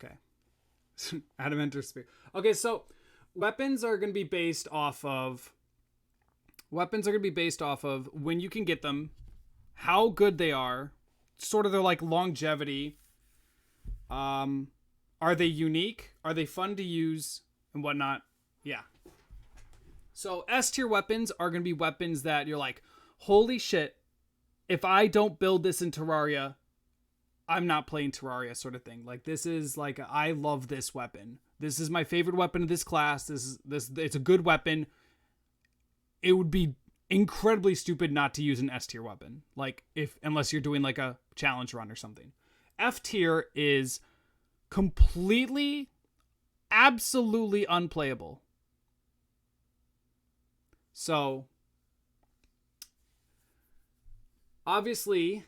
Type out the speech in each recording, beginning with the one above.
Okay. Adamant spear. Okay, so weapons are going to be based off of when you can get them, how good they are, sort of their like longevity. Are they unique? Are they fun to use and whatnot? Yeah. So S tier weapons are going to be weapons that you're like, holy shit, if I don't build this in Terraria, I'm not playing Terraria sort of thing. Like this is like, I love this weapon. This is my favorite weapon of this class. It's a good weapon. It would be incredibly stupid not to use an S tier weapon. Like unless you're doing like a challenge run or something. F tier is completely, absolutely unplayable. So obviously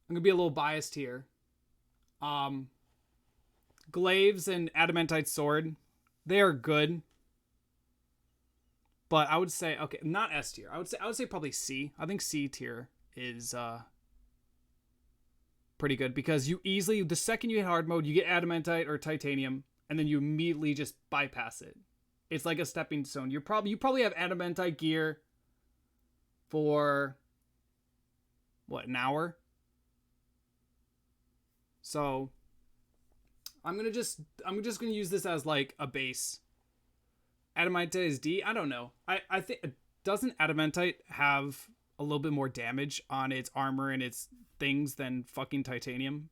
I'm gonna be a little biased here. Glaives and Adamantite Sword, they are good. But I would say, okay, not S tier. I would say probably C. I think C tier is pretty good because you easily, the second you hit hard mode, you get Adamantite or Titanium, and then you immediately just bypass it. It's like a stepping stone. You probably have Adamantite gear for what, an hour? So I'm just gonna use this as like a base. Adamantite is D. I don't know. I think, doesn't Adamantite have a little bit more damage on its armor and its things than fucking Titanium?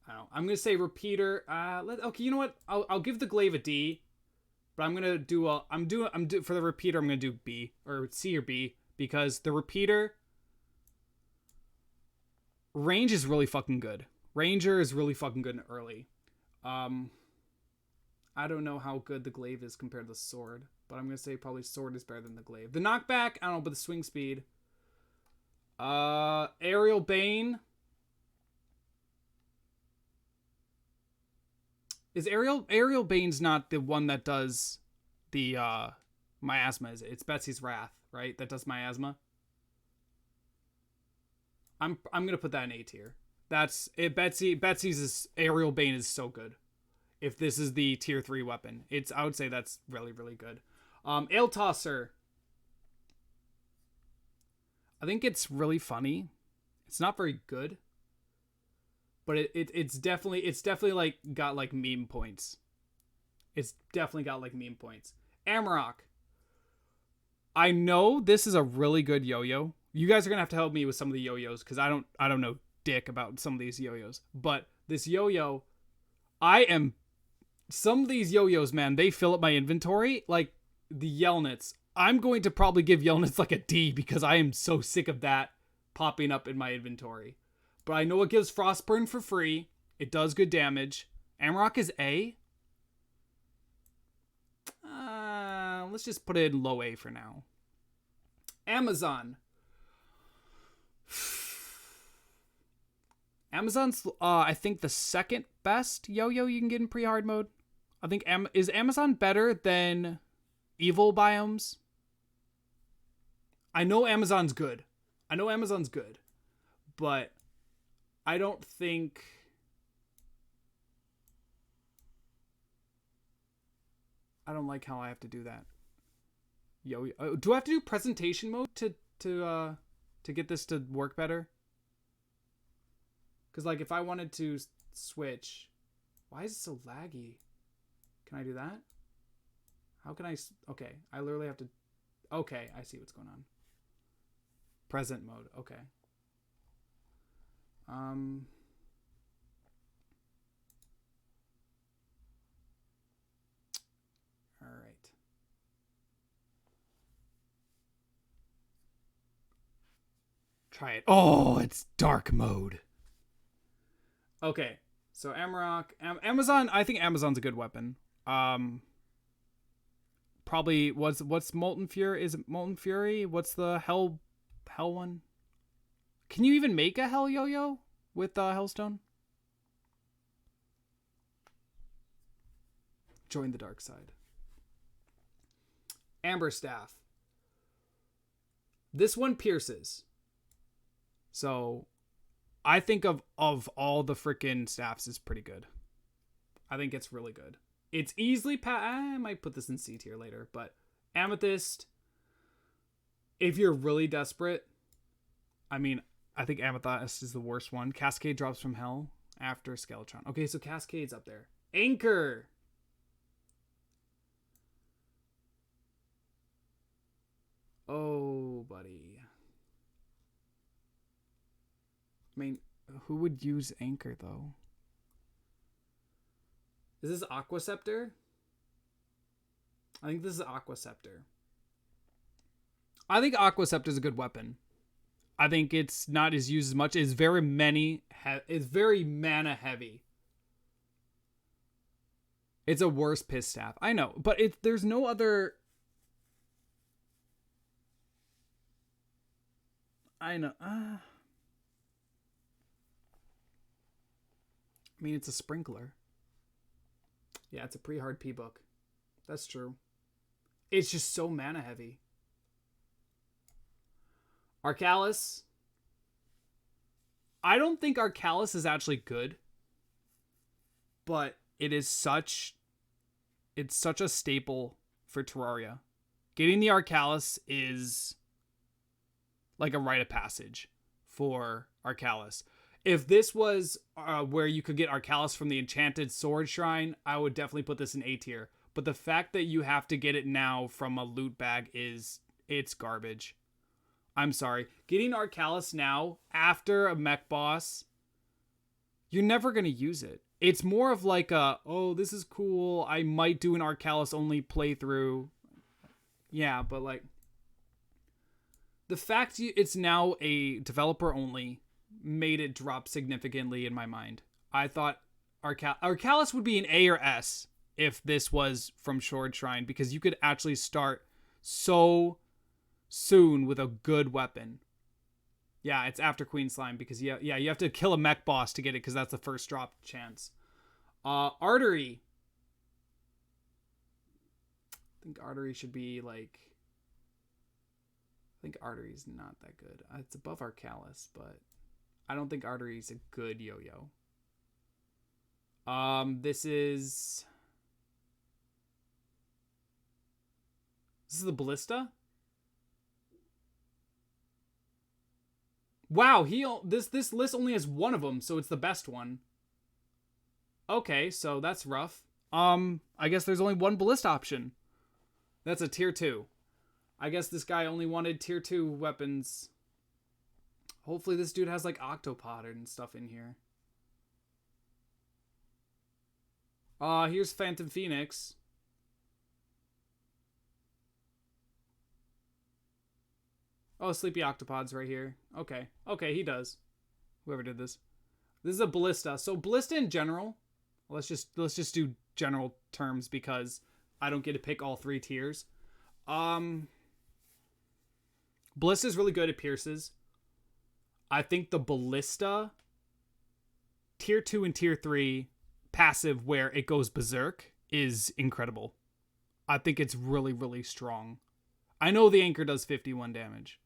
I don't know. I'm gonna say repeater. Okay, you know what? I'll give the glaive a D, but I'm gonna do for the repeater. I'm gonna do B or C or B because the repeater range is really fucking good. Ranger is really fucking good and early. I don't know how good the glaive is compared to the sword, but I'm gonna say probably sword is better than the glaive. The knockback, I don't know, but the swing speed. Aerial Bane. Is Aerial Bane's not the one that does the miasma, is it? It's Betsy's Wrath, right? That does miasma. I'm gonna put that in A tier. That's it. Betsy's Aerial Bane is so good. If this is the tier 3 weapon, I would say that's really, really good. Ale Tosser. I think it's really funny. It's not very good, but it's definitely like got like meme points. It's definitely got like meme points. Amarok. I know this is a really good yo-yo. You guys are gonna have to help me with some of the yo-yos because I don't know dick about some of these yo-yos. But this yo-yo, some of these yo-yos, man, they fill up my inventory. Like the Yelnats. I'm going to probably give Yelnats like a D because I am so sick of that popping up in my inventory. But I know it gives Frostburn for free. It does good damage. Amarok is A. Let's just put it in low A for now. Amazon. Amazon's, I think, the second best yo-yo you can get in pre-hard mode. I think, is Amazon better than evil biomes? I know Amazon's good. But I don't think... I don't like how I have to do that. Do I have to do presentation mode to get this to work better? Because like if I wanted to switch, why is it so laggy? Can I do that? How can I? Okay, I literally have to. Okay, I see what's going on. Present mode. Okay. All right. Try it. Oh, it's dark mode. Okay, so Amarok, Amazon. I think Amazon's a good weapon. Probably what's Molten Fury? Is it Molten Fury? What's the hell one? Can you even make a hell yo-yo with Hellstone? Join the dark side. Amber Staff. This one pierces. So I think of all the freaking staffs is pretty good. I think it's really good. It's easily I might put this in C tier later, but Amethyst, if you're really desperate, I mean, I think Amethyst is the worst one. Cascade drops from hell after Skeletron. Okay, so Cascade's up there. Anchor. Oh, buddy. I mean, who would use Anchor, though? Is this Aqua Scepter? I think this is Aqua Scepter. I think Aqua Scepter is a good weapon. I think it's not as used as much. It's very it's very mana heavy. It's a worse piss staff. I know, but there's no other. I know. I mean, it's a sprinkler. Yeah, it's a pretty hard P book. That's true. It's just so mana heavy. Arcalis. I don't think Arcalis is actually good, but it's such a staple for Terraria. Getting the Arcalis is like a rite of passage for Arcalis. If this was where you could get Arcalis from the Enchanted Sword Shrine, I would definitely put this in A tier. But the fact that you have to get it now from a loot bag it's garbage. I'm sorry. Getting Arcalis now after a mech boss, you're never going to use it. It's more of like oh, this is cool. I might do an Arcalis only playthrough. Yeah, but like the fact it's now a developer only made it drop significantly in my mind. I thought Arcalis would be an A or S if this was from Sword Shrine, because you could actually start so soon with a good weapon. Yeah, it's after Queen Slime because you have to kill a mech boss to get it because that's the first drop chance. Artery. I think Artery should be like. I think Artery's not that good. It's above Arcalis, but I don't think Artery's a good yo-yo. This is the Ballista. Wow, this list only has one of them, so it's the best one. Okay, so that's rough. I guess there's only one Ballista option. That's a tier 2. I guess this guy only wanted tier 2 weapons. Hopefully this dude has like Octopod and stuff in here. Here's Phantom Phoenix. Oh, Sleepy Octopod's right here. Okay. Okay, he does. Whoever did this. This is a Ballista. So Ballista in general, let's just do general terms because I don't get to pick all 3 tiers. Ballista is really good at pierces. I think the Ballista tier 2 and tier 3 passive where it goes berserk is incredible. I think it's really, really strong. I know the Anchor does 51 damage.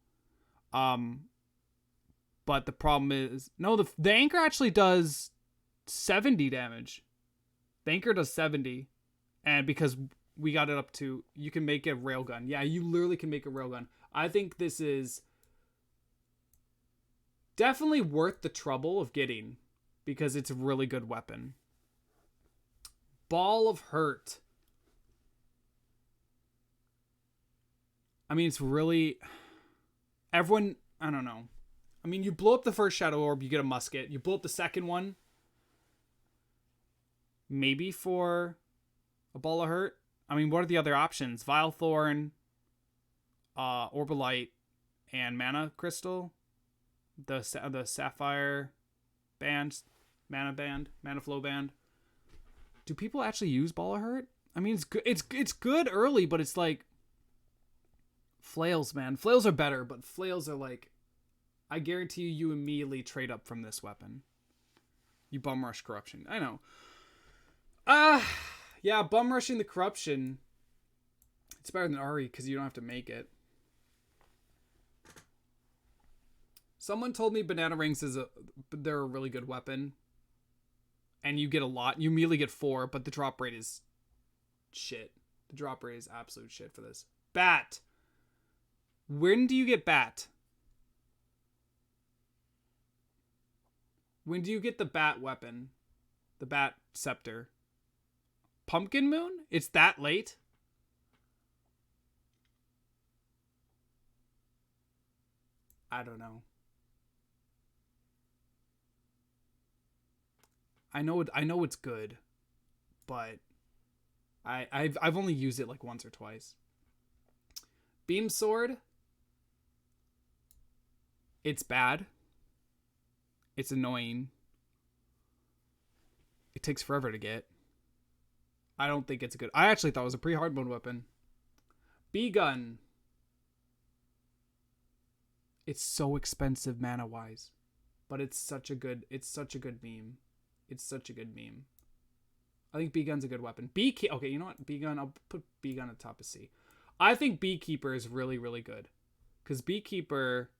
But the problem is, no, the Anchor actually does 70 damage. The Anchor does 70. And because we got it up to, you can make a railgun. Yeah, you literally can make a railgun. I think this is definitely worth the trouble of getting because it's a really good weapon. Ball of Hurt. I mean, it's really... Everyone... I don't know. I mean, you blow up the first Shadow Orb, you get a musket. You blow up the second one. Maybe for a Ball of Hurt. I mean, what are the other options? Vile Thorn, Orbalite, and Mana Crystal. The Sapphire Band, Mana Flow Band. Do people actually use Ball of Hurt? I mean, it's good early, but it's like flails, man. Flails are better, but flails are like, I guarantee you immediately trade up from this weapon. You bum rush corruption. I know. Yeah, bum rushing the corruption. It's better than Ari because you don't have to make it. Someone told me banana rings they're a really good weapon. And you get a lot. You immediately get 4, but the drop rate is shit. The drop rate is absolute shit for this. Bat. When do you get bat? When do you get the bat weapon? The bat scepter? Pumpkin Moon? It's that late? I don't know. I know it's good, but I've only used it like once or twice. Beam sword. It's bad. It's annoying. It takes forever to get. I don't think it's good. I actually thought it was a pretty hard mode weapon. B-gun. It's so expensive mana wise, but it's such a good meme. It's such a good meme. I think B-gun's a good weapon. Okay, you know what? B-gun, I'll put B-gun at the top of C. I think Beekeeper is really, really good. Because Beekeeper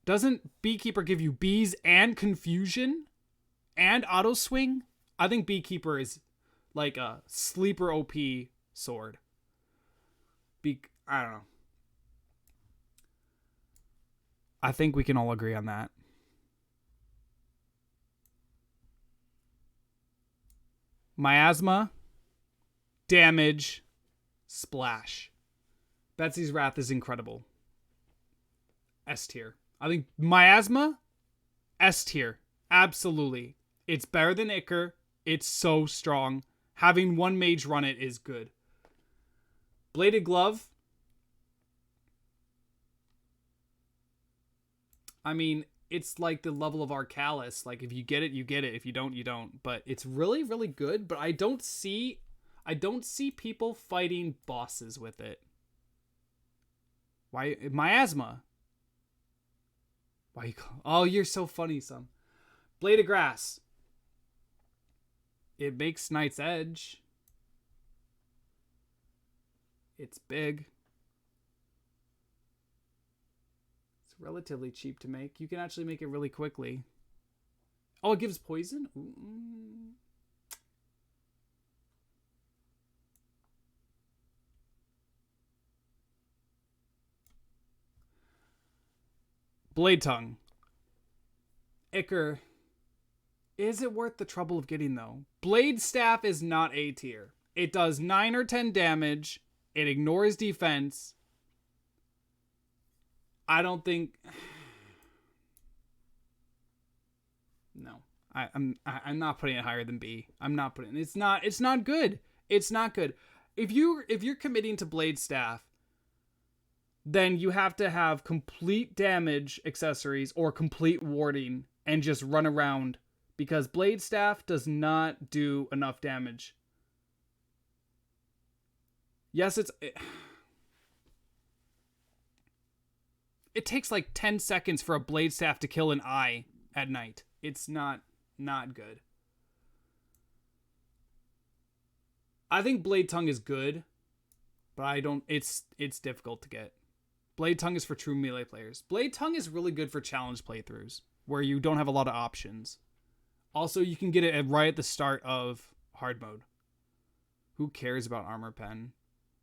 doesn't Beekeeper give you bees and confusion and auto swing? I think Beekeeper is like a sleeper OP sword. I don't know. I think we can all agree on that. Miasma, damage, splash. Betsy's Wrath is incredible. S tier. I think Miasma, S tier. Absolutely. It's better than Ichor. It's so strong. Having one mage run it is good. Bladed Glove. I mean, it's like the level of Arcalis. Like, if you get it, you get it. If you don't, you don't. But it's really, really good. But I don't see people fighting bosses with it. Why? Miasma. Why you call? Oh, you're so funny, son. Blade of Grass. It makes Knight's Edge. It's big. It's relatively cheap to make. You can actually make it really quickly. Oh, it gives poison? Ooh. Blade Tongue. Ichor. Is it worth the trouble of getting, though? Blade Staff is not A tier. It does 9 or 10 damage. It ignores defense. I don't think... No. I'm not putting it higher than B. I'm not putting it. It's not good. It's not good. If you're committing to Blade Staff, then you have to have complete damage accessories or complete warding and just run around, because Blade Staff does not do enough damage. Yes, it takes like 10 seconds for a Blade Staff to kill an eye at night. It's not good. I think Blade Tongue is good, but it's difficult to get. Blade Tongue is for true melee players. Blade Tongue is really good for challenge playthroughs where you don't have a lot of options. Also, you can get it right at the start of hard mode. Who cares about Armor Pen?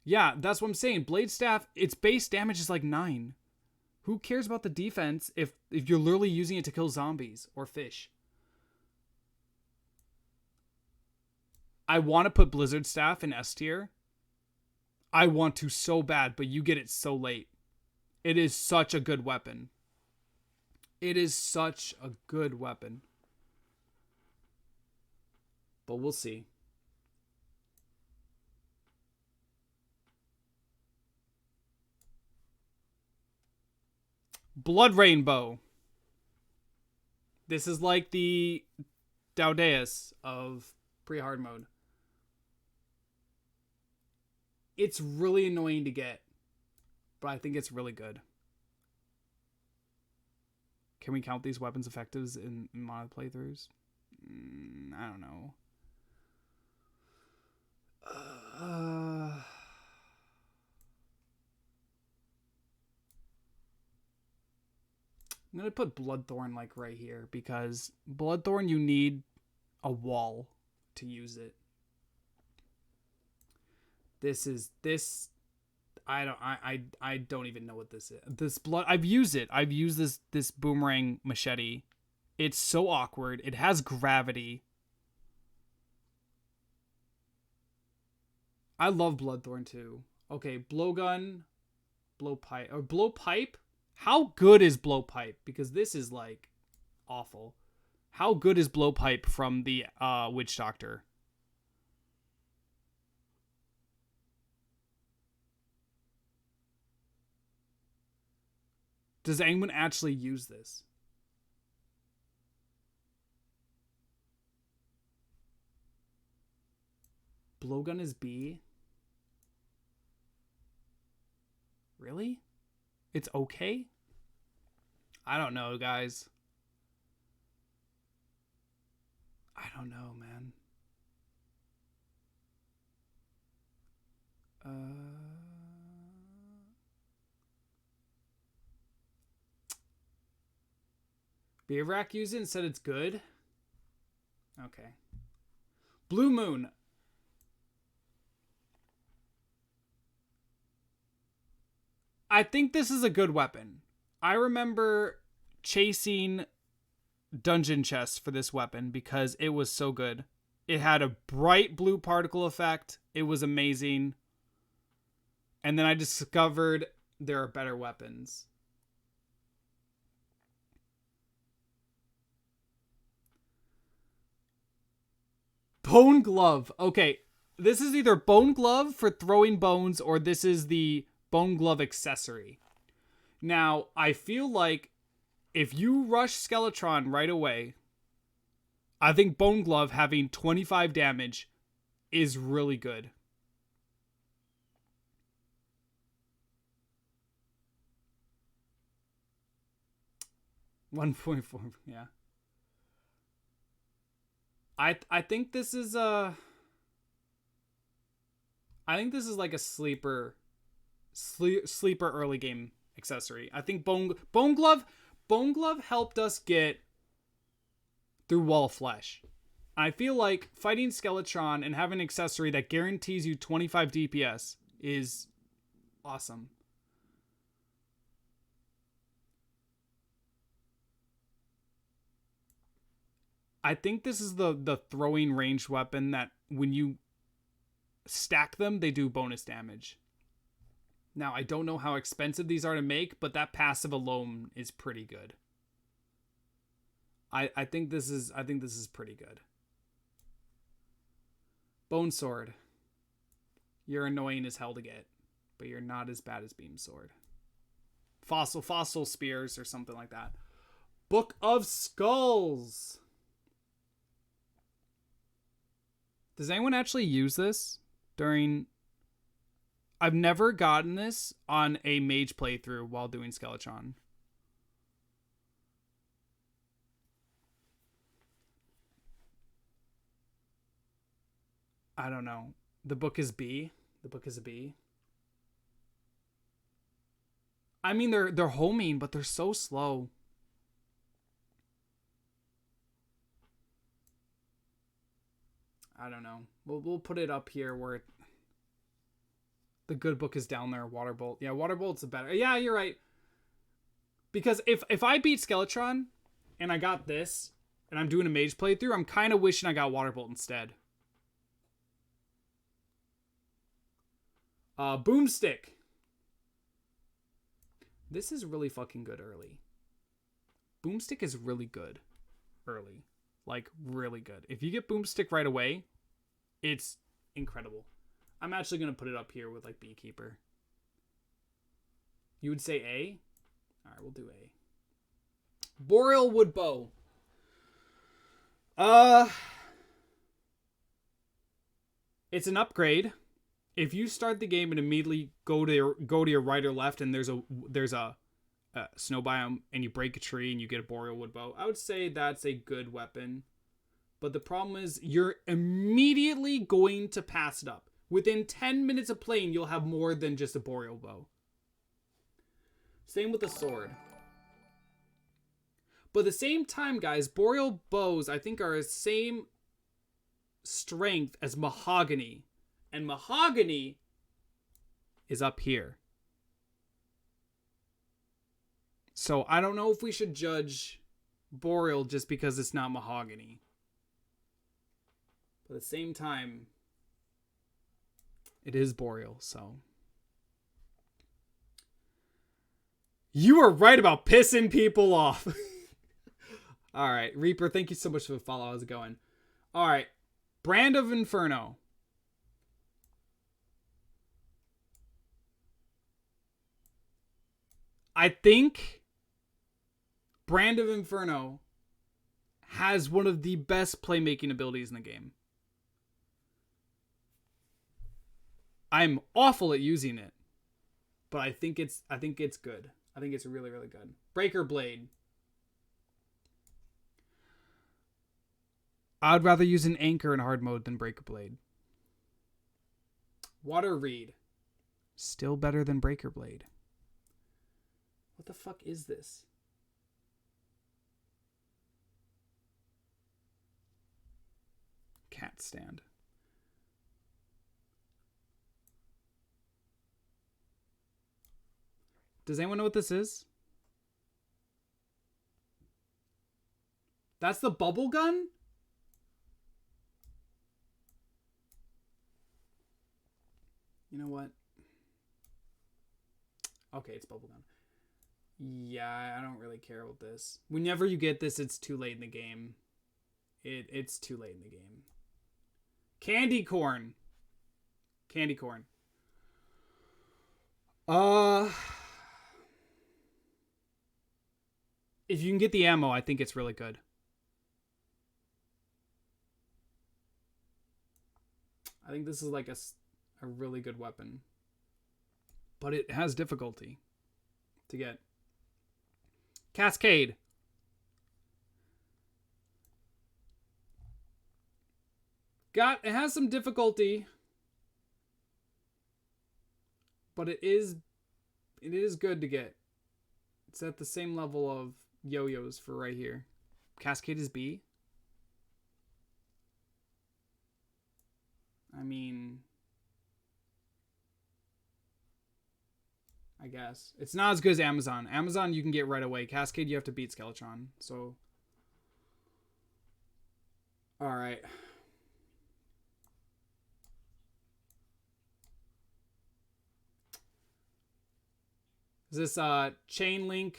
Yeah, that's what I'm saying. Blade Staff, its base damage is like 9. Who cares about the defense if you're literally using it to kill zombies or fish? I want to put Blizzard Staff in S tier. I want to so bad, but you get it so late. It is such a good weapon. It is such a good weapon. But we'll see. Blood Rainbow. This is like the Daudeus of pre-hard mode. It's really annoying to get, but I think it's really good. Can we count these weapons effectives in mod playthroughs? I don't know. I'm going to put Bloodthorn like right here because Bloodthorn, you need a wall to use it. I don't even know what this is. This blood, I've used it. I've used this boomerang machete. It's so awkward. It has gravity. I love Bloodthorn too. Okay, blowgun, blowpipe, or blowpipe. How good is blowpipe? Because this is like awful. How good is blowpipe from the Witch Doctor? Does anyone actually use this? Blowgun is B? Really? It's okay? I don't know, guys. I don't know, man. Beaverack used it and said it's good? Okay. Blue Moon. I think this is a good weapon. I remember chasing dungeon chests for this weapon because it was so good. It had a bright blue particle effect. It was amazing. And then I discovered there are better weapons. Bone Glove. Okay, this is either Bone Glove for throwing bones or this is the Bone Glove accessory. Now, I feel like if you rush Skeletron right away, I think Bone Glove having 25 damage is really good. $1.4, yeah. I think this is like a sleeper early game accessory. I think Bone Glove helped us get through Wall of Flesh. I feel like fighting Skeletron and having an accessory that guarantees you 25 DPS is awesome. I think this is the throwing ranged weapon that when you stack them, they do bonus damage. Now, I don't know how expensive these are to make, but that passive alone is pretty good. I think this is pretty good. Bone Sword. You're annoying as hell to get, but you're not as bad as Beam Sword. Fossil Spears or something like that. Book of Skulls. Does anyone actually use this during... I've never gotten this on a Mage playthrough while doing Skeletron. I don't know. The book is B. The book is a B. I mean, they're homing, but they're so slow. I don't know. We'll put it up here where the good book is down there. Waterbolt. Yeah, Waterbolt's a better. Yeah, you're right. Because if I beat Skeletron and I got this and I'm doing a Mage playthrough, I'm kind of wishing I got Waterbolt instead. Boomstick. This is really fucking good early. Boomstick is really good early. Like, really good. If you get Boomstick right away, it's incredible. I'm actually going to put it up here with, like, Beekeeper. You would say A? Alright, we'll do A. Boreal Wood Bow. It's an upgrade. If you start the game and immediately go to your right or left and there's a snow biome and you break a tree and you get a Boreal Wood Bow, I would say that's a good weapon. But the problem is you're immediately going to pass it up. Within 10 minutes of playing, you'll have more than just a Boreal Bow. Same with the sword. But at the same time, guys, Boreal bows, I think, are the same strength as Mahogany. And Mahogany is up here. So I don't know if we should judge Boreal just because it's not Mahogany. But at the same time, it is Boreal, so. You were right about pissing people off. All right, Reaper, thank you so much for the follow. How's it going? All right, Brand of Inferno. I think Brand of Inferno has one of the best playmaking abilities in the game. I'm awful at using it, but I think it's good. I think it's really, really good. Breaker Blade. I'd rather use an Anchor in hard mode than Breaker Blade. Water Reed. Still better than Breaker Blade. What the fuck is this? Cat stand. Does anyone know what this is? That's the bubble gun? You know what? Okay, it's bubble gun. Yeah, I don't really care about this. Whenever you get this, it's too late in the game. It's too late in the game. Candy corn. Candy corn. If you can get the ammo, I think it's really good. I think this is like a really good weapon. But it has difficulty to get. Cascade. It has some difficulty. But it is good to get. It's at the same level of yo-yos for right here. Cascade is B. I mean, I guess. It's not as good as Amazon. Amazon you can get right away. Cascade you have to beat Skeletron. So, alright. Is this Chain Link?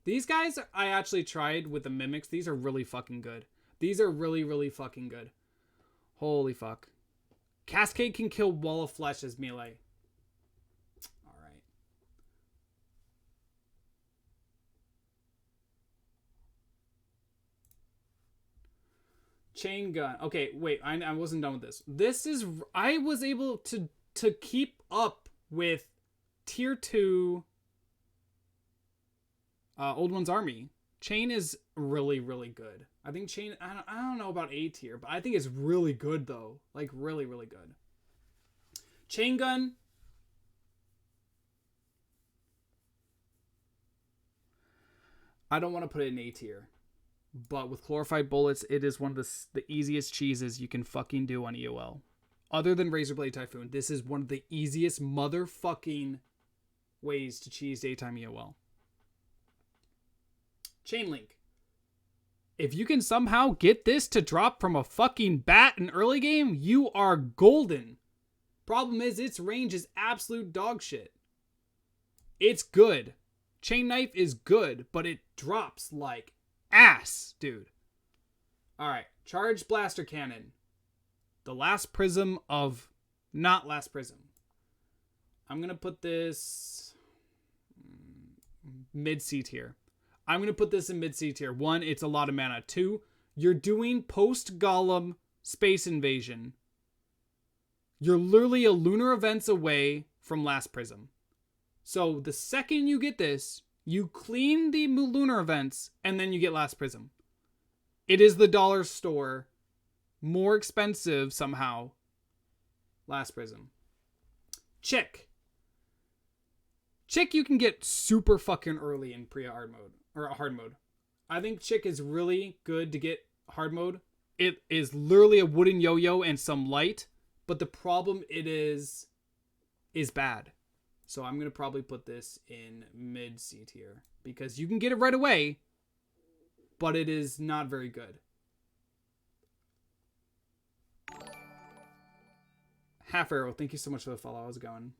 These guys I actually tried with the Mimics. These are really fucking good. These are really, really fucking good. Holy fuck. Cascade can kill Wall of Flesh as melee. Alright. Chain gun. Okay, wait. I wasn't done with this. This is... I was able to keep up with Tier 2... Old One's Army. Chain is really, really good. I think Chain... I don't know about A tier, but I think it's really good, though. Like, really, really good. Chain gun. I don't want to put it in A tier. But with Glorified Bullets, it is one of the easiest cheeses you can fucking do on EOL. Other than Razorblade Typhoon, this is one of the easiest motherfucking ways to cheese daytime EOL. Chain Link. If you can somehow get this to drop from a fucking bat in early game, you are golden. Problem is, its range is absolute dog shit. It's good. Chain Knife is good, but it drops like ass, dude. Alright, Charged Blaster Cannon. The last prism of... Not last prism. I'm going to put this... mid-C tier. I'm going to put this in mid-C tier. 1, it's a lot of mana. 2, you're doing post-Golem Space Invasion. You're literally a Lunar Events away from Last Prism. So the second you get this, you clean the Lunar Events, and then you get Last Prism. It is the dollar store. More expensive somehow. Last Prism. Chick you can get super fucking early in pre-hard mode. or hard mode. I think Chick is really good to get hard mode. It is literally a wooden yo-yo and some light, but the problem it is bad. So I'm going to probably put this in mid C tier because you can get it right away, but it is not very good. Half Arrow, thank you so much for the follow. How's it going?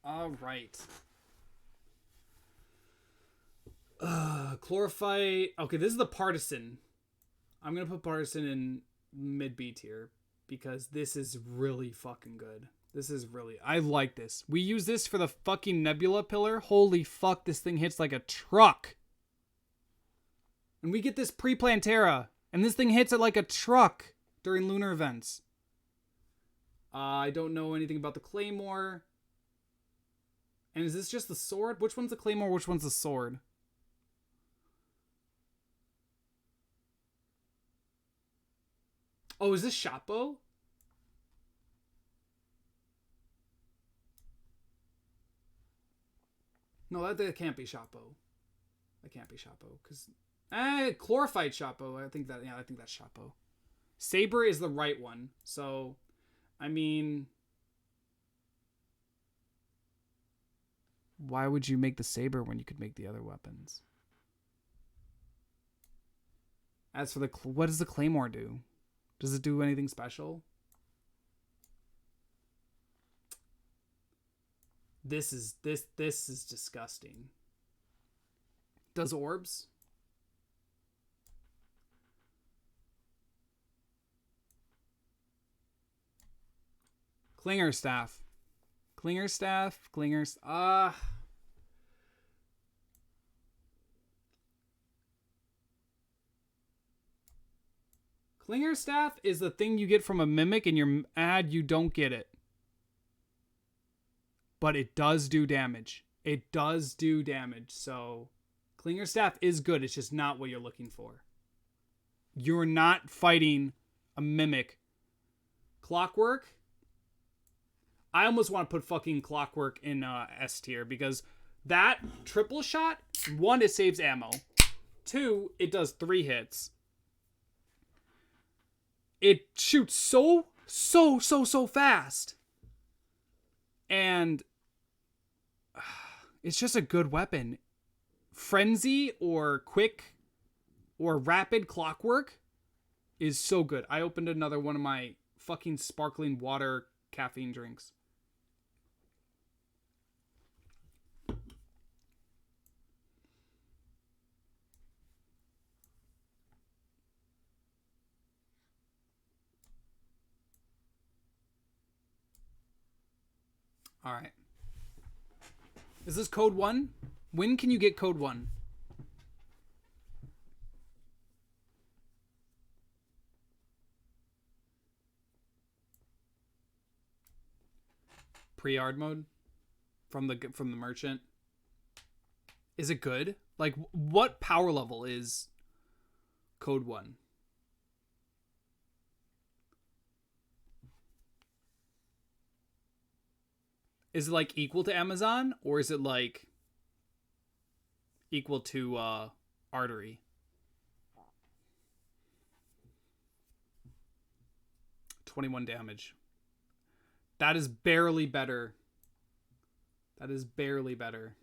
All right. Chlorophyte. Okay, this is the Partisan. I'm going to put Partisan in mid B tier because this is really fucking good. This is really... I like this. We use this for the fucking Nebula pillar. Holy fuck, this thing hits like a truck. And we get this pre-Plantera. And this thing hits it like a truck during lunar events. I don't know anything about the Claymore. And is this just the sword? Which one's the Claymore? Which one's the sword? Oh, is this Shotbow? No, that can't be Shotbow. That can't be Shotbow. Because... Chlorophyte Shotbow. I think that's Shotbow. Saber is the right one. So, I mean... Why would you make the Saber when you could make the other weapons? As for the... What does the Claymore do? Does it do anything special? This is disgusting. Does orbs? Clinger staff. Clinger staff. Clingers. Clinger staff is the thing you get from a mimic in your ad. You don't get it. But it does do damage. It does do damage. So, Clinger staff is good. It's just not what you're looking for. You're not fighting a mimic. Clockwork. I almost want to put fucking Clockwork in S tier because that triple shot, 1, it saves ammo. 2, it does 3 hits. It shoots so fast. And it's just a good weapon. Frenzy or quick or rapid Clockwork is so good. I opened another one of my fucking sparkling water caffeine drinks. All right. Is this code 1? When can you get code 1? Pre-hard mode from the merchant. Is it good? Like, what power level is code 1? Is it like equal to Amazon or is it like equal to Artery? $21 damage. That is barely better. That is barely better.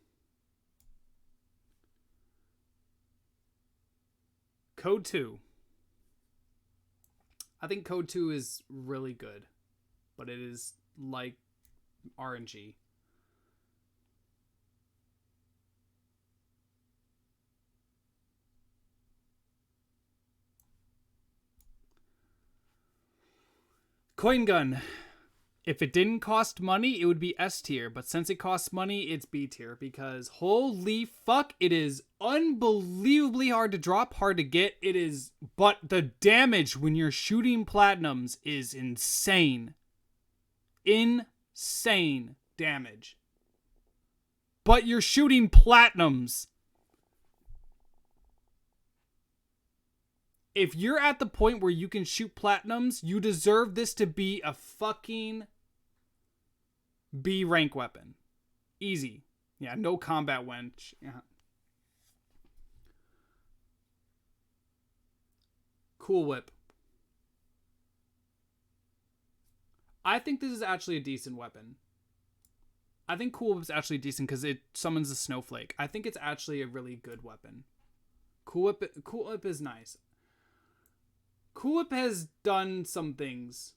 Code 2. I think Code 2 is really good, but it is like RNG. Coin gun. If it didn't cost money, it would be S tier, but since it costs money, it's B tier because holy fuck, it is unbelievably hard to drop, hard to get. It is, but the damage when you're shooting platinums is insane. Insane damage. But you're shooting platinums. If you're at the point where you can shoot platinums, you deserve this to be a fucking B rank weapon. Easy. Yeah, no combat wench. Yeah. Cool Whip. I think this is actually a decent weapon. I think Cool Whip's actually decent because it summons a snowflake. I think it's actually a really good weapon. Cool Whip is nice. Cool Whip has done some things.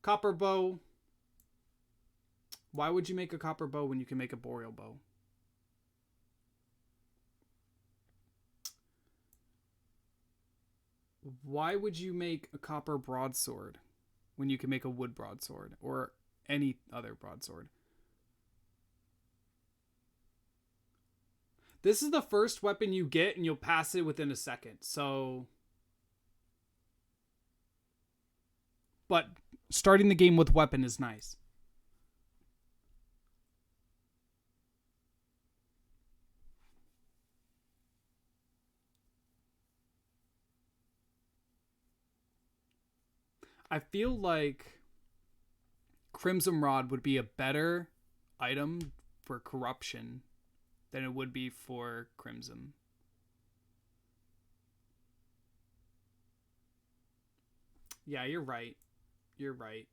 Copper Bow. Why would you make a copper bow when you can make a boreal bow? Why would you make a copper broadsword when you can make a wood broadsword or any other broadsword? This is the first weapon you get and you'll pass it within a second. So, but starting the game with weapon is nice. I feel like Crimson Rod would be a better item for corruption than it would be for Crimson. Yeah, you're right. You're right.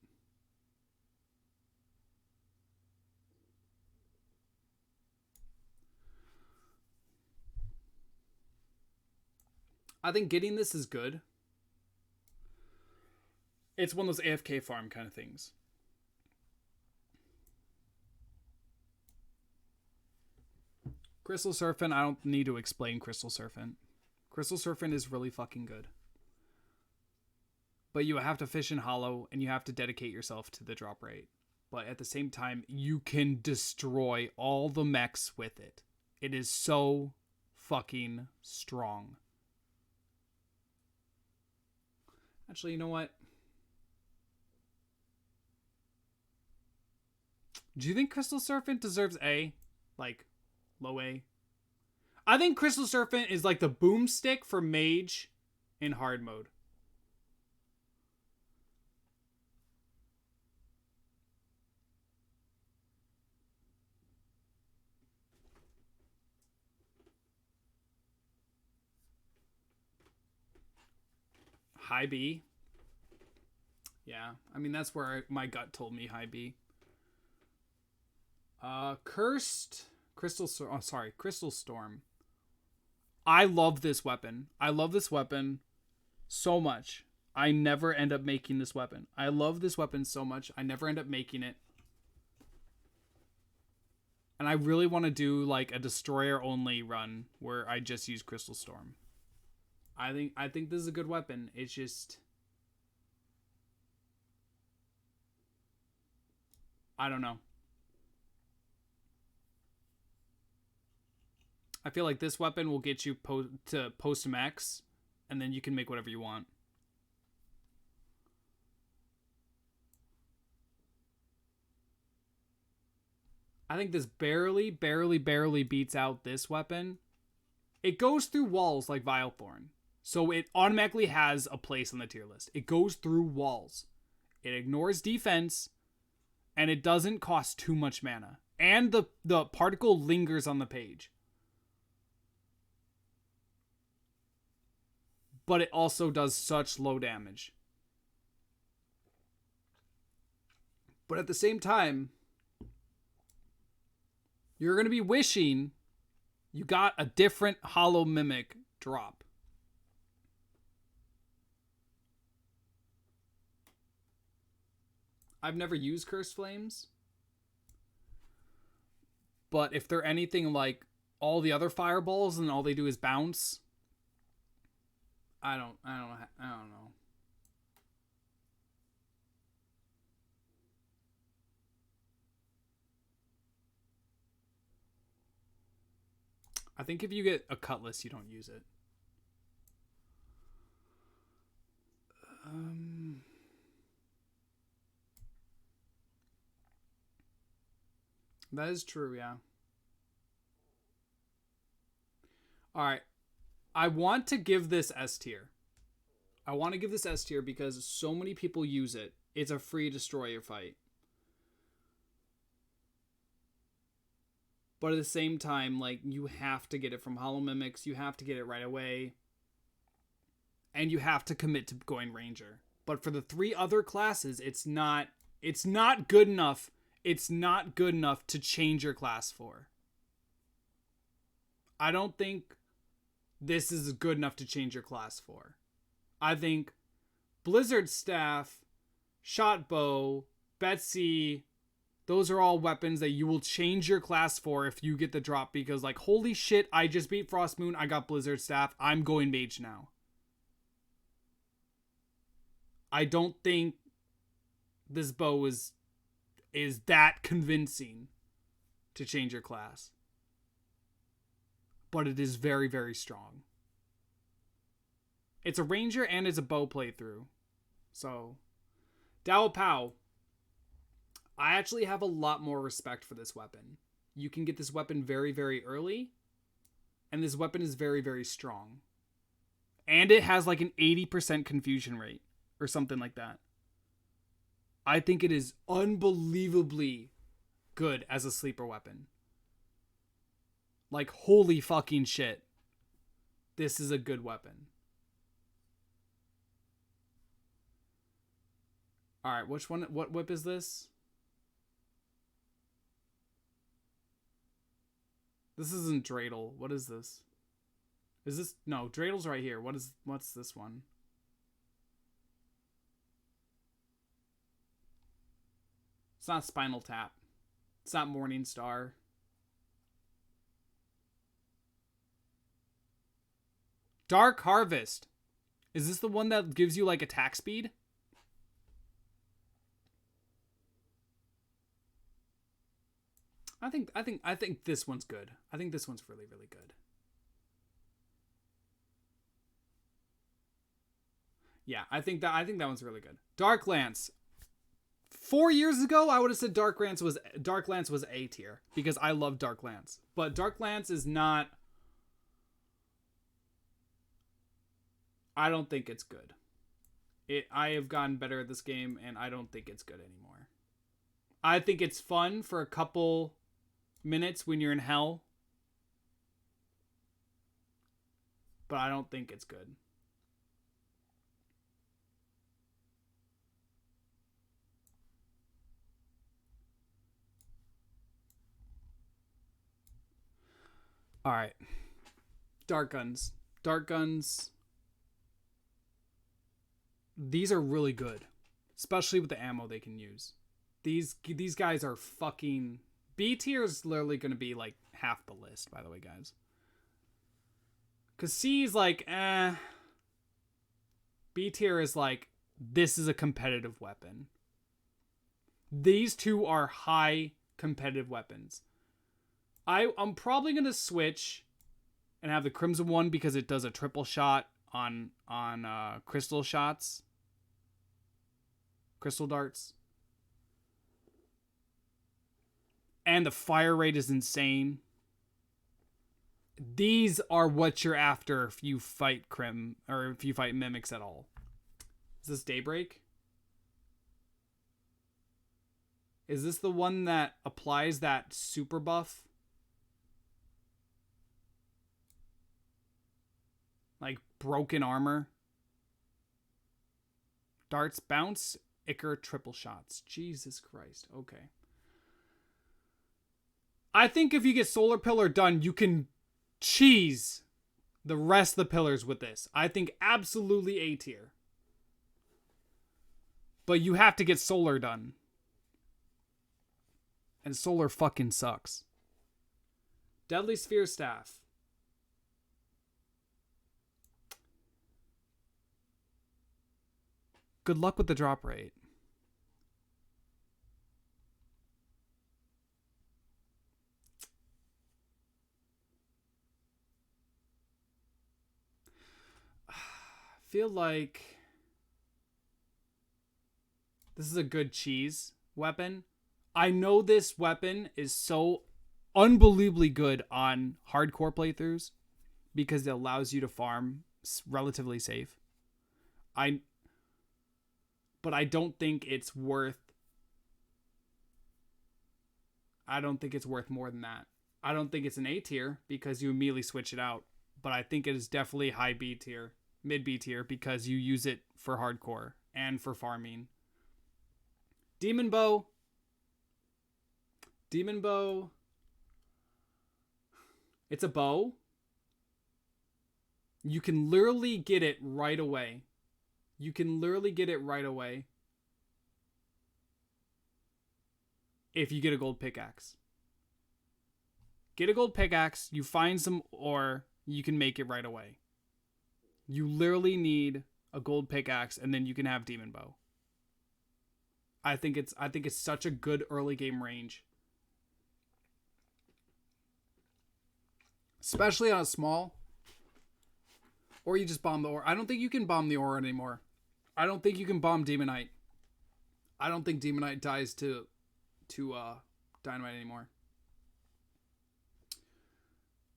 I think getting this is good. It's one of those AFK farm kind of things. Crystal Serpent, I don't need to explain Crystal Serpent. Crystal Serpent is really fucking good. But you have to fish in hollow and you have to dedicate yourself to the drop rate. But at the same time, you can destroy all the mechs with it. It is so fucking strong. Actually, you know what? Do you think Crystal Serpent deserves A? Like, low A? I think Crystal Serpent is like the boomstick for Mage in hard mode. High B? Yeah, I mean, that's where my gut told me high B. Cursed Crystal Storm. I love this weapon. I love this weapon so much. I never end up making this weapon. I love this weapon so much. I never end up making it. And I really want to do like a destroyer only run where I just use Crystal Storm. I think this is a good weapon. It's just, I don't know. I feel like this weapon will get you to post max, and then you can make whatever you want. I think this barely beats out this weapon. It goes through walls like Vilethorn, so it automatically has a place on the tier list. It goes through walls. It ignores defense, and it doesn't cost too much mana. And the particle lingers on the page. But it also does such low damage. But at the same time, you're going to be wishing you got a different Hollow Mimic drop. I've never used Cursed Flames. But if they're anything like all the other fireballs and all they do is bounce, I don't know. I think if you get a cutlass, you don't use it. That is true, yeah. Alright. I want to give this S tier. I want to give this S tier because so many people use it. It's a free destroyer fight. But at the same time, like, you have to get it from Hollow Mimics. You have to get it right away. and you have to commit to going Ranger. But for the 3 other classes, it's not good enough. It's not good enough to change your class for. I don't think this is good enough to change your class for. I think Blizzard Staff, Shot Bow, Betsy, those are all weapons that you will change your class for if you get the drop, because like, holy shit, I just beat Frost Moon, I got Blizzard Staff, I'm going Mage now. I don't think this bow is that convincing to change your class. But it is very, very strong. It's a Ranger and it's a bow playthrough. So, Dao Pow. I actually have a lot more respect for this weapon. You can get this weapon very, very early. And this weapon is very, very strong. And it has like an 80% confusion rate. Or something like that. I think it is unbelievably good as a sleeper weapon. Like, holy fucking shit. This is a good weapon. Alright, what whip is this? This isn't Dreidel. What is this? Is this... No, Dreidel's right here. What's this one? It's not Spinal Tap. It's not Morning Star. Dark Harvest. Is this the one that gives you like attack speed? I think this one's good. I think this one's really, really good. Yeah, I think that one's really good. Dark Lance. 4 years ago, I would have said Dark Lance was A tier because I love Dark Lance. But Dark Lance is not... I don't think it's good. I have gotten better at this game, and I don't think it's good anymore. I think it's fun for a couple minutes when you're in hell. But I don't think it's good. Alright. Dart guns. Dart guns. These are really good. Especially with the ammo they can use. These guys are fucking... B tier is literally going to be like half the list, by the way, guys. Because C is like, B tier is like, this is a competitive weapon. These two are high competitive weapons. I'm probably going to switch and have the Crimson one because it does a triple shot on crystal shots. Crystal darts. And the fire rate is insane. These are what you're after if you fight Crim, or if you fight Mimics at all. Is this Daybreak? Is this the one that applies that super buff? Like broken armor. Darts bounce. Icar triple shots. Jesus Christ. Okay. I think if you get Solar Pillar done, you can cheese the rest of the pillars with this. I think absolutely A tier. But you have to get Solar done. And Solar fucking sucks. Deadly Sphere Staff. Good luck with the drop rate. I feel like this is a good cheese weapon. I know this weapon is so unbelievably good on hardcore playthroughs because it allows you to farm relatively safe. But I don't think it's worth... I don't think it's worth more than that. I don't think it's an A tier because you immediately switch it out. But I think it is definitely high B tier. mid B tier because you use it for hardcore and for farming. Demon Bow. It's a bow. You can literally get it right away. If you get a gold pickaxe. Get a gold pickaxe, you find some ore, you can make it right away. You literally need a gold pickaxe and then you can have Demon Bow. I think it's such a good early game range. Especially on a small. Or you just bomb the ore. I don't think you can bomb the ore anymore. I don't think you can bomb Demonite. I don't think Demonite dies to Dynamite anymore.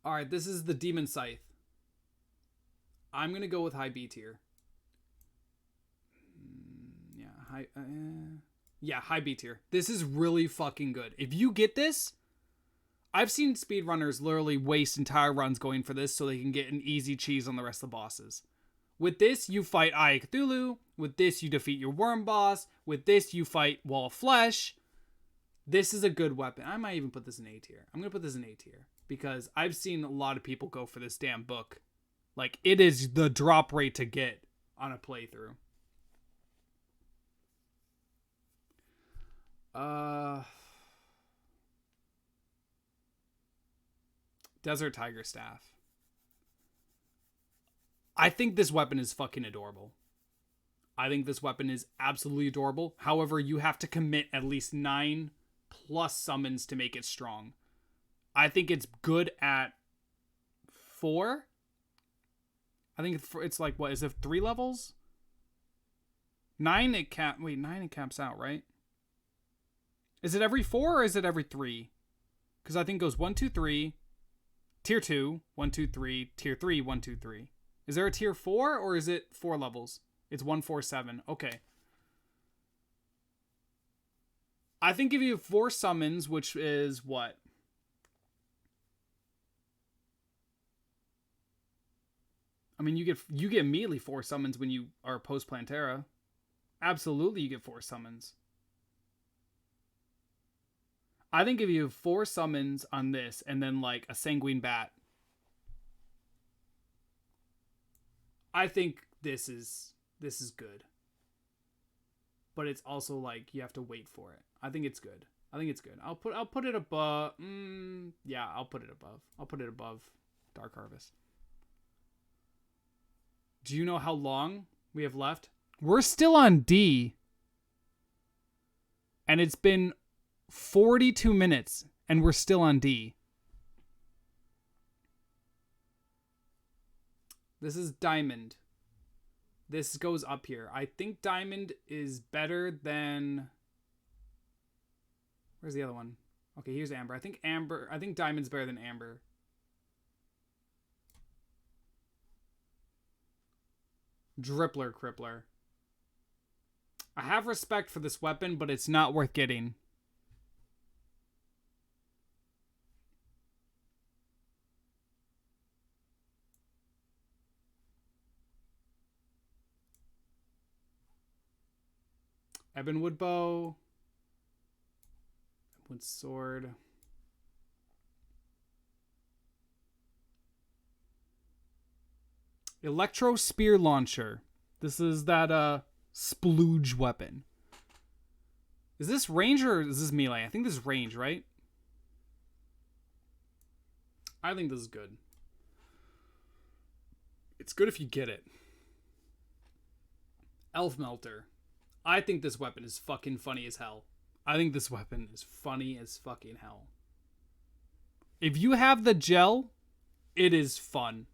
Alright, this is the Demon Scythe. I'm going to go with high B tier. High B tier. This is really fucking good. If you get this, I've seen speedrunners literally waste entire runs going for this so they can get an easy cheese on the rest of the bosses. With this, you fight Eye of Cthulhu. With this, you defeat your worm boss. With this, you fight Wall of Flesh. This is a good weapon. I might even put this in A tier. I'm going to put this in A tier because I've seen a lot of people go for this damn book. Like, it is the drop rate to get on a playthrough. Desert Tiger Staff. I think this weapon is fucking adorable. I think this weapon is absolutely adorable. However, you have to commit at least 9+ summons to make it strong. I think it's good at 4. I think it's like, what, is it 3 levels? 9 it caps out, right? Is it every 4 or is it every 3? Because I think it goes 1, 2, 3, tier 2, 1, 2, 3, tier 3, 1, 2, 3. Is there a tier 4 or is it 4 levels? It's 1, 4, 7. Okay. I think if you have 4 summons, which is what? I mean, you get immediately 4 summons when you are post Plantera. Absolutely, you get 4 summons. I think if you have 4 summons on this and then like a Sanguine Bat, I think this is good. But it's also like you have to wait for it. I think it's good. I'll put it above. I'll put it above. I'll put it above Dark Harvest. Do you know how long we have left? We're still on D. And it's been 42 minutes and we're still on D. This is Diamond. This goes up here. I think Diamond is better than... Where's the other one? Okay, here's Amber. I think Diamond's better than Amber. Drippler Crippler. I have respect for this weapon, but it's not worth getting. Ebonwood Bow. Ebonwood Sword. Electro Spear Launcher. This is that splooge weapon. Is this range or is this melee? I think this is range, right? I think this is good. It's good if you get it. Elf Melter. I think this weapon is fucking funny as hell. I think this weapon is funny as fucking hell. If you have the gel, it is fun.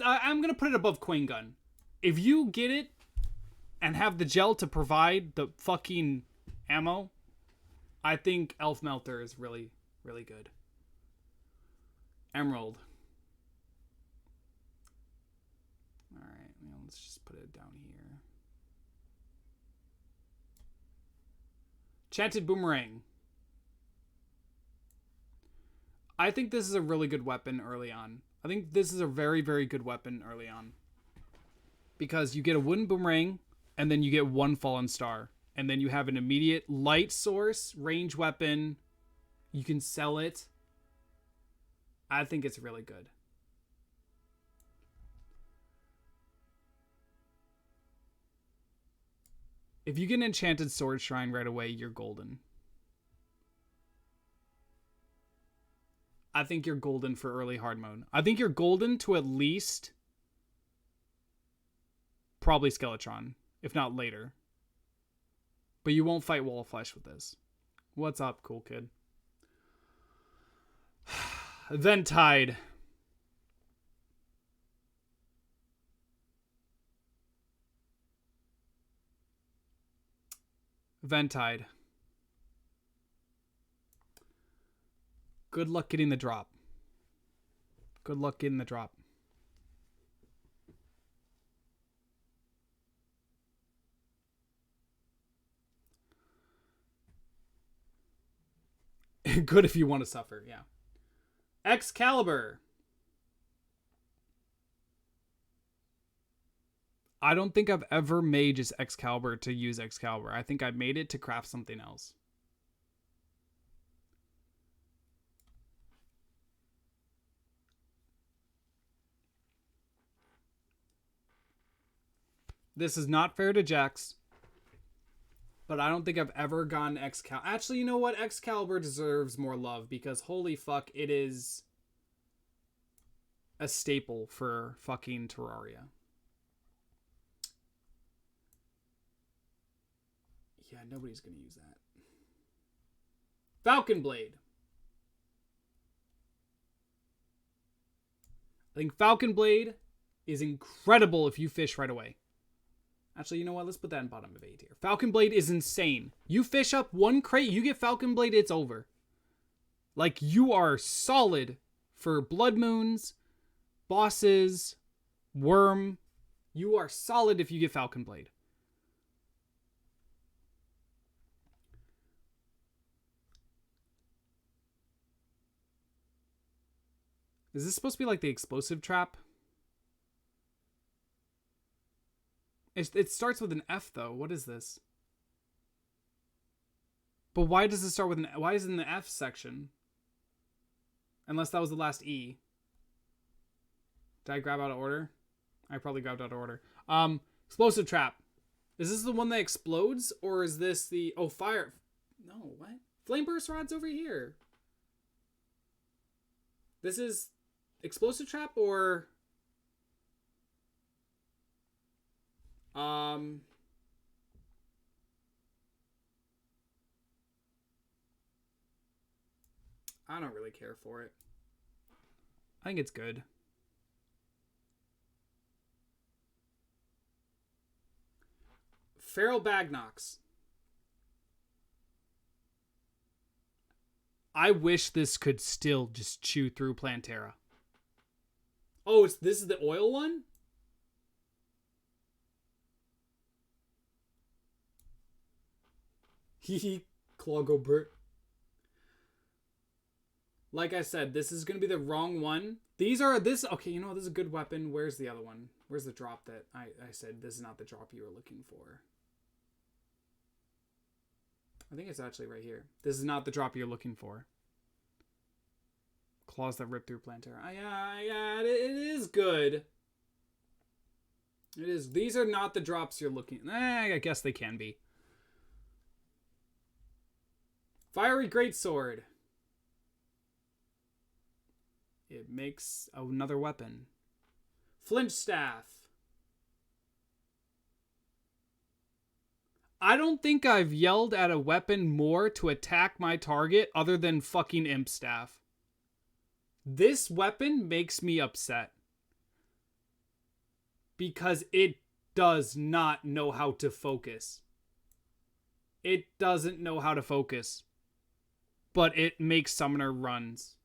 I'm going to put it above Queen Gun. If you get it and have the gel to provide the fucking ammo, I think Elf Melter is really, really good. Emerald. Alright, let's just put it down here. Enchanted Boomerang. I think this is a really good weapon early on. I think this is a very, very good weapon early on. because you get a wooden boomerang and then you get one fallen star. And then you have an immediate light source, range weapon. You can sell it. I think it's really good. If you get an enchanted sword shrine right away, you're golden. I think you're golden for early hard mode. I think you're golden to at least probably Skeletron, if not later. But you won't fight Wall of Flesh with this. What's up, cool kid? Ventide. Ventide. Good luck getting the drop. Good luck getting the drop. Good if you want to suffer, yeah. Excalibur. I don't think I've ever made just Excalibur to use Excalibur. I think I made it to craft something else. This is not fair to Jax, but I don't think I've ever gone Excalibur. Actually, you know what? Excalibur deserves more love because holy fuck, it is a staple for fucking Terraria. Yeah, nobody's going to use that. Falcon Blade. I think Falcon Blade is incredible if you fish right away. Actually, you know what? Let's put that in bottom of A tier. Falcon Blade is insane. You fish up one crate, you get Falcon Blade, it's over. Like, you are solid for Blood Moons, bosses, Worm. You are solid if you get Falcon Blade. Is this supposed to be like the explosive trap? It starts with an F though. What is this? But why does it start with an... Why is it in the F section? Unless that was the last E. Did I grab out of order? I probably grabbed out of order. Explosive trap. Is this the one that explodes? Or is this the... Oh, fire... No, what? Flame burst rod's over here. This is... Explosive trap or... I don't really care for it. I think it's good. Feral Bagnox. I wish this could still just chew through Plantera. Oh, this is the oil one? Hehe, Cloggobert. Like I said, this is going to be the wrong one. Okay, you know what? This is a good weapon. Where's the other one? Where's the drop that I said this is not the drop you were looking for? I think it's actually right here. This is not the drop you're looking for. Claws that rip through Plantera. Yeah, it is good. It is. These are not the drops you're looking... I guess they can be. Fiery Greatsword. It makes another weapon. Flinch Staff. I don't think I've yelled at a weapon more to attack my target other than fucking Imp Staff. This weapon makes me upset. Because it does not know how to focus. It doesn't know how to focus. But it makes Summoner runs.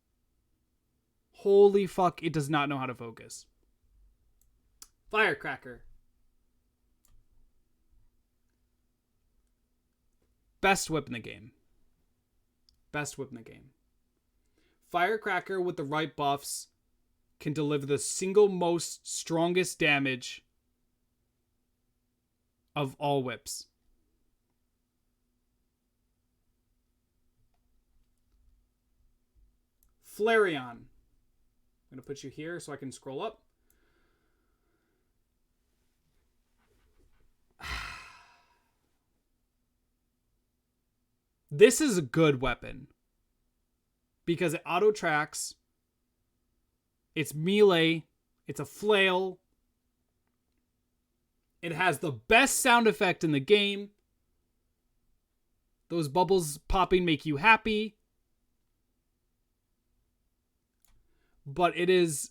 Holy fuck, it does not know how to focus. Firecracker. Best whip in the game. Best whip in the game. Firecracker with the right buffs can deliver the single most strongest damage of all whips. Flareon. I'm going to put you here so I can scroll up. This is a good weapon because it auto tracks. It's melee. It's a flail. It has the best sound effect in the game. Those bubbles popping make you happy. But it is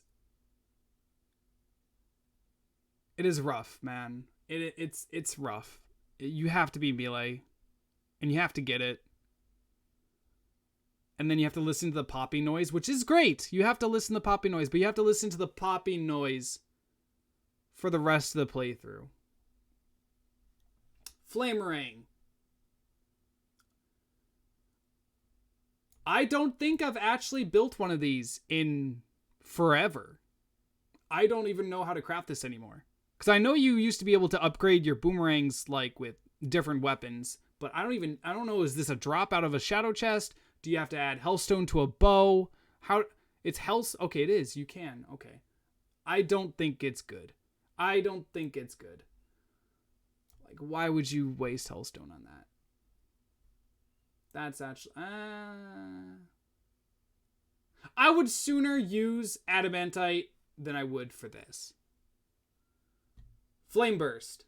rough, man. It's rough. You have to be melee. And you have to get it. And then you have to listen to the popping noise, which is great. You have to listen to the popping noise, but you have to listen to the popping noise for the rest of the playthrough. Flamerang. I don't think I've actually built one of these in forever. I don't even know how to craft this anymore. Because I know you used to be able to upgrade your boomerangs like with different weapons. But I don't know, is this a drop out of a shadow chest? Do you have to add Hellstone to a bow? It's okay, it is. You can. Okay. I don't think it's good. Like, why would you waste Hellstone on that? That's actually... I would sooner use Adamantite than I would for this. Flame Burst.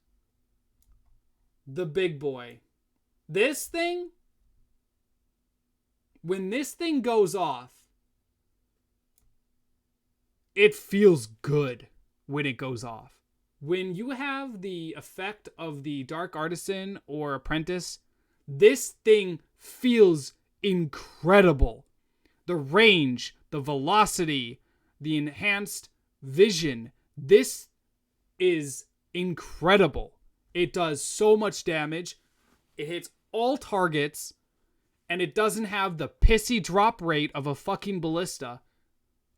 The big boy. This thing, when this thing goes off, it feels good when it goes off. When you have the effect of the Dark Artisan or Apprentice, this thing feels incredible. The range, the velocity, the enhanced vision, this is incredible. It does so much damage. It hits all targets, and it doesn't have the pissy drop rate of a fucking ballista.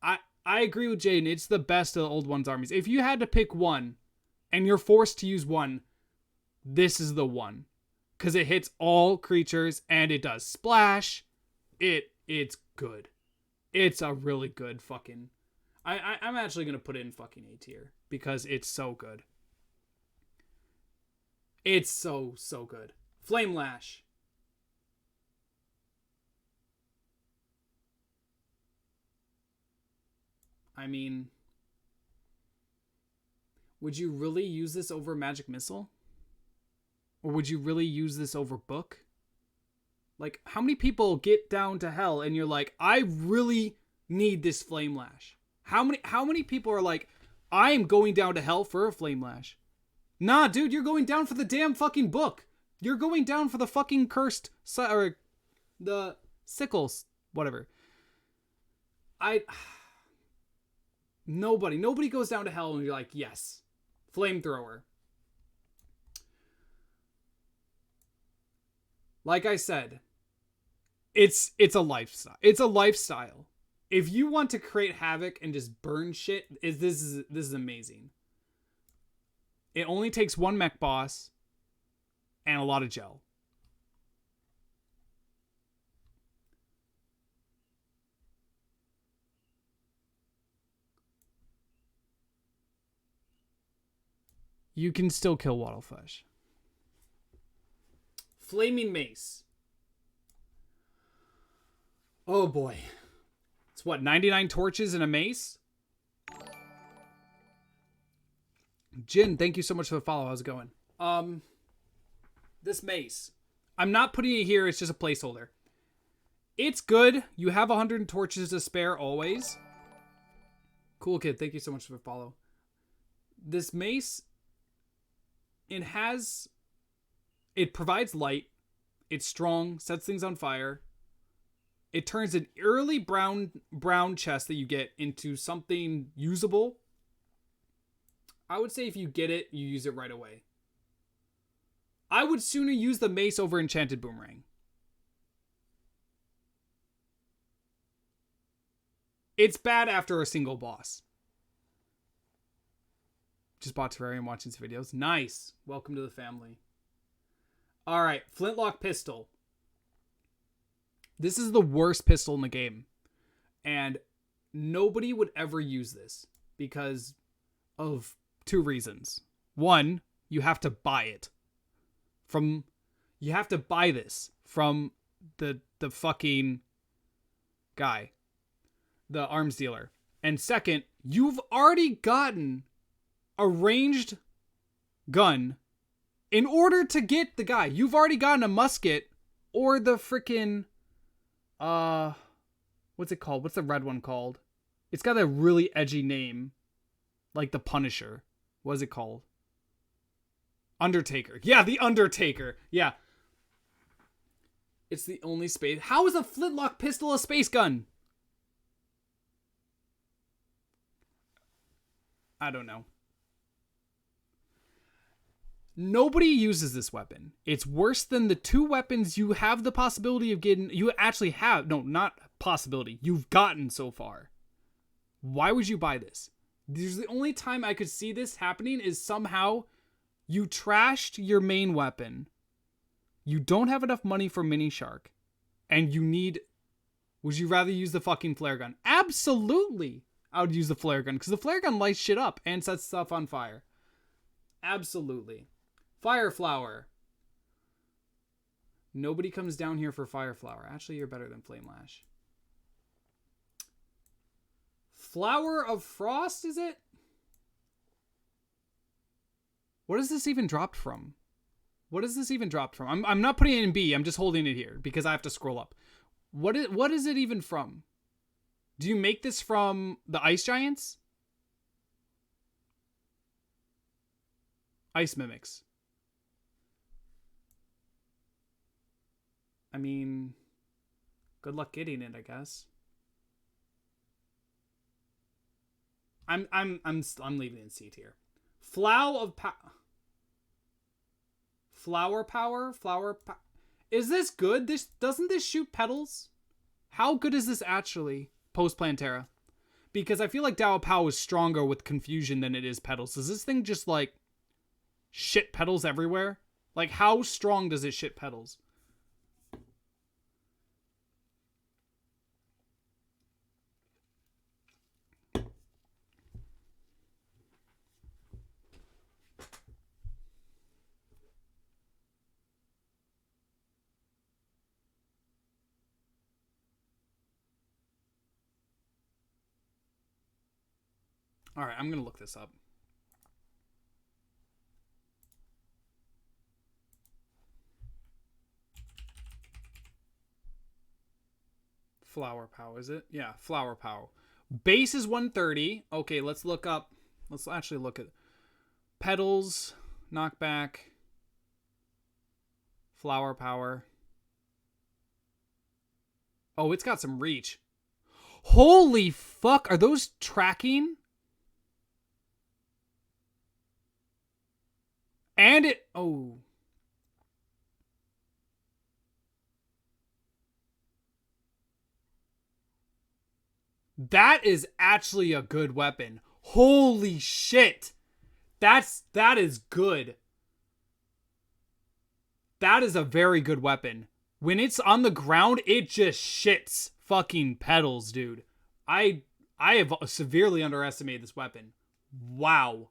I agree with Jaden. It's the best of the Old One's armies. If you had to pick one, and you're forced to use one, this is the one. Because it hits all creatures, and it does splash. It's good. It's a really good fucking... I'm actually going to put it in fucking A tier, because it's so good. It's so good. Flame Lash. I mean, would you really use this over Magic Missile? Or would you really use this over Book? Like, how many people get down to hell and you're like, I really need this Flame Lash? How many people are like, I am going down to hell for a Flame Lash? Nah, dude, you're going down for the damn fucking Book. You're going down for the fucking cursed, or the sickles, whatever. Nobody goes down to hell and you're like, yes, Flamethrower. Like I said, it's a lifestyle. It's a lifestyle. If you want to create havoc and just burn shit, this is amazing. It only takes one mech boss and a lot of gel. You can still kill Waddleflesh. Flaming Mace. Oh boy. It's what, 99 torches and a mace? Jin, thank you so much for the follow. How's it going? This mace. I'm not putting it here. It's just a placeholder. It's good. You have 100 torches to spare always. Cool kid. Thank you so much for the follow. This mace, it provides light. It's strong. Sets things on fire. It turns an early brown chest that you get into something usable. I would say if you get it, you use it right away. I would sooner use the mace over Enchanted Boomerang. It's bad after a single boss. Just bought Terraria and watching some videos. Nice. Welcome to the family. All right, flintlock pistol. This is the worst pistol in the game. And nobody would ever use this because of two reasons. One, you have to buy it. You have to buy this from the fucking guy, the arms dealer. And second, you've already gotten a ranged gun in order to get the guy. You've already gotten a musket or the freaking what's it called? What's the red one called? It's got a really edgy name, like the Punisher. What is it called? Undertaker. Yeah, the Undertaker. Yeah. It's the only space. How is a flintlock pistol a space gun? I don't know. Nobody uses this weapon. It's worse than the two weapons you have the possibility of getting. You actually have. No, not possibility. You've gotten so far. Why would you buy this? There's the only time I could see this happening is somehow you trashed your main weapon. You don't have enough money for Mini Shark. And you need... Would you rather use the fucking flare gun? Absolutely! I would use the flare gun. Because the flare gun lights shit up and sets stuff on fire. Absolutely. Fire Flower. Nobody comes down here for Fire Flower. Actually, you're better than Flame Lash. Flower of Frost, is it? What is this even dropped from? What is this even dropped from? I'm not putting it in B. I'm just holding it here because I have to scroll up. What is it even from? Do you make this from the Ice Giants? Ice Mimics. I mean, good luck getting it, I guess. I'm leaving it in C tier. Flower Power. Is this good? Doesn't this shoot petals? How good is this actually post Plantera? Because I feel like Dao Pow is stronger with confusion than it is petals. Does this thing just like shit petals everywhere? Like how strong does it shit petals? All right, I'm going to look this up. Flower Pow, is it? Yeah, Flower Pow. Base is 130. Okay, let's look up. Let's actually look at petals, knockback, Flower Power. Oh, it's got some reach. Holy fuck, are those tracking? And it... Oh. That is actually a good weapon. Holy shit. That is good. That is a very good weapon. When it's on the ground, it just shits fucking petals, dude. I have severely underestimated this weapon. Wow.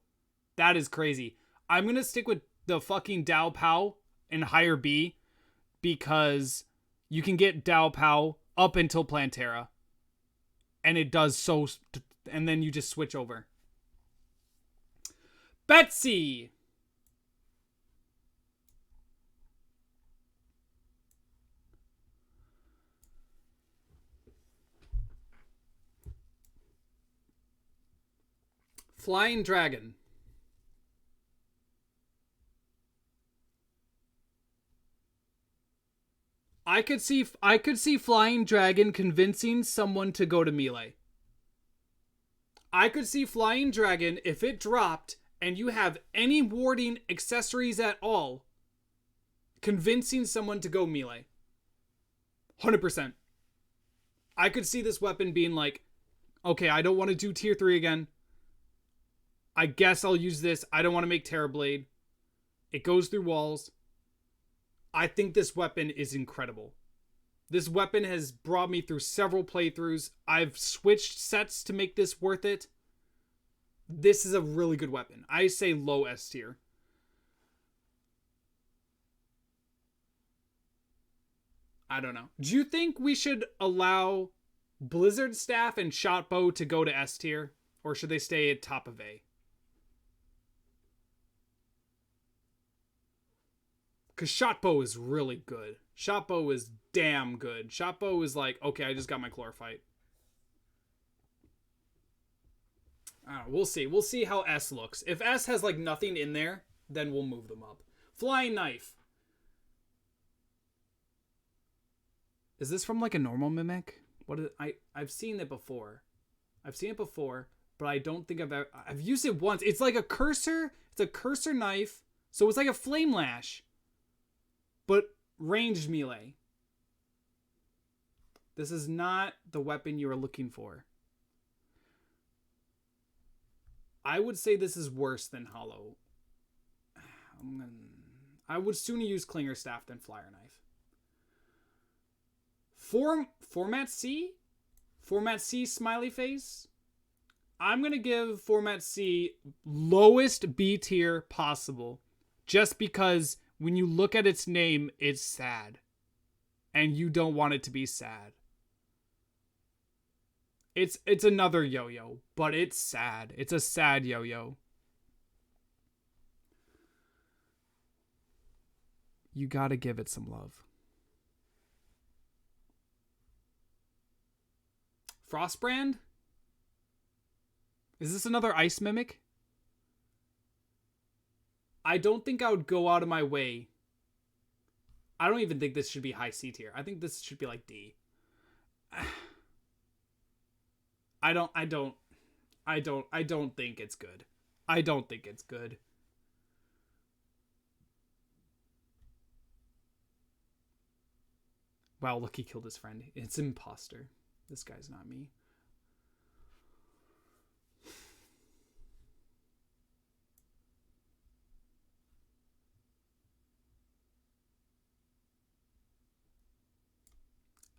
That is crazy. I'm going to stick with the fucking Dao Pow in higher B because you can get Dao Pow up until Plantera. And it does so... And then you just switch over. Betsy! Flying Dragon. I could see Flying Dragon convincing someone to go to melee. I could see Flying Dragon, if it dropped and you have any warding accessories at all, convincing someone to go melee. 100%. I could see this weapon being like, okay, I don't want to do tier 3 again. I guess I'll use this. I don't want to make Terrorblade. It goes through walls. I think this weapon is incredible. This weapon has brought me through several playthroughs. I've switched sets to make this worth it. This is a really good weapon. I say low S tier. I don't know. Do you think we should allow Blizzard Staff and Shotbow to go to S tier? Or should they stay at top of A? Because Shotbow is really good. Shotbow is damn good. Shotbow is like, okay, I just got my Chlorophyte. I don't know. We'll see. We'll see how S looks. If S has like nothing in there, then we'll move them up. Flying Knife. Is this from like a normal Mimic? What is I've seen it before. I've seen it before, but I don't think I've used it once. It's like a cursor. It's a cursor knife. So it's like a Flame Lash, but ranged melee. This is not the weapon you are looking for. I would say this is worse than Hollow. I would sooner use Clinger Staff than Flyer Knife. Format C? Format C smiley face? I'm going to give Format C lowest B tier possible. Just because when you look at its name, it's sad. And you don't want it to be sad. It's another yo-yo, but it's sad. It's a sad yo-yo. You gotta give it some love. Frostbrand? Is this another Ice Mimic? I don't think I would go out of my way. I don't even think this should be high C tier. I think this should be like D. I don't think it's good. I don't think it's good. Wow, Lucky killed his friend. It's imposter. This guy's not me.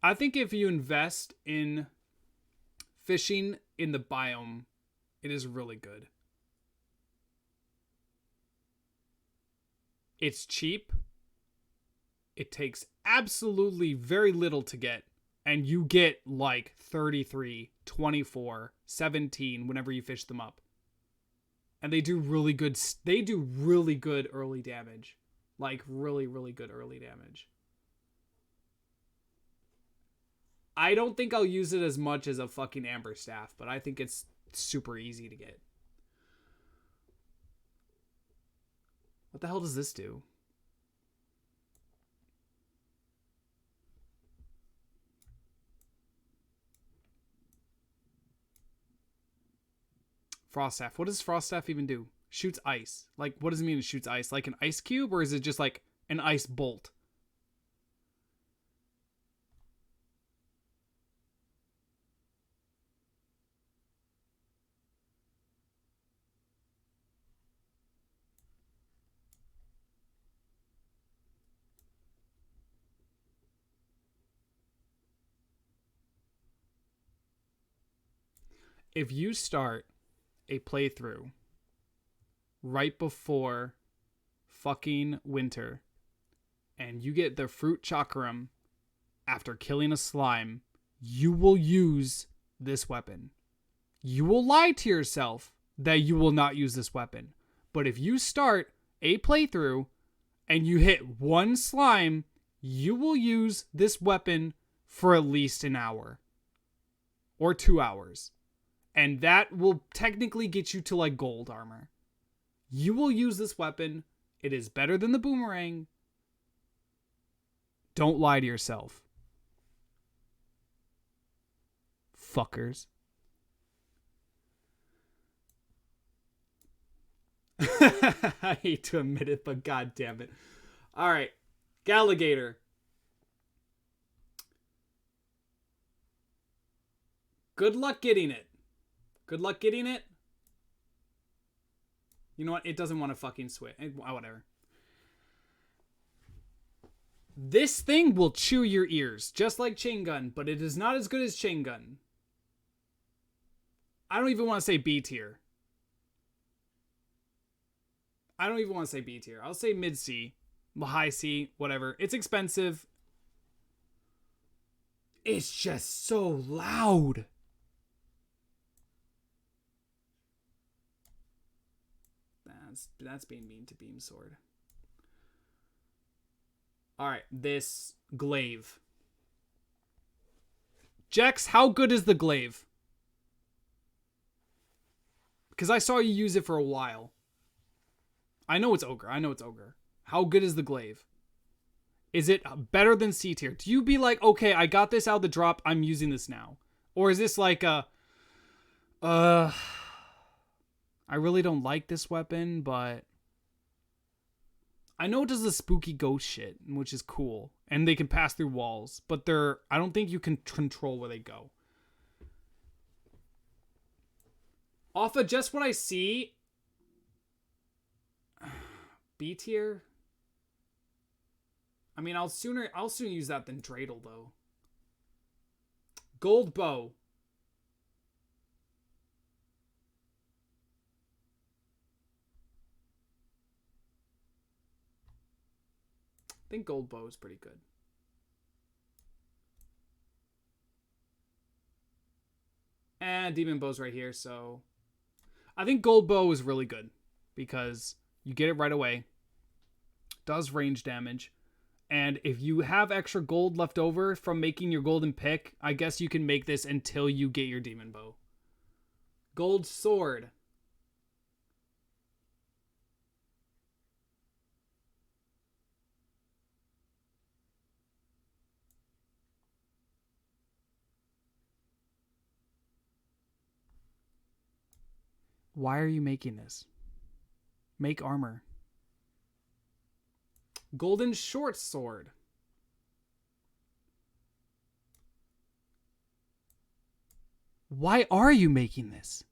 I think if you invest in fishing in the biome, it is really good. It's cheap. It takes absolutely very little to get. And you get like 33, 24, 17 whenever you fish them up. And they do really good early damage. Like really, really good early damage. I don't think I'll use it as much as a fucking Amber Staff, but I think it's super easy to get. What the hell does this do? Frost Staff. What does Frost Staff even do? Shoots ice. Like, what does it mean it shoots ice? Like an ice cube, or is it just like an ice bolt? If you start a playthrough right before fucking winter and you get the fruit chakram after killing a slime, you will use this weapon. You will lie to yourself that you will not use this weapon. But if you start a playthrough and you hit one slime, you will use this weapon for at least an hour or 2 hours. And that will technically get you to like gold armor. You will use this weapon. It is better than the boomerang. Don't lie to yourself. Fuckers. I hate to admit it, but god damn it. Alright. Galligator. Good luck getting it. Good luck getting it. You know what? It doesn't want to fucking switch. Whatever. This thing will chew your ears, just like Chain Gun, but it is not as good as Chain Gun. I don't even want to say B tier. I'll say mid C, high C, whatever. It's expensive. It's just so loud. That's being mean to Beam Sword. Alright, this glaive. Jex, how good is the glaive? Because I saw you use it for a while. I know it's Ogre. How good is the glaive? Is it better than C tier? Do you be like, okay, I got this out of the drop, I'm using this now? Or is this like a... I really don't like this weapon, but... I know it does the spooky ghost shit, which is cool. And they can pass through walls. But I don't think you can control where they go. Off of just what I see... B tier? I mean, I'll sooner use that than Dreidel, though. Gold bow. I think gold bow is pretty good. And demon bow's right here, so I think gold bow is really good because you get it right away. Does range damage. And if you have extra gold left over from making your golden pick, I guess you can make this until you get your demon bow. Gold sword. Why are you making this? Make armor. Golden short sword. Why are you making this?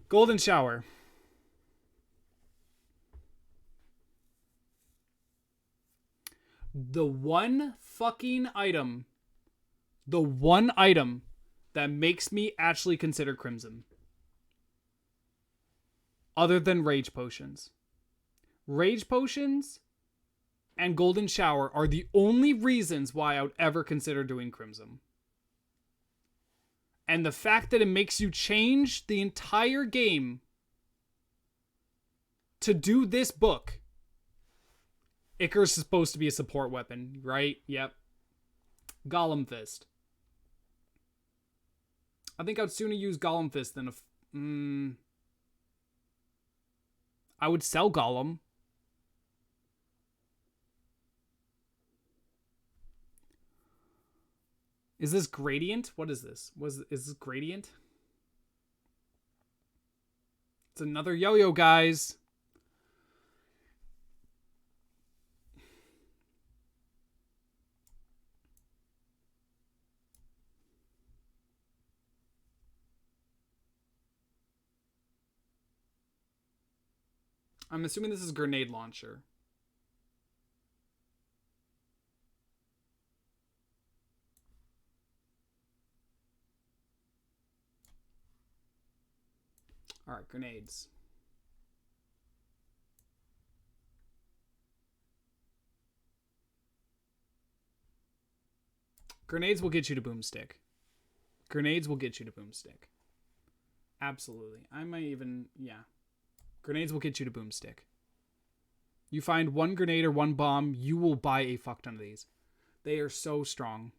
Golden shower. The one item that makes me actually consider Crimson. Other than Rage Potions. Rage Potions and Golden Shower are the only reasons why I would ever consider doing Crimson. And the fact that it makes you change the entire game to do this book. Icarus is supposed to be a support weapon, right? Yep. Golem Fist. I think I'd sooner use Golem Fist than I would sell Golem. Is this Gradient? What is this? Is this Gradient? It's another yo-yo, guys. I'm assuming this is Grenade Launcher. Alright, grenades. Grenades will get you to Boomstick. Grenades will get you to Boomstick. Absolutely. I might even... Yeah. Grenades will get you to Boomstick. You find one grenade or one bomb, you will buy a fuck ton of these. They are so strong.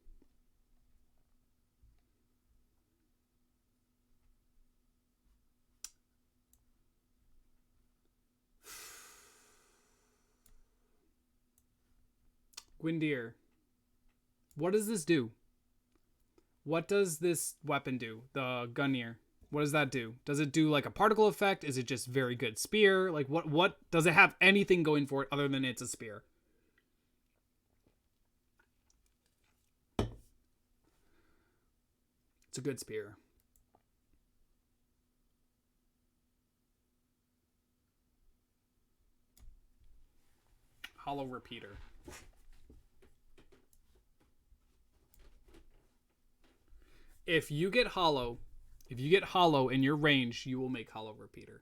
Gwyndir. What does this do? What does this weapon do? The Gungnir. What does that do? Does it do like a particle effect? Is it just very good spear? Like what does it have anything going for it other than it's a spear? It's a good spear. Hollow repeater. If you get hollow in your range, you will make hollow repeater.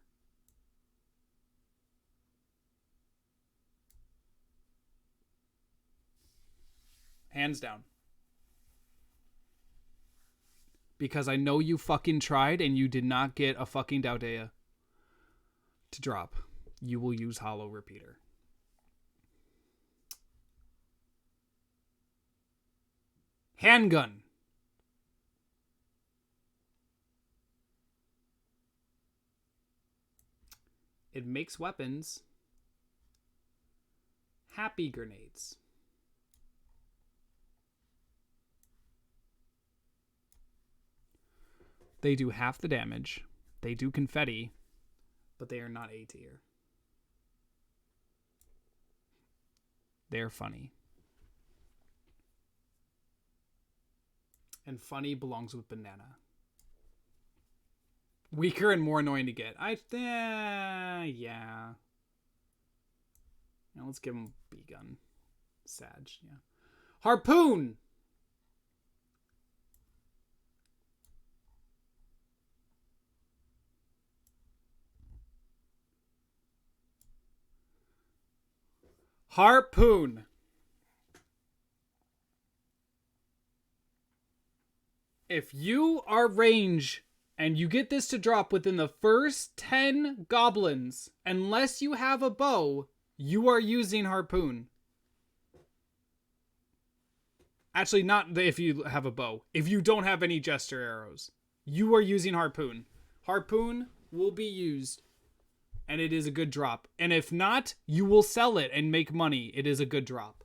Hands down. Because I know you fucking tried and you did not get a fucking Daudea to drop. You will use hollow repeater. Handgun. It makes weapons. Happy grenades. They do half the damage. They do confetti, but they are not A tier. They're funny. And funny belongs with banana. Weaker and more annoying to get. Yeah. Now let's give him B-gun. Sag, yeah. Harpoon! Harpoon. If you are range and you get this to drop within the first 10 goblins, unless you have a bow, you are using Harpoon. Actually, not if you have a bow. If you don't have any Jester arrows, you are using Harpoon. Harpoon will be used, and it is a good drop. And if not, you will sell it and make money. It is a good drop.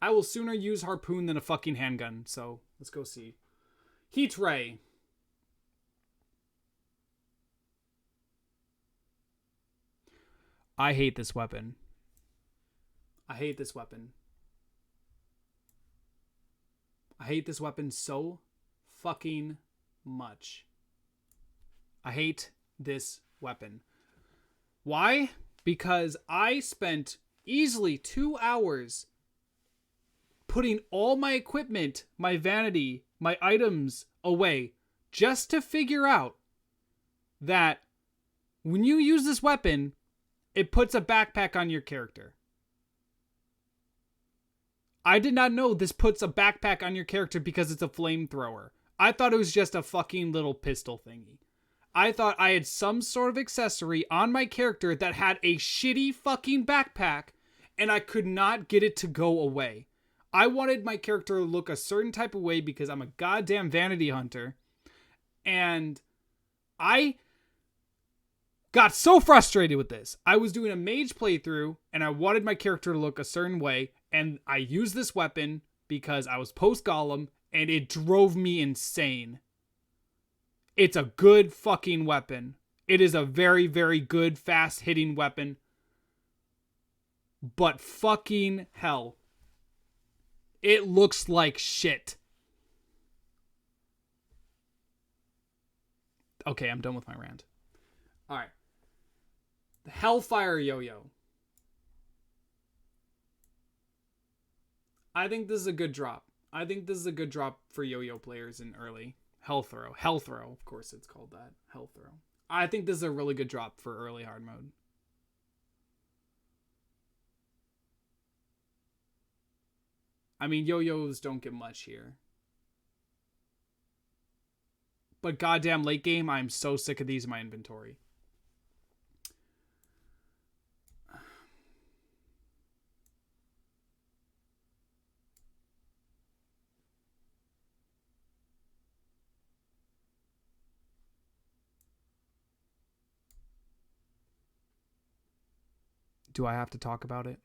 I will sooner use Harpoon than a fucking handgun, so let's go see. Heat Ray. I hate this weapon. I hate this weapon. I hate this weapon so fucking much. I hate this weapon. Why? Because I spent easily 2 hours putting all my equipment, my vanity, my items away just to figure out that when you use this weapon, it puts a backpack on your character. I did not know this puts a backpack on your character because it's a flamethrower. I thought it was just a fucking little pistol thingy. I thought I had some sort of accessory on my character that had a shitty fucking backpack and I could not get it to go away. I wanted my character to look a certain type of way because I'm a goddamn vanity hunter. And I got so frustrated with this. I was doing a mage playthrough and I wanted my character to look a certain way. And I used this weapon because I was post-golem and it drove me insane. It's a good fucking weapon. It is a very, very good, fast-hitting weapon. But fucking hell. It looks like shit. Okay, I'm done with my rant. Alright. The Hellfire Yo-Yo. I think this is a good drop. I think this is a good drop for yo-yo players in early. Hell Throw. Hell Throw, of course it's called that. Hell Throw. I think this is a really good drop for early hard mode. I mean, yo-yos don't get much here. But goddamn late game, I'm so sick of these in my inventory. Do I have to talk about it?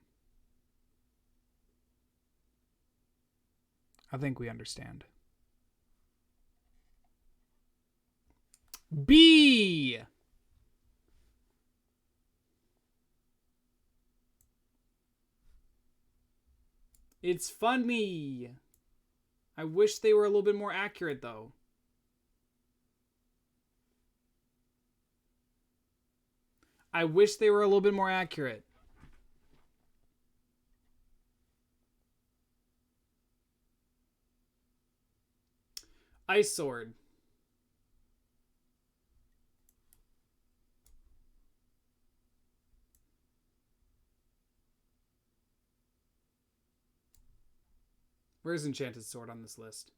I think we understand. B. It's funny. I wish they were a little bit more accurate, though. I wish they were a little bit more accurate. Ice Sword. Where's Enchanted Sword on this list?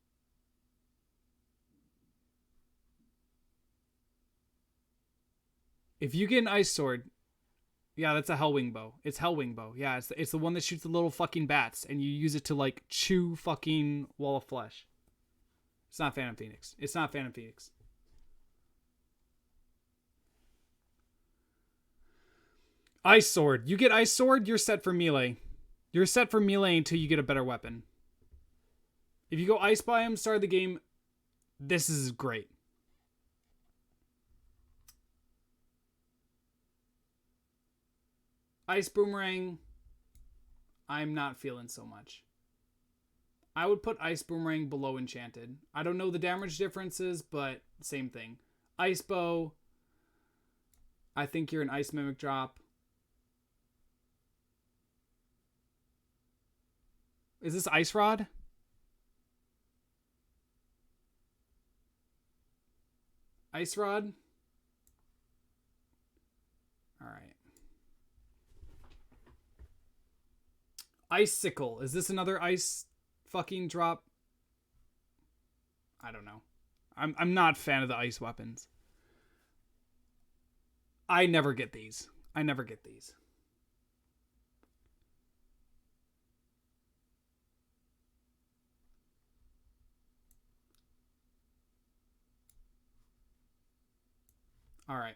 If you get an Ice Sword, yeah, that's a Hellwing Bow. It's Hellwing Bow. Yeah, it's the one that shoots the little fucking bats, and you use it to, like, chew fucking Wall of Flesh. It's not Phantom Phoenix. It's not Phantom Phoenix. Ice Sword. You get Ice Sword, you're set for melee. You're set for melee until you get a better weapon. If you go Ice Biome, start of the game, this is great. Ice Boomerang, I'm not feeling so much. I would put Ice Boomerang below Enchanted. I don't know the damage differences, but same thing. Ice Bow, I think you're an Ice Mimic drop. Is this Ice Rod? Ice Rod? Alright. Icicle. Is this another ice fucking drop? I don't know. I'm not a fan of the ice weapons. I never get these. I never get these. All right.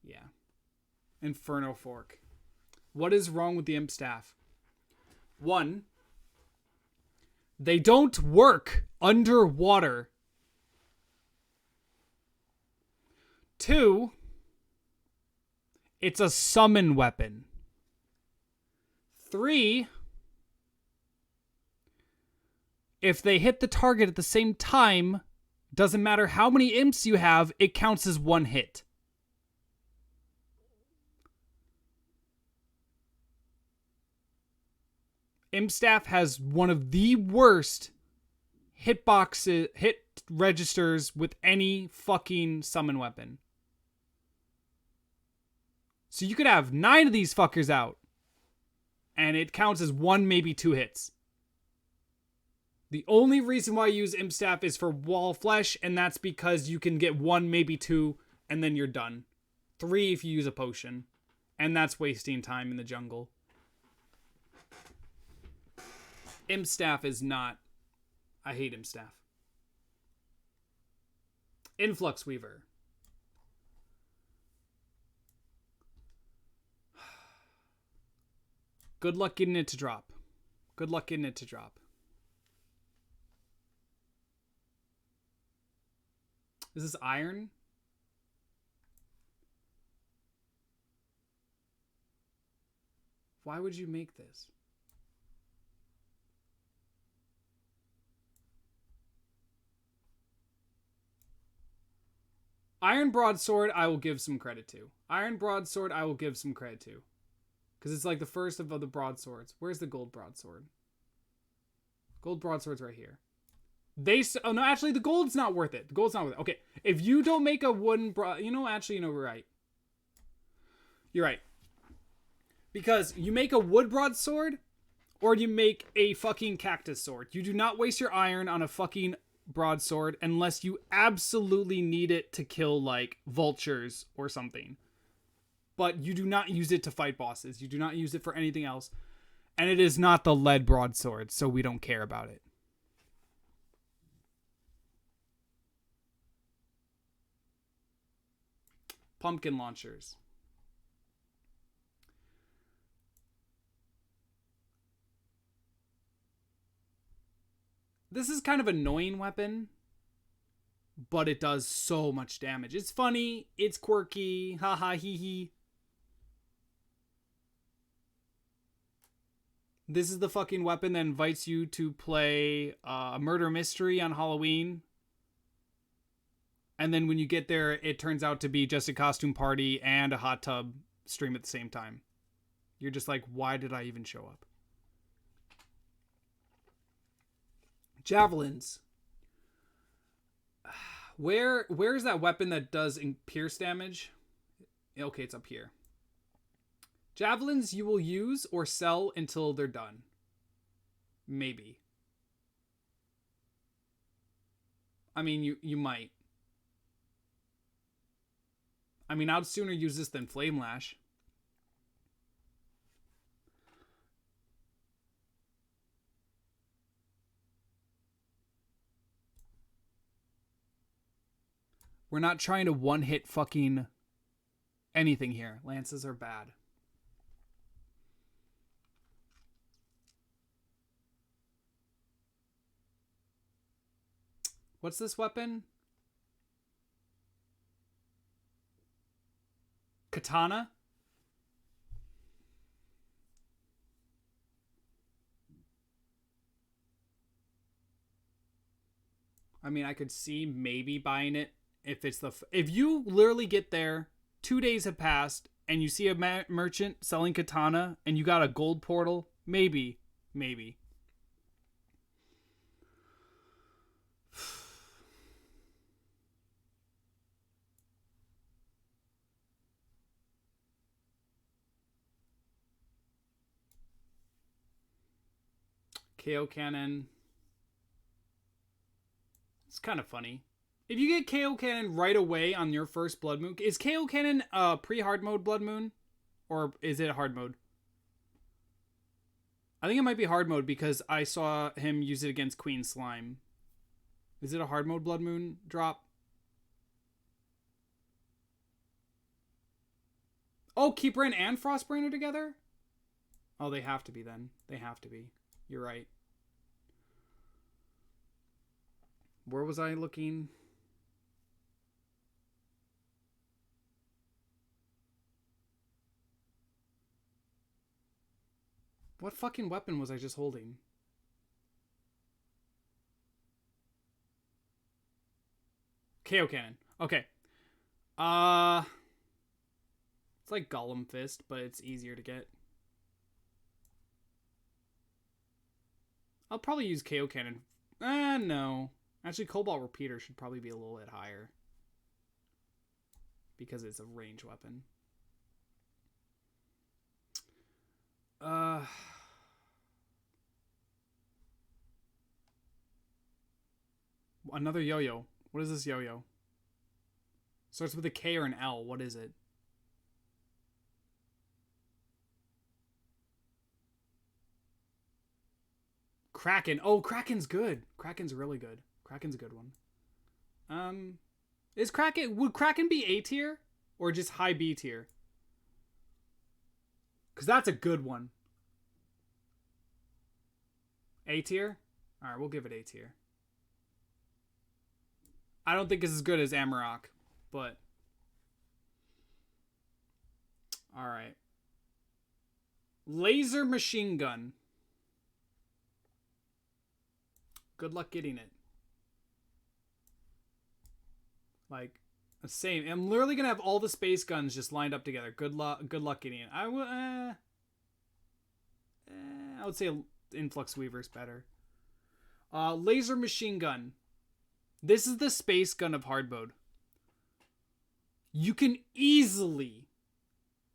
Yeah. Inferno Fork. What is wrong with the Imp Staff? 1, they don't work underwater. 2, it's a summon weapon. 3, if they hit the target at the same time, doesn't matter how many imps you have, it counts as one hit. Imp Staff has one of the worst hit registers with any fucking summon weapon. So you could have 9 of these fuckers out, and it counts as 1, maybe 2 hits. The only reason why I use Imp Staff is for Wall of Flesh, and that's because you can get 1, maybe 2, and then you're done. 3 if you use a potion, and that's wasting time in the jungle. Imp Staff is not... I hate Imp Staff. Influx Weaver. Good luck getting it to drop. Good luck getting it to drop. Is this iron? Why would you make this? Iron Broadsword, I will give some credit to. Iron Broadsword, I will give some credit to. Because it's like the first of the broadswords. Where's the gold broadsword? Gold broadsword's right here. Oh, no, actually, the gold's not worth it. The gold's not worth it. Okay, if you don't make a wooden we're right. You're right. Because you make a wood broadsword, or you make a fucking cactus sword. You do not waste your iron on a fucking broadsword unless you absolutely need it to kill, like, vultures or something. But you do not use it to fight bosses. You do not use it for anything else. And it is not the lead broadsword, so we don't care about it. Pumpkin launchers. This is kind of an annoying weapon, but it does so much damage. It's funny. It's quirky. Ha ha hee hee. This is the fucking weapon that invites you to play a murder mystery on Halloween. And then when you get there, it turns out to be just a costume party and a hot tub stream at the same time. You're just like, why did I even show up? Javelins. Where is that weapon that does pierce damage? Okay, it's up here. Javelins you will use or sell until they're done. Maybe. I mean, you might. I mean, I'd sooner use this than Flame Lash. We're not trying to one-hit fucking anything here. Lances are bad. What's this weapon? Katana? I mean, I could see maybe buying it if it's if you literally get there, 2 days have passed, and you see a merchant selling katana, and you got a gold portal, maybe. KO cannon. It's kind of funny. If you get KO cannon right away on your first blood moon, is KO cannon pre-hard mode blood moon? Or is it hard mode? I think it might be hard mode because I saw him use it against Queen Slime. Is it a hard mode blood moon drop? Oh, Keybrand and Frostbrand are together? Oh, they have to be then. They have to be. You're right. Where was I looking? What fucking weapon was I just holding? KO cannon. Okay. It's like Golem Fist, but it's easier to get. I'll probably use KO cannon. No. Actually, Cobalt Repeater should probably be a little bit higher. Because it's a range weapon. Another yo-yo. What is this yo-yo? Starts with a K or an L. What is it? Kraken. Oh, Kraken's good. Kraken's really good. Kraken's a good one. Is Kraken... Would Kraken be A tier? Or just high B tier? Because that's a good one. A tier? Alright, we'll give it A tier. I don't think it's as good as Amarok, but... Alright. Laser machine gun. Good luck getting it. Like, the same. I'm literally gonna have all the space guns just lined up together. Good luck getting it. I would say Influx Weaver's better. Laser machine gun. This is the space gun of hard mode. You can easily...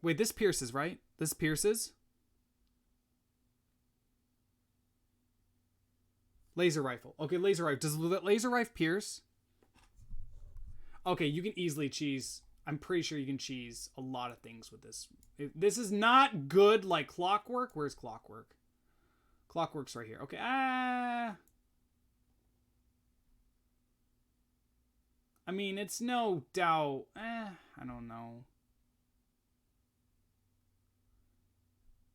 Wait, this pierces, right? This pierces? Laser rifle. Okay, laser rifle. Does the laser rifle pierce? Okay, you can easily cheese. I'm pretty sure you can cheese a lot of things with this. This is not good like Clockwork. Where's Clockwork? Clockwork's right here. Okay, I mean, it's no doubt. I don't know.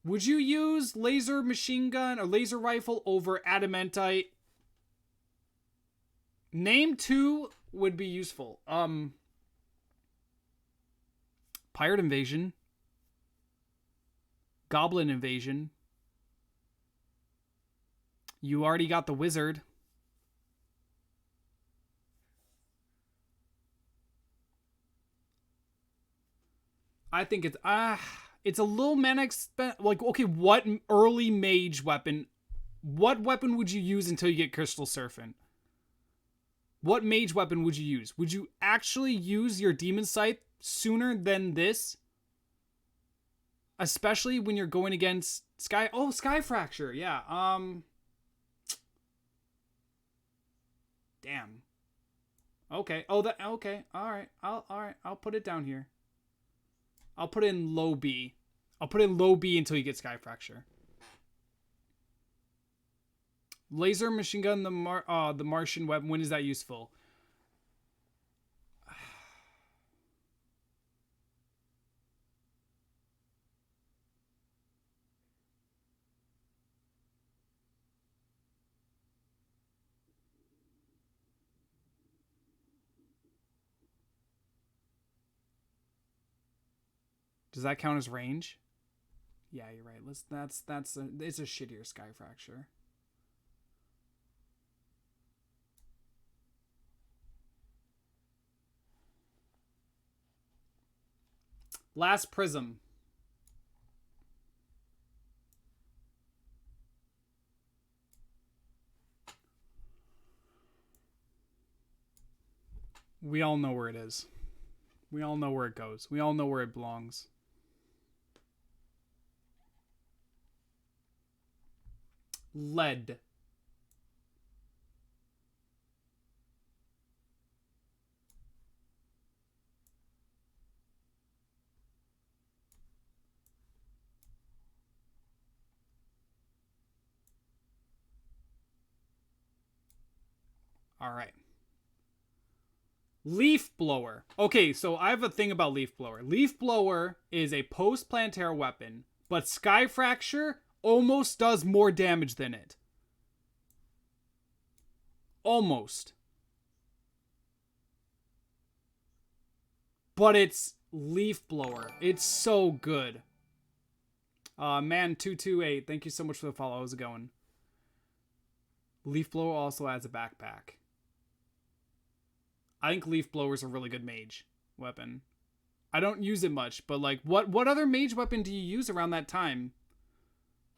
Would you use laser machine gun or laser rifle over adamantite? Name 2 would be useful. Pirate Invasion. Goblin Invasion. You already got the Wizard. I think it's a little mana like, okay, what early mage weapon? What weapon would you use until you get Crystal Serpent? What mage weapon would you use? Would you actually use your Demon Scythe sooner than this? Especially when you're going against Sky Fracture, yeah. Damn. Okay. Okay. All right. I'll put it down here. I'll put it in low B. I'll put it in low B until you get Sky Fracture. Laser machine gun, the Martian weapon. When is that useful? Does that count as range? Yeah, you're right. It's a shittier Sky Fracture. Last Prism. We all know where it is. We all know where it goes. We all know where it belongs. Lead. All right. Leaf Blower. Okay, so I have a thing about Leaf Blower. Leaf Blower is a post-Plantera weapon, but Sky Fracture almost does more damage than it. Almost. But it's Leaf Blower. It's so good. Man228, thank you so much for the follow. How's it going? Leaf Blower also adds a backpack. I think Leaf Blower is a really good mage weapon. I don't use it much, but like, what other mage weapon do you use around that time?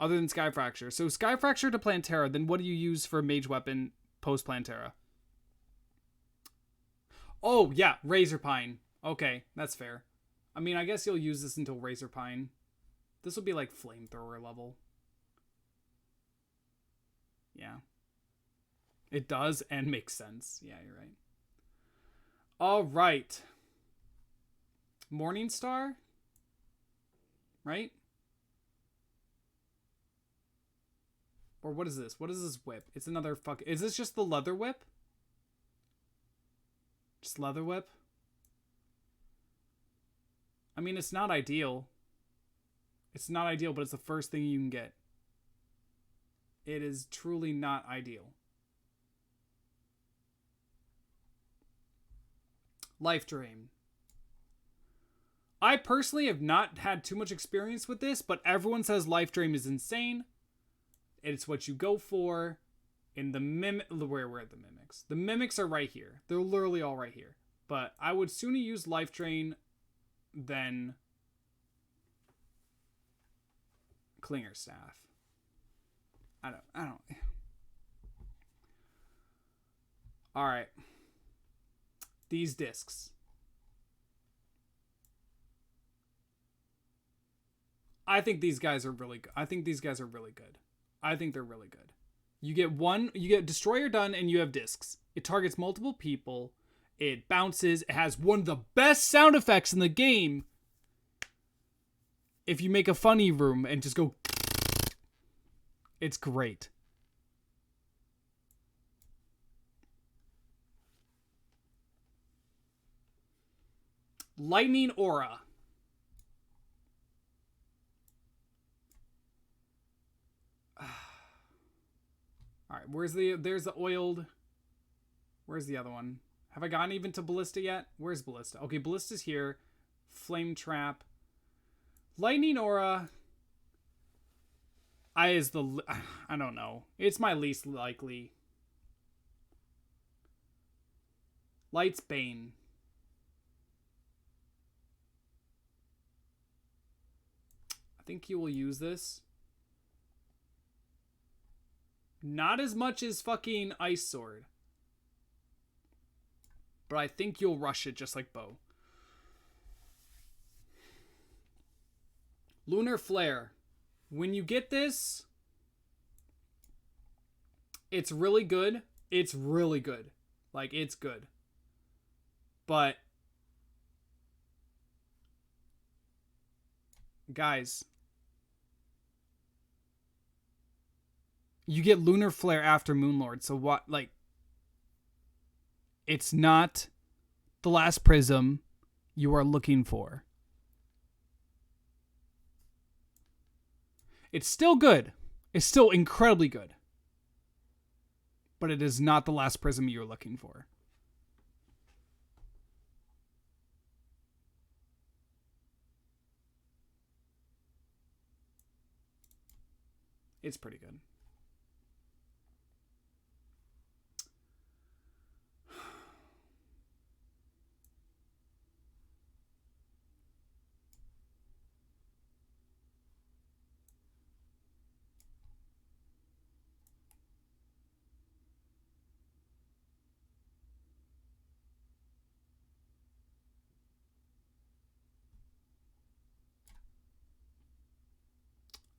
Other than Sky Fracture. So Sky Fracture to Plantera, then what do you use for a mage weapon post Plantera? Oh, yeah, Razor Pine. Okay, that's fair. I mean, I guess you'll use this until Razor Pine. This will be like Flamethrower level. Yeah. It does and makes sense. Yeah, you're right. All right. Morningstar? Right? Or what is this? What is this whip? It's another fuck. Is this just the leather whip? Just leather whip? I mean, it's not ideal. It's not ideal, but it's the first thing you can get. It is truly not ideal. Life Drain. I personally have not had too much experience with this, but everyone says Life Drain is insane. It's what you go for. In the where are the mimics? The mimics are right here. They're literally all right here. But I would sooner use Life Drain than Clinger Staff. I don't. All right. These discs. I think these guys are really good. I think these guys are really good. I think they're really good. You get Destroyer done and you have discs. It targets multiple people. It bounces. It has one of the best sound effects in the game. If you make a funny room and just go, it's great. Lightning Aura. All right, there's the oiled Where's the other one? Have I gotten even to Ballista yet? Where's Ballista? Okay, Ballista's here. Flame Trap. Lightning Aura. I don't know. It's my least likely. Light's Bane. I think you will use this. Not as much as fucking Ice Sword. But I think you'll rush it just like Bo. Lunar Flare. When you get this, it's really good. It's really good. Like, it's good. But, guys, you get Lunar Flare after Moonlord. So what, like, it's not the last prism you are looking for. It's still good. It's still incredibly good. But it is not the last prism you're looking for. It's pretty good.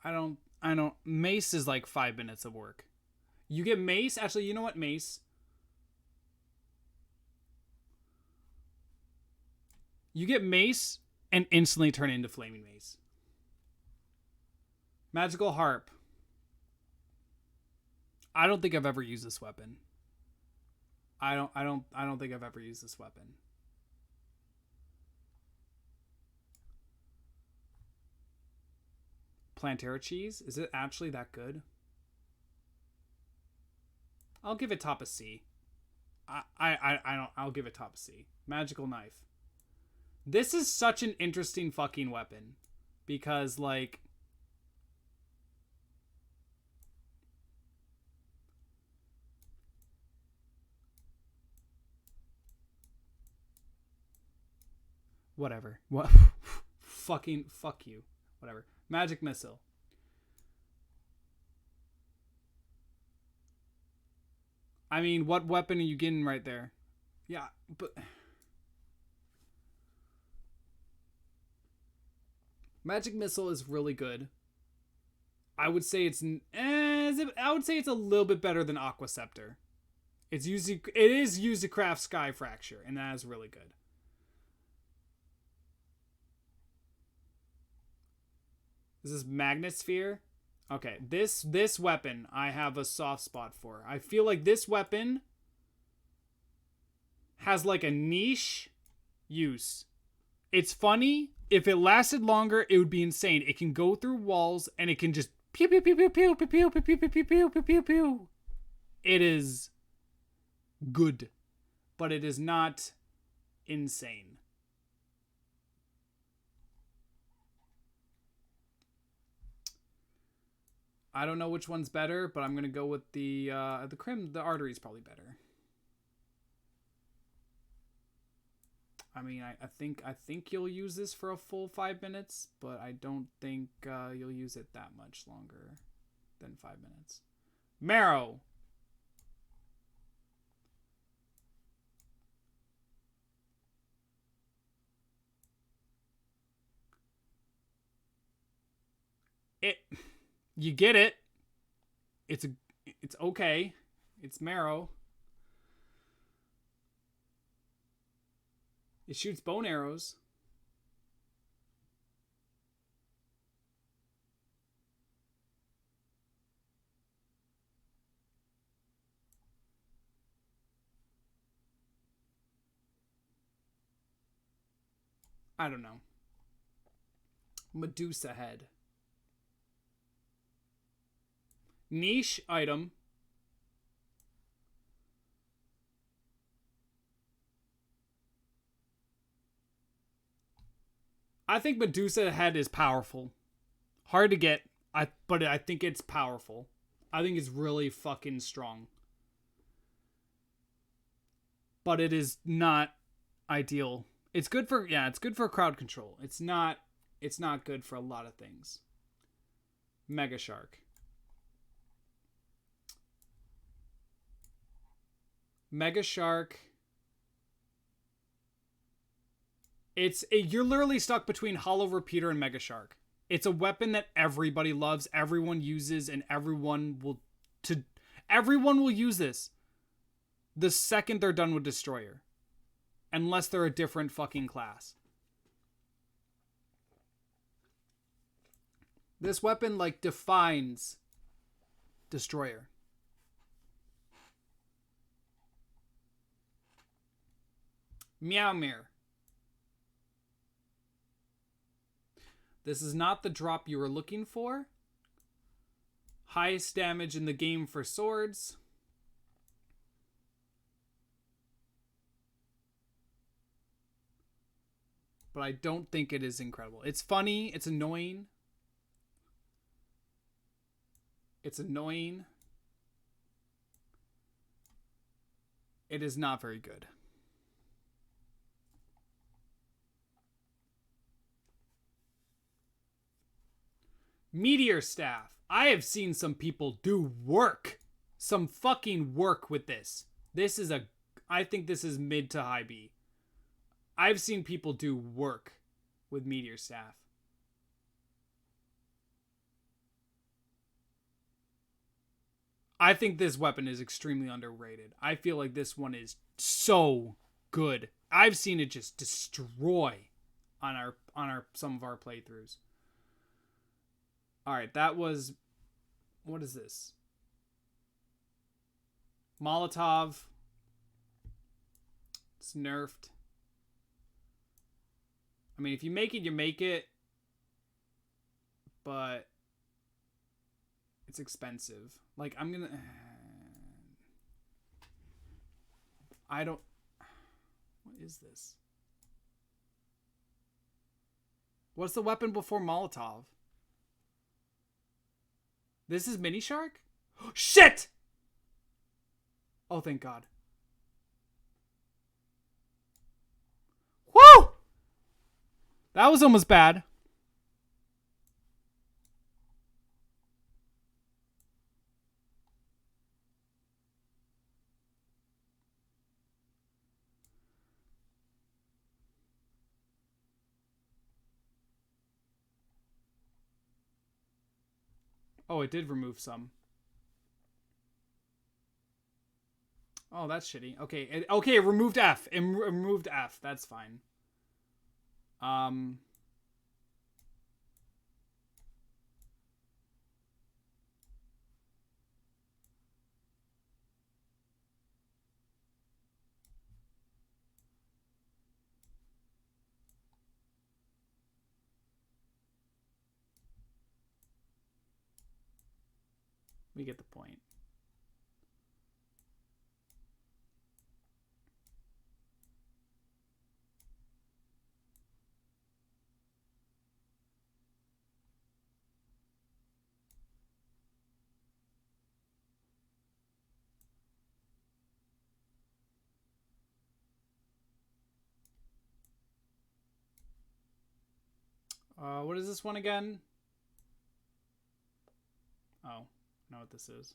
I don't. Mace is like 5 minutes of work. You get Mace. Actually, you know what? Mace. You get Mace and instantly turn into Flaming Mace. Magical Harp. I don't think I've ever used this weapon. I don't think I've ever used this weapon. Plantera Cheese? Is it actually that good? I'll give it top of C. I'll give it top of C. Magical Knife. This is such an interesting fucking weapon. Because, like, whatever. What? Fuck you. Whatever. Magic Missile. I mean, what weapon are you getting right there? Yeah, but Magic Missile is really good. I would say it's a little bit better than Aqua Scepter. It is used to craft Sky Fracture, and that is really good. This is Magnet Sphere. Okay, this weapon I have a soft spot for. I feel like this weapon has like a niche use. It's funny. If it lasted longer, it would be insane. It can go through walls and it can just pew pew pew pew pew pew pew pew pew pew pew pew pew pew pew. It is good, but it is not insane. I don't know which one's better, but I'm gonna go with the Crim. The Artery is probably better. I mean, I think you'll use this for a full 5 minutes, but I don't think you'll use it that much longer than 5 minutes. Marrow. You get it. It's okay. It's Marrow. It shoots bone arrows. I don't know. Medusa Head. Niche item. I think Medusa head is powerful. Hard to get, but I think it's powerful. I think it's really fucking strong. But it is not ideal. It's good for crowd control. It's not good for a lot of things. Mega Shark. Mega Shark. You're literally stuck between Hollow Repeater and Mega Shark. It's a weapon that everybody loves, everyone uses, and everyone will use this the second they're done with Destroyer. Unless they're a different fucking class. This weapon, like, defines Destroyer. Meowmere. This is not the drop you were looking for. Highest damage in the game for swords. But I don't think it is incredible. It's funny. It's annoying. It's annoying. It is not very good. Meteor Staff. I have seen some people do work. Some fucking work with this. I think this is mid to high B. I've seen people do work with Meteor Staff. I think this weapon is extremely underrated. I feel like this one is so good. I've seen it just destroy on our some of our playthroughs. All right, that was, what is this? Molotov. It's nerfed. I mean, if you make it, you make it. But it's expensive. Like, I'm gonna... I don't... What is this? What's the weapon before Molotov? This is Mini Shark? Shit! Oh, thank God. Woo! That was almost bad. Oh, it did remove some. Oh, that's shitty. Okay, it removed F. It removed F. That's fine. We get the point. What is this one again? Oh, I know what this is.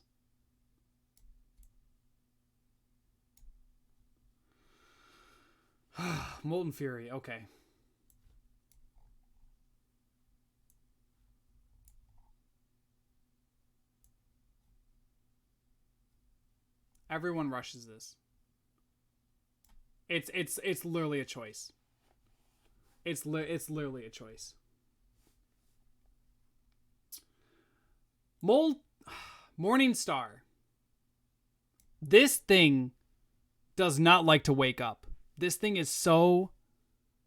Molten Fury, okay. Everyone rushes this. It's literally a choice. It's literally a choice. Morning Star. This thing does not like to wake up. This thing is so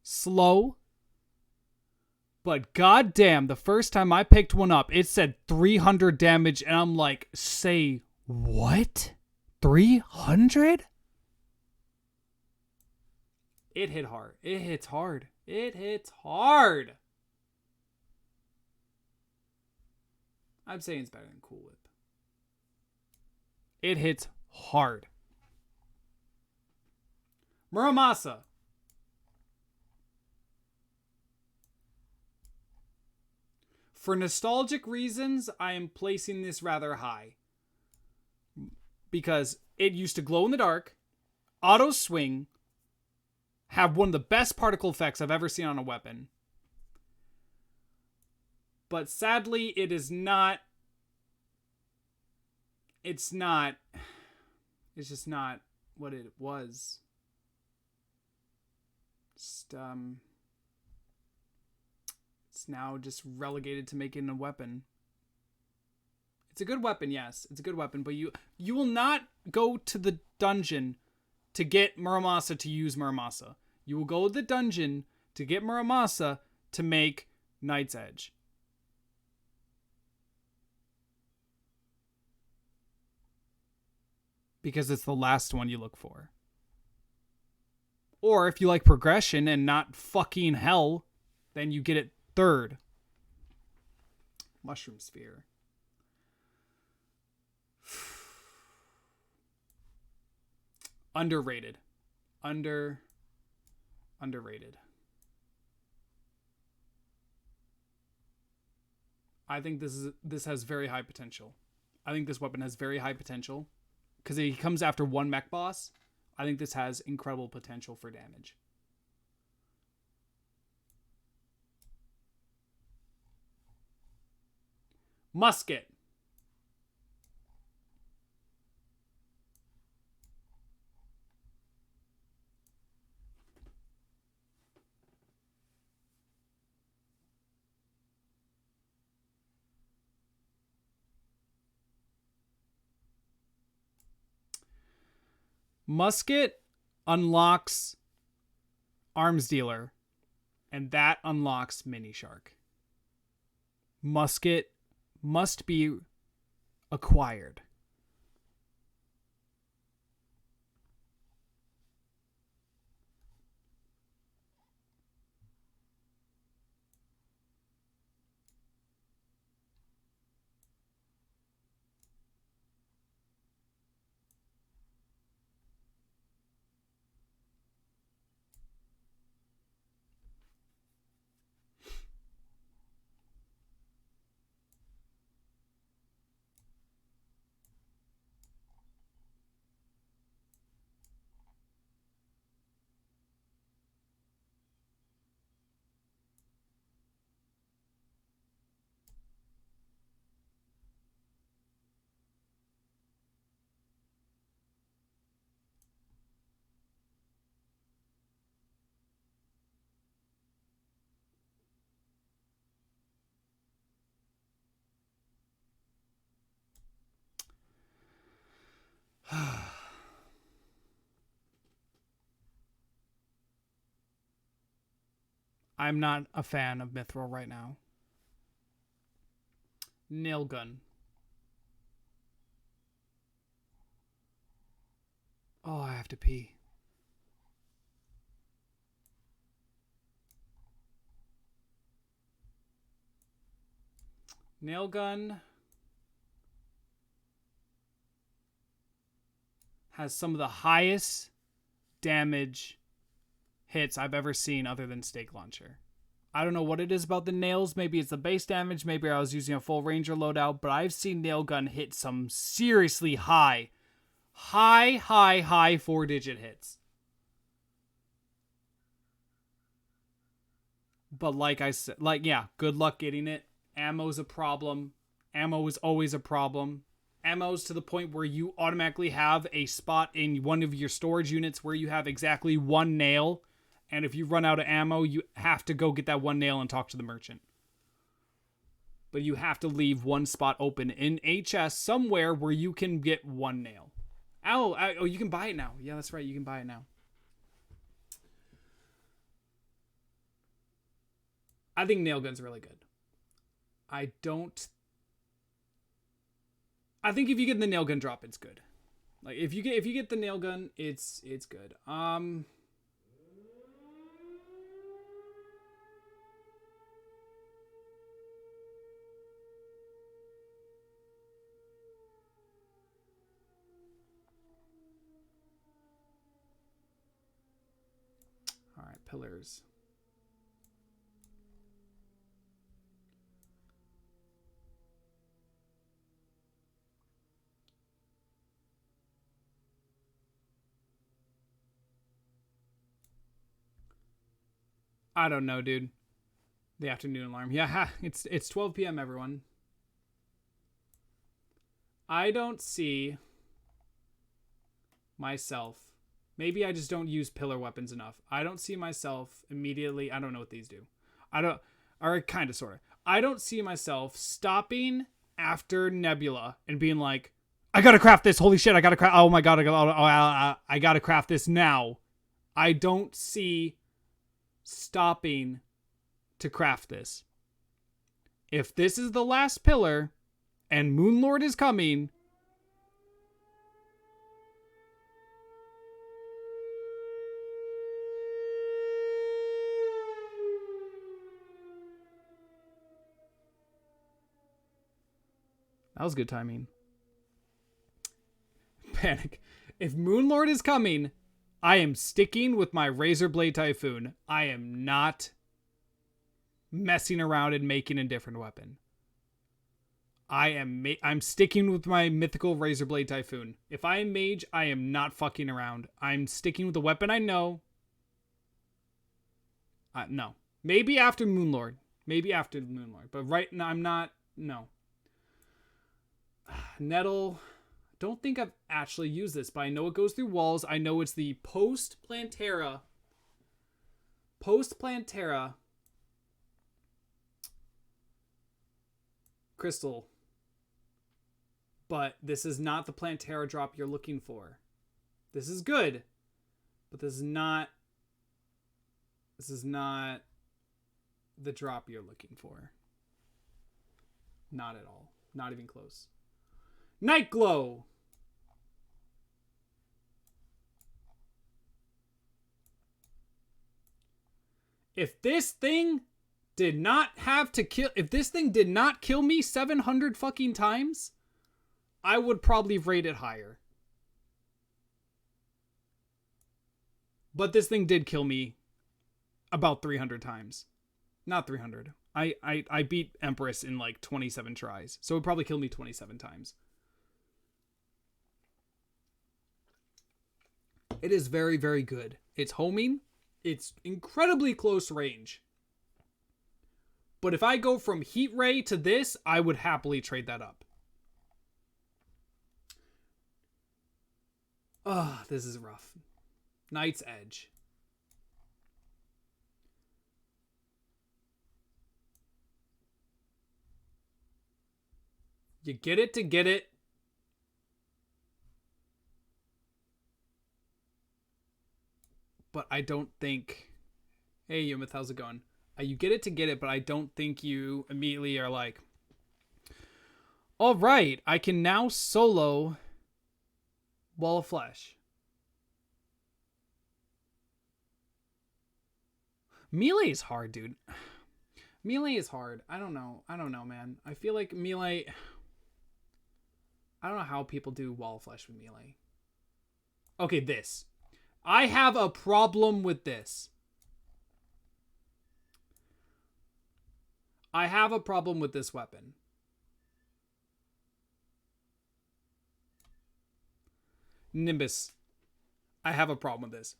slow. But goddamn, the first time I picked one up, it said 300 damage, and I'm like, say what? 300? It hit hard. It hits hard. It hits hard. I'm saying it's better than Cool Whip. It hits hard. Muramasa. For nostalgic reasons, I am placing this rather high. Because it used to glow in the dark, auto swing, have one of the best particle effects I've ever seen on a weapon. But sadly, it is not. It's just not what it was. It's now just relegated to making a weapon. It's a good weapon, yes. It's a good weapon, but you will not go to the dungeon to get Muramasa to use Muramasa. You will go to the dungeon to get Muramasa to make Knight's Edge. Because it's the last one you look for. Or if you like progression and not fucking hell, then you get it third. Mushroom Sphere. Underrated. Underrated. I think this has very high potential. I think this weapon has very high potential. Because he comes after one mech boss. I think this has incredible potential for damage. Musket. Musket unlocks Arms Dealer, and that unlocks Mini Shark. Musket must be acquired. I'm not a fan of Mithril right now. Nail Gun. Oh, I have to pee. Nail Gun has some of the highest damage hits I've ever seen other than Stake Launcher. I don't know what it is about the nails. Maybe it's the base damage. Maybe I was using a full Ranger loadout. But I've seen Nail Gun hit some seriously high 4-digit hits. But like I said, good luck getting it. Ammo's a problem. Ammo is always a problem. Ammo's to the point where you automatically have a spot in one of your storage units where you have exactly one nail. And if you run out of ammo, you have to go get that one nail and talk to the merchant. But you have to leave one spot open in HS somewhere where you can get one nail. Oh, you can buy it now. Yeah, that's right. You can buy it now. I think Nail Gun's really good. I think if you get the Nail Gun drop, it's good. Like if you get the Nail Gun, it's good. pillars. I don't know, dude. The afternoon alarm. Yeah, it's 12 p.m., everyone. I don't see myself. Maybe I just don't use pillar weapons enough. I don't see myself immediately. I don't know what these do. Or kind of, sort of. I don't see myself stopping after Nebula and being like, I gotta craft this. Holy shit, I gotta craft. Oh my god, I gotta craft this now. I don't see stopping to craft this. If this is the last pillar and Moonlord is coming, that was good timing. Panic. If Moonlord is coming, I am sticking with my Razorblade Typhoon. I am not messing around and making a different weapon. I'm sticking with my mythical Razorblade Typhoon. If I am Mage, I am not fucking around. I'm sticking with the weapon I know. No. Maybe after Moonlord. But right now, I'm not. No. Nettle. Don't think I've actually used this, but I know it goes through walls. I know it's the post-Plantera crystal. But this is not the Plantera drop you're looking for. This is good, but this is not the drop you're looking for. Not at all. Not even close. Night Glow. If this thing did not kill me 700 fucking times, I would probably rate it higher. But this thing did kill me about 300 times. Not 300. I beat Empress in like 27 tries. So it would probably kill me 27 times. It is very, very good. It's homing. It's incredibly close range. But if I go from Heat Ray to this, I would happily trade that up. Oh, this is rough. Knight's Edge. You get it to get it. But I don't think... Hey, Yumith, how's it going? You get it to get it, but I don't think you immediately are like... All right, I can now solo Wall of Flesh. Melee is hard, dude. Melee is hard. I don't know, man. I feel like Melee... I don't know how people do Wall of Flesh with Melee. Okay, this. I have a problem with this. I have a problem with this weapon. Nimbus. I have a problem with this.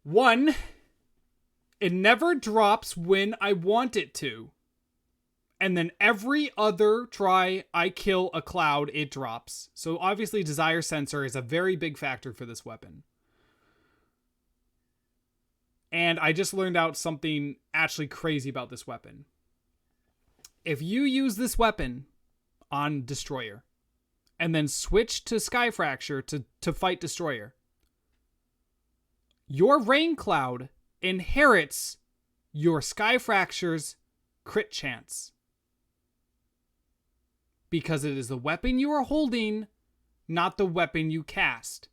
One, it never drops when I want it to. And then every other try I kill a cloud, it drops. So obviously Desire Sensor is a very big factor for this weapon. And I just learned out something actually crazy about this weapon. If you use this weapon on Destroyer, and then switch to Sky Fracture to fight Destroyer, your Rain Cloud inherits your Sky Fracture's crit chance. Because it is the weapon you are holding, not the weapon you cast.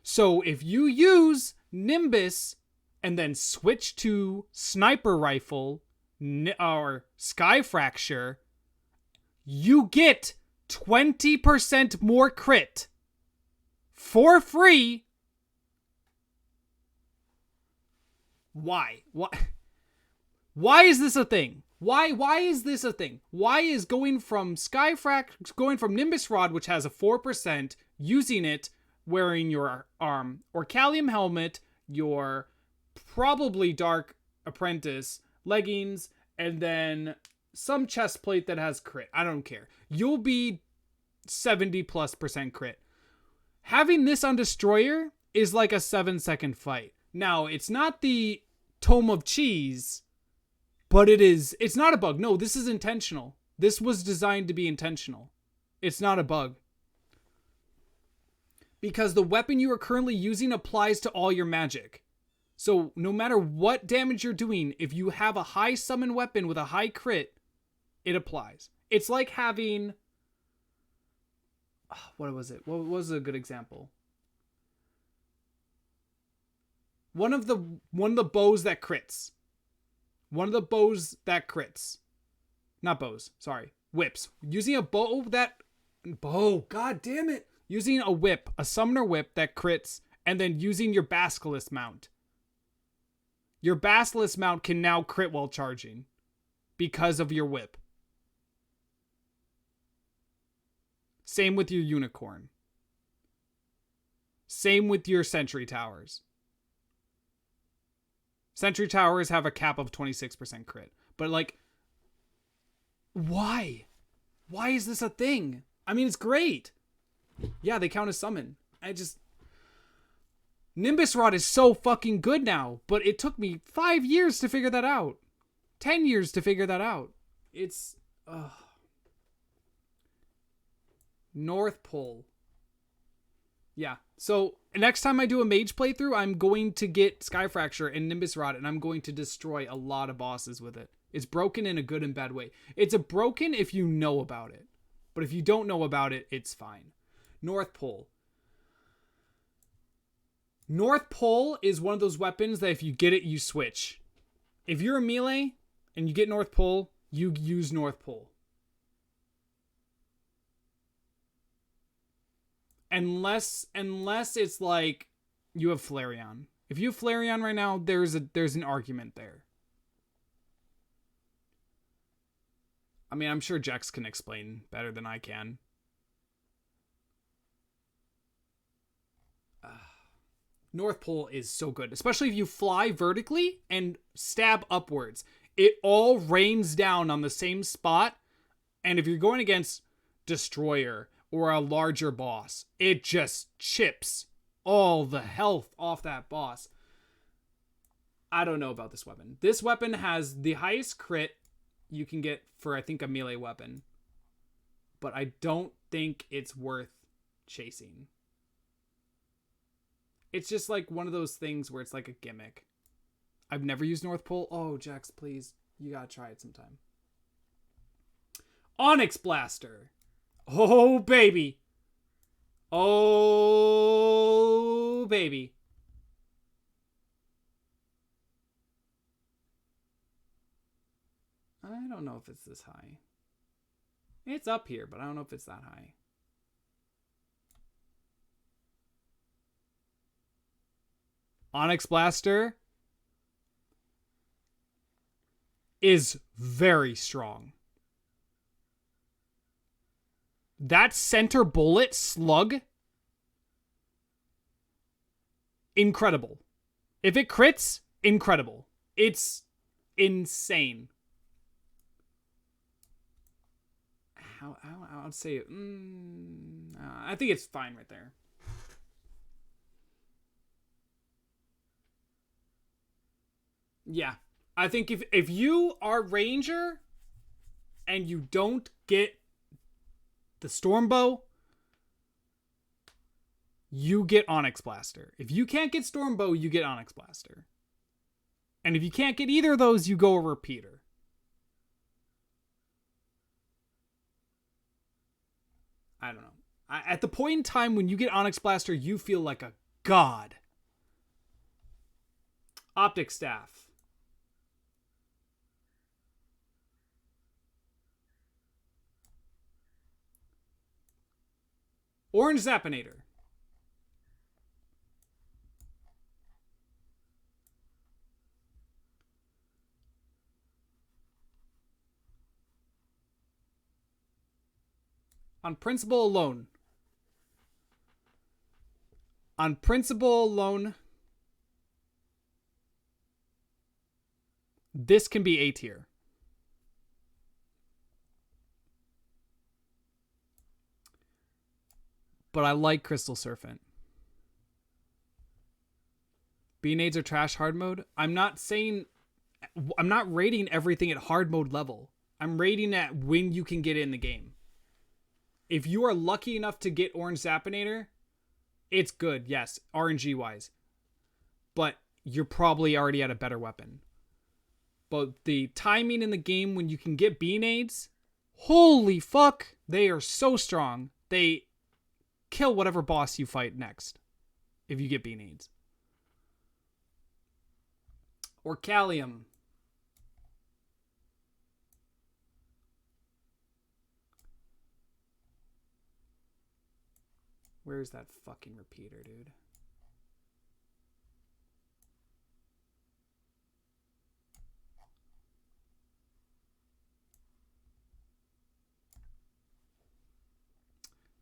So if you use Nimbus and then switch to Sniper Rifle or Sky Fracture, you get 20% more crit for free Why? Why is this a thing? Why is this a thing? Why is going from Nimbus Rod, which has a 4%, using it, wearing your Orcalium helmet, your probably Dark Apprentice leggings, and then some chest plate that has crit. I don't care. You'll be 70+% crit. Having this on Destroyer is like a 7-second fight. Now, it's not the Tome of Cheese, but it's not a bug. No, this is intentional. This was designed to be intentional. It's not a bug. Because the weapon you are currently using applies to all your magic. So no matter what damage you're doing, if you have a high summon weapon with a high crit, it applies. It's like having... What was it? What was a good example? One of the bows that crits. One of the bows that crits. Not bows, sorry. Whips. Using a bow that... God damn it. Using a whip, a summoner whip that crits, and then using your Basilisk mount. Your Basilisk mount can now crit while charging because of your whip. Same with your Unicorn. Same with your Sentry Towers. Sentry Towers have a cap of 26% crit. But like, why? Why is this a thing? I mean, it's great. Yeah, they count as summon. Nimbus Rod is so fucking good now, but it took me 5 years to figure that out. 10 years to figure that out. It's... North Pole. Yeah, so next time I do a Mage playthrough, I'm going to get Sky Fracture and Nimbus Rod, and I'm going to destroy a lot of bosses with it. It's broken in a good and bad way. It's a broken if you know about it. But if you don't know about it, it's fine. North Pole. North Pole is one of those weapons that if you get it, you switch. If you're a melee and you get North Pole, you use North Pole. Unless it's like you have Flareon. If you have Flareon right now, there's an argument there. I mean, I'm sure Jax can explain better than I can. North Pole is so good, especially if you fly vertically and stab upwards. It all rains down on the same spot, and if you're going against Destroyer or a larger boss, it just chips all the health off that boss. I don't know about this weapon. This weapon has the highest crit you can get for, I think, a melee weapon. But I don't think it's worth chasing. It's just like one of those things where it's like a gimmick. I've never used North Pole. Oh, Jax, please. You gotta try it sometime. Onyx Blaster. Oh, baby. Oh, baby. I don't know if it's this high. It's up here, but I don't know if it's that high. Onyx Blaster is very strong. That center bullet slug, incredible. If it crits, incredible. It's insane. I'd say I think it's fine right there. Yeah. I think if you are Ranger and you don't get the Stormbow, you get Onyx Blaster. If you can't get Stormbow, you get Onyx Blaster. And if you can't get either of those, you go a Repeater. I don't know. At the point in time when you get Onyx Blaster, you feel like a god. Optic Staff. Orange Zappinator. On principle alone. On principle alone, this can be A tier. But I like Crystal Serpent. B-nades are trash hard mode. I'm not rating everything at hard mode level. I'm rating at when you can get it in the game. If you are lucky enough to get Orange Zapinator, it's good, yes, RNG wise. But you're probably already at a better weapon. But the timing in the game when you can get B-nades, holy fuck, they are so strong. They kill whatever boss you fight next if you get B-nades. Orcalium. Where's that fucking repeater, dude?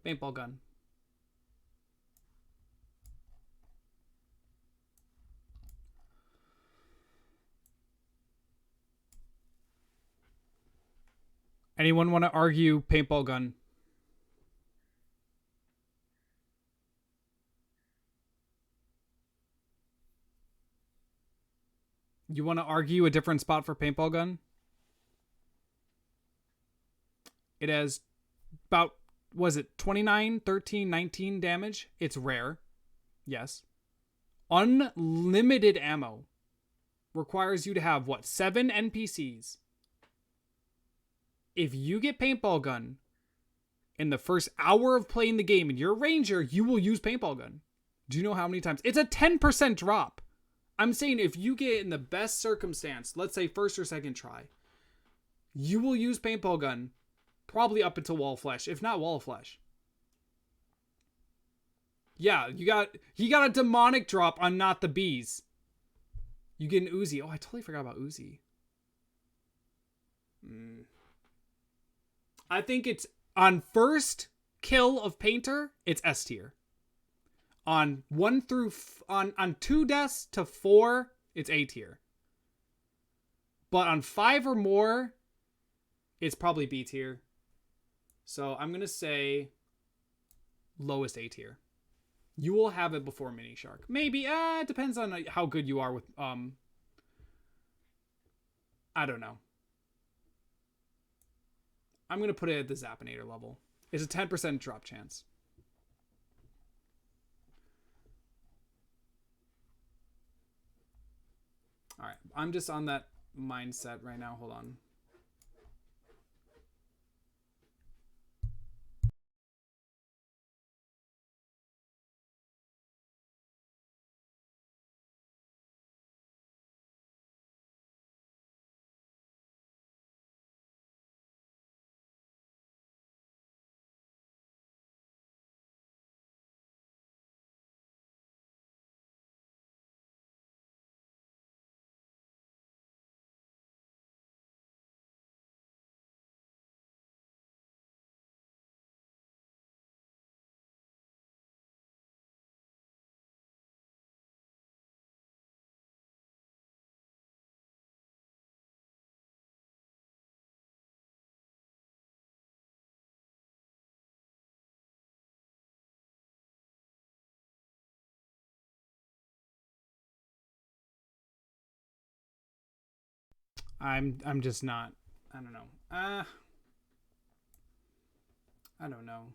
Paintball gun. Anyone want to argue paintball gun? You want to argue a different spot for paintball gun? It has about, was it 29, 13, 19 damage? It's rare. Yes. Unlimited ammo. Requires you to have, what, 7 NPCs. If you get paintball gun in the first hour of playing the game and you're a ranger, you will use paintball gun. Do you know how many times? It's a 10% drop. I'm saying if you get in the best circumstance, let's say first or second try, you will use paintball gun probably up until wall of flesh, if not wall of flesh. Yeah, he got a demonic drop on Not the Bees. You get an Uzi. Oh, I totally forgot about Uzi. I think it's on first kill of Painter, it's S tier. On 1 through on 2 deaths to 4, it's A tier. But on 5 or more, it's probably B tier. So I'm gonna say lowest A tier. You will have it before Mini Shark. Maybe, it depends on how good you are with, I don't know. I'm going to put it at the Zapinator level. It's a 10% drop chance. All right. I'm just on that mindset right now. Hold on. I'm just not. I don't know. I don't know.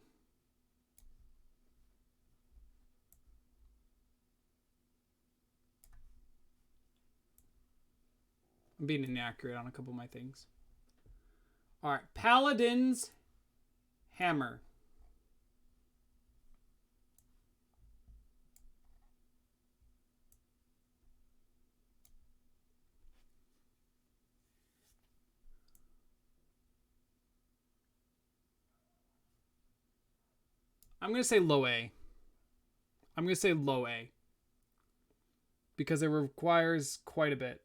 I'm being inaccurate on a couple of my things. All right, Paladin's Hammer. I'm going to say low A. I'm going to say low A. Because it requires quite a bit.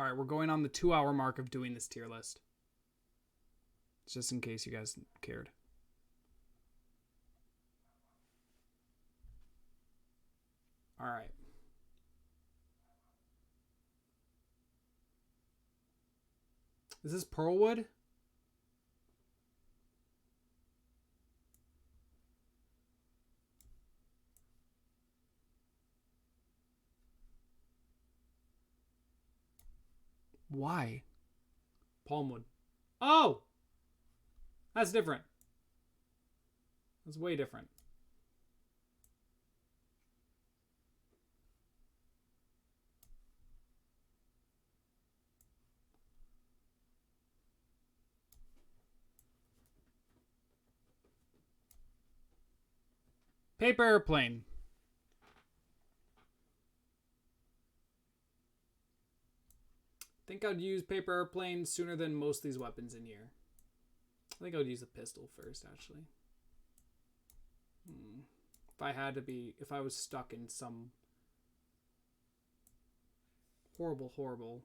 All right, we're going on the 2-hour mark of doing this tier list. Just in case you guys cared. All right. Is this Pearlwood? Why? Palmwood. Oh! That's different. That's way different. Paper airplane. I think I'd use paper airplane sooner than most of these weapons in here. I think I would use a pistol first, actually. If I was stuck in some horrible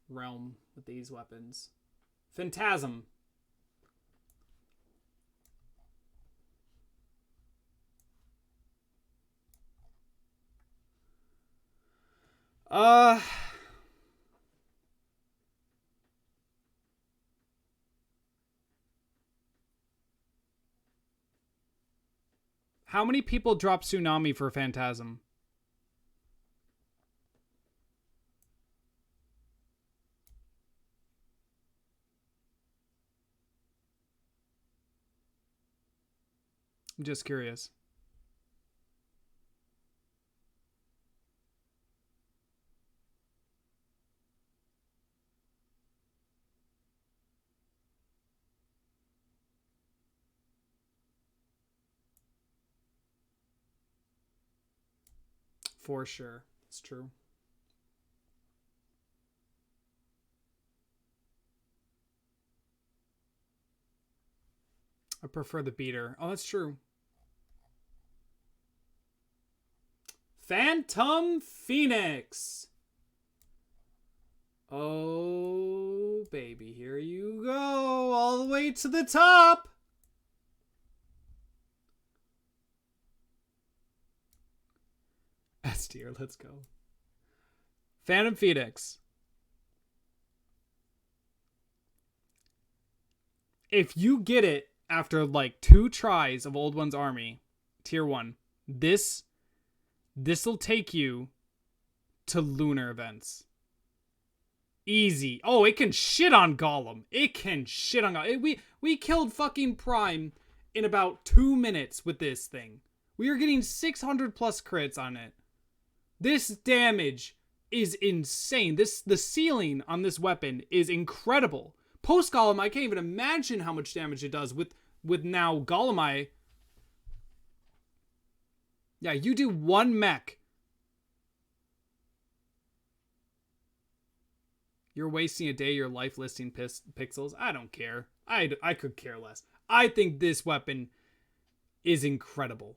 realm with these weapons. Phantasm. How many people drop Tsunami for Phantasm? I'm just curious. For sure. It's true. I prefer the beater. Oh, that's true. Phantom Phoenix. Oh, baby. Here you go. All the way to the top. S tier. Let's go. Phantom Phoenix. If you get it after like 2 tries of Old One's Army, tier 1, this'll take you to lunar events. Easy. Oh, it can shit on Golem. It can shit on Golem. We killed fucking Prime in about 2 minutes with this thing. We are getting 600 plus crits on it. This damage is insane. The ceiling on this weapon is incredible. Post Golem, I can't even imagine how much damage it does with now Golem. Yeah, you do 1 mech. You're wasting a day of your life listing pixels. I don't care. I could care less. I think this weapon is incredible.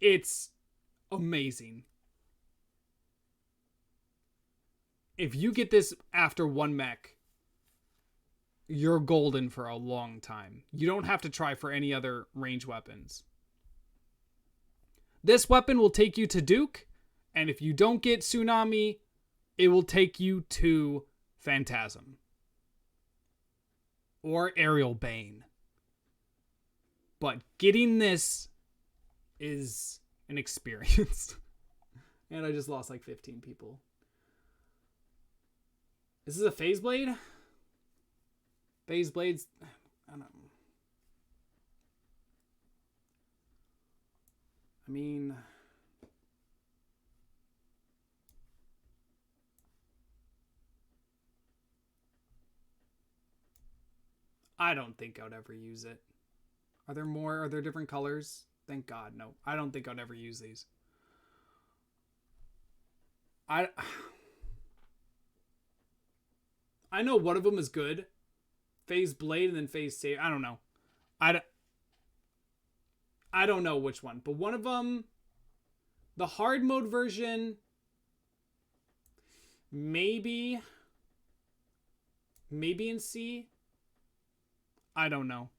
It's amazing. If you get this after 1 mech, you're golden for a long time. You don't have to try for any other range weapons. This weapon will take you to Duke, and if you don't get Tsunami, it will take you to Phantasm. Or Aerial Bane. But getting this is an experience. And I just lost like 15 people. Is this a Phase Blade? Phase Blades? I don't know. I mean, I don't think I would ever use it. Are there more? Are there different colors? Thank God, no. I don't think I'd ever use these. I know one of them is good. Phase Blade and then Phase Save. I don't know. I don't know which one. But one of them, the hard mode version, Maybe in C. I don't know.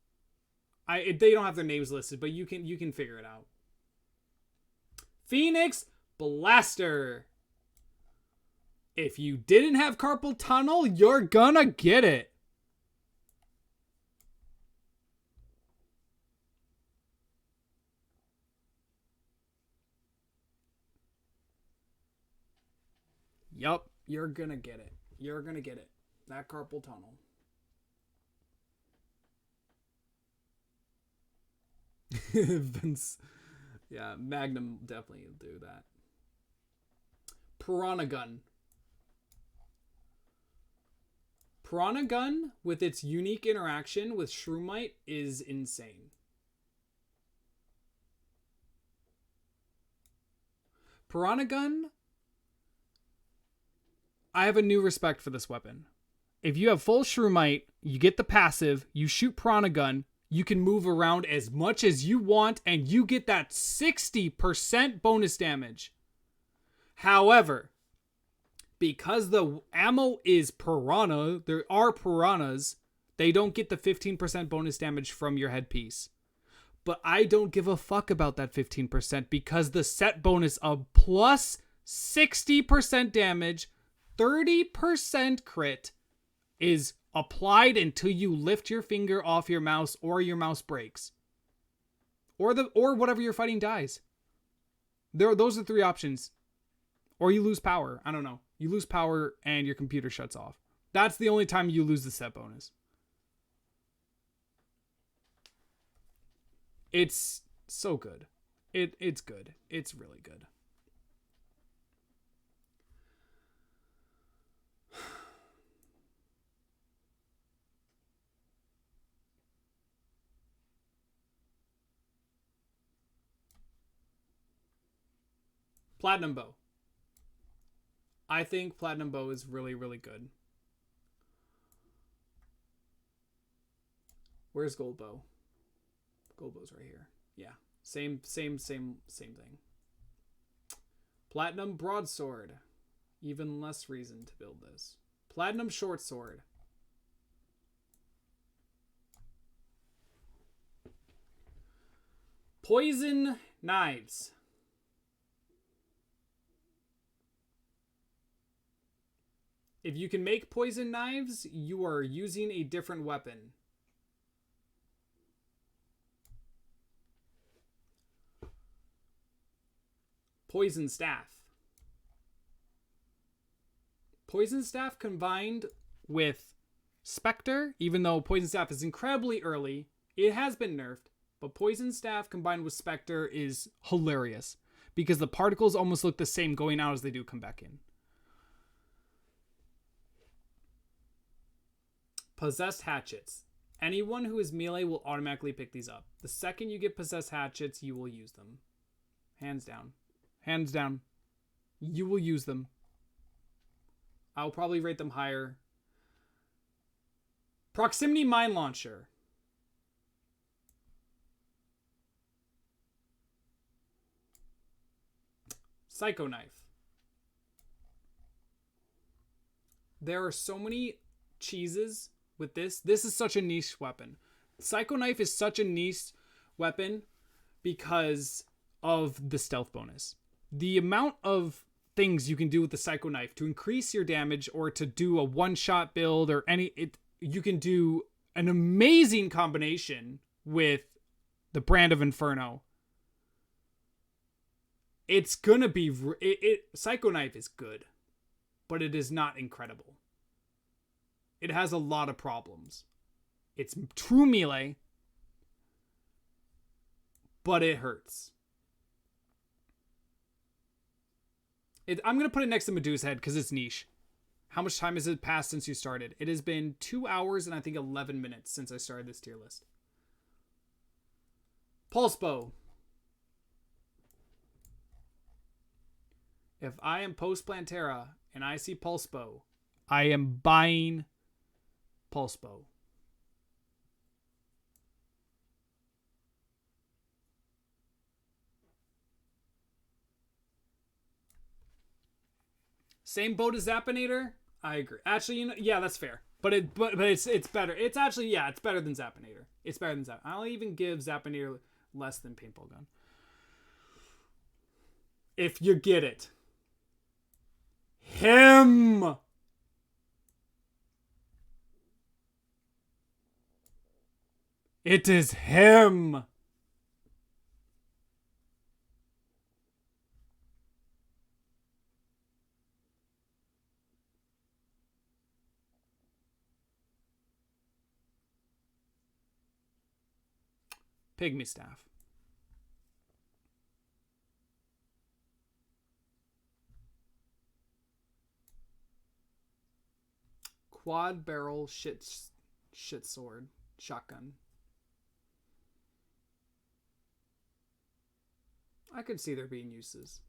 They don't have their names listed, but you can figure it out. Phoenix Blaster. If you didn't have carpal tunnel, you're gonna get it. Yup, you're gonna get it. You're gonna get it. That carpal tunnel. Vince. Yeah, Magnum definitely will do that. Piranha Gun. Piranha Gun, with its unique interaction with Shroomite, is insane. Piranha Gun, I have a new respect for this weapon. If you have full Shroomite, you get the passive, you shoot Piranha Gun, you can move around as much as you want, and you get that 60% bonus damage. However, because the ammo is piranha, there are piranhas, they don't get the 15% bonus damage from your headpiece. But I don't give a fuck about that 15% because the set bonus of plus 60% damage, 30% crit is applied until you lift your finger off your mouse or your mouse breaks. Or whatever you're fighting dies. Those are 3 options. Or you lose power. I don't know. You lose power and your computer shuts off. That's the only time you lose the set bonus. It's so good. It's good. It's really good. Platinum Bow. I think Platinum Bow is really, really good. Where's Gold Bow? Gold Bow's right here. Yeah. Same thing. Platinum Broadsword. Even less reason to build this. Platinum Short Sword. Poison Knives. If you can make poison knives, you are using a different weapon. Poison Staff. Poison Staff combined with Spectre, even though Poison Staff is incredibly early, it has been nerfed, but Poison Staff combined with Spectre is hilarious because the particles almost look the same going out as they do come back in. Possessed Hatchets. Anyone who is melee will automatically pick these up. The second you get Possessed Hatchets, you will use them. Hands down. Hands down. You will use them. I'll probably rate them higher. Proximity Mine Launcher. Psycho Knife. There are so many cheeses with this. This is such a niche weapon. Psycho Knife is such a niche weapon because of the stealth bonus. The amount of things you can do with the Psycho Knife to increase your damage or to do a one-shot build or you can do an amazing combination with the Brand of Inferno. It's gonna be... Psycho Knife is good, but it is not incredible. It has a lot of problems. It's true melee, but it hurts. I'm going to put it next to Medusa Head because it's niche. How much time has it passed since you started? It has been 2 hours and I think 11 minutes since I started this tier list. Pulse Bow. If I am post Plantera and I see Pulse Bow, I am buying Pulse Bow. Same boat as Zapinator? I agree. Actually, yeah, that's fair. But it's better. It's actually, yeah, it's better than Zapinator. It's better than Zapinator. I'll even give Zapinator less than Paintball Gun. If you get it. Him! It is him! Pygmy Staff. Quad barrel shit sword. Shotgun. I could see there being uses.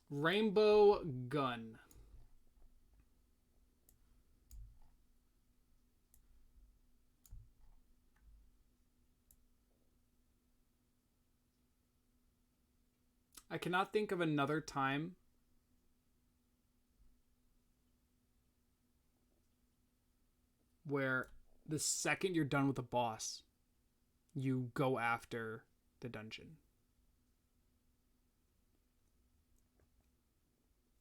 Rainbow Gun. I cannot think of another time where the second you're done with a boss, you go after the dungeon.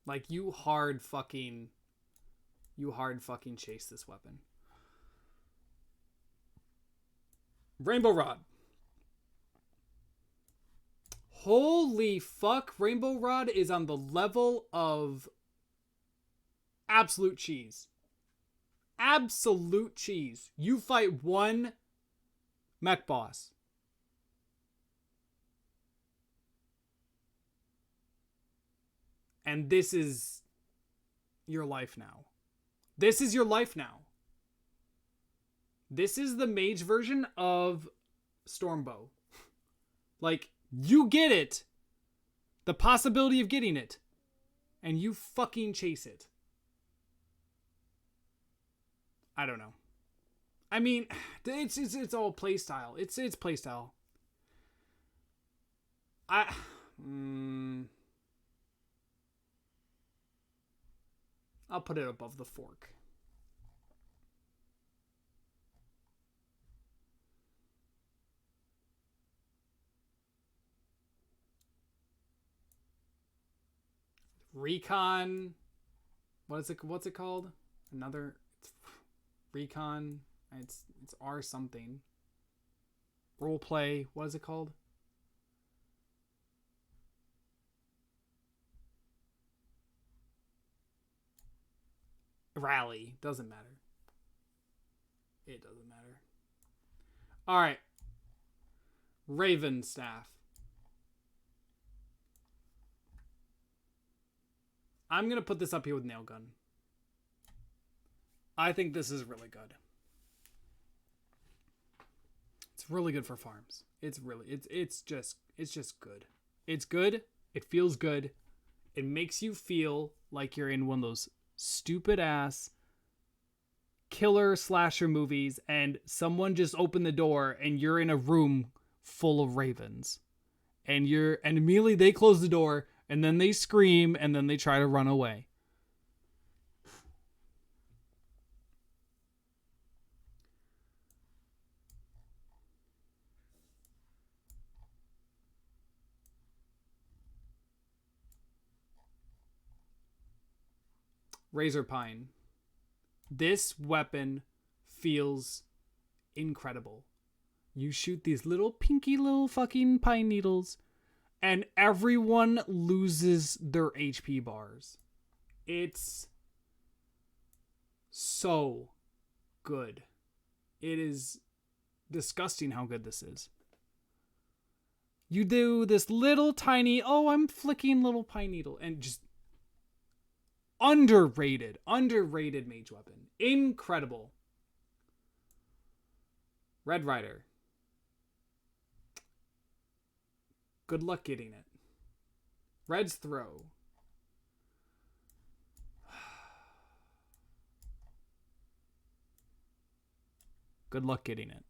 Like, you hard fucking chase this weapon. Rainbow Rod. Holy fuck, Rainbow Rod is on the level of absolute cheese. Absolute cheese. You fight one mech boss. And this is your life now. This is your life now. This is the mage version of Stormbow. Like, you get it. The possibility of getting it. And you fucking chase it. I don't know. I mean, it's all playstyle. It's playstyle. I'll put it above the fork. Recon. What's it called? Another Recon. It's R something. Roleplay. What is it called? Rally. Doesn't matter. It doesn't matter. All right. Raven Staff. I'm going to put this up here with Nail Gun. I think this is really good. It's really good for farms. It's just good. It's good. It feels good. It makes you feel like you're in one of those stupid ass killer slasher movies and someone just opened the door and you're in a room full of ravens. And immediately they close the door and then they scream and then they try to run away. Razor Pine. This weapon feels incredible. You shoot these little pinky little fucking pine needles and everyone loses their HP bars. It's so good. It is disgusting how good this is. You do this little tiny, I'm flicking little pine needle and just underrated mage weapon. Incredible. Red Rider. Good luck getting it. Red's Throw. Good luck getting it.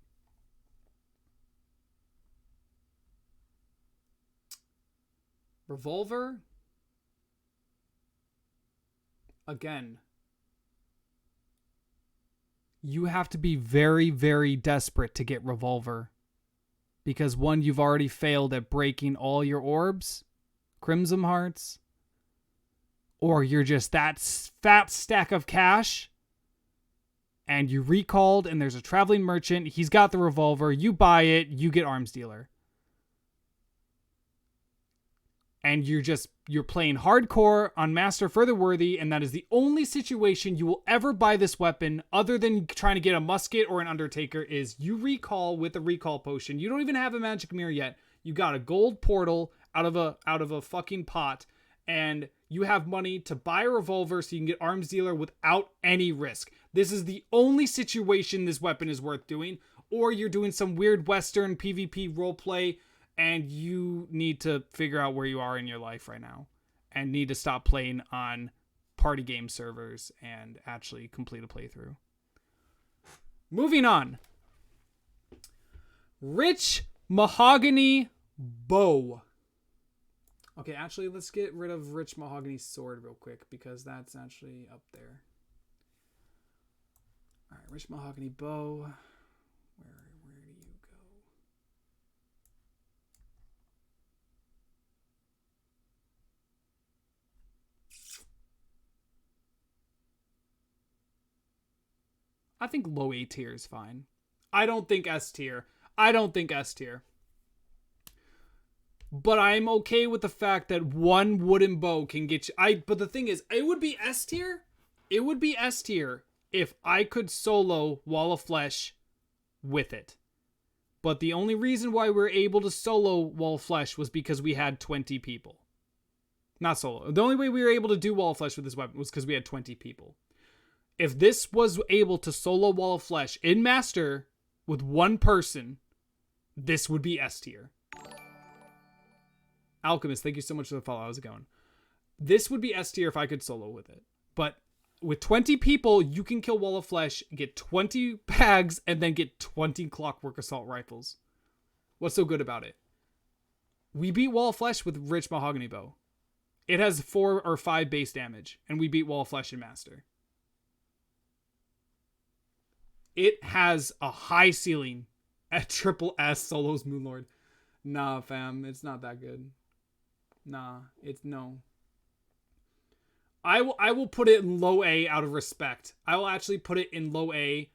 Revolver. Again. You have to be very, very desperate to get Revolver. Because one, you've already failed at breaking all your orbs, Crimson Hearts. Or you're just that fat stack of cash. And you recalled and there's a traveling merchant. He's got the Revolver. You buy it. You get Arms Dealer. And you're playing hardcore on Master Further Worthy, and that is the only situation you will ever buy this weapon other than trying to get a musket or an Undertaker is you recall with a recall potion. You don't even have a magic mirror yet. You got a gold portal out of a fucking pot, and you have money to buy a revolver so you can get Arms Dealer without any risk. This is the only situation this weapon is worth doing, or you're doing some weird Western PvP roleplay and you need to figure out where you are in your life right now and need to stop playing on party game servers and actually complete a playthrough. Moving on. Rich Mahogany Bow. Okay, actually, let's get rid of Rich Mahogany Sword real quick because that's actually up there. All right, Rich Mahogany Bow. Where do you go? I think low A tier is fine. I don't think S tier. But I'm okay with the fact that one wooden bow can get you. But the thing is, it would be S tier. It would be S tier if I could solo Wall of Flesh with it. But the only reason why we're able to solo Wall of Flesh was because we had 20 people. Not solo. The only way we were able to do Wall of Flesh with this weapon was because we had 20 people. If this was able to solo Wall of Flesh in Master with one person, this would be S tier. Alchemist, thank you so much for the follow. How's it going? This would be S tier if I could solo with it. But with 20 people, you can kill Wall of Flesh, get 20 bags, and then get 20 Clockwork Assault Rifles. What's so good about it? We beat Wall of Flesh with Rich Mahogany Bow. It has 4 or 5 base damage, and we beat Wall of Flesh in Master. It has a high ceiling at triple S solos Moonlord. Nah, fam, it's not that good. Nah, it's no. I will put it in low A out of respect. I will actually put it in low A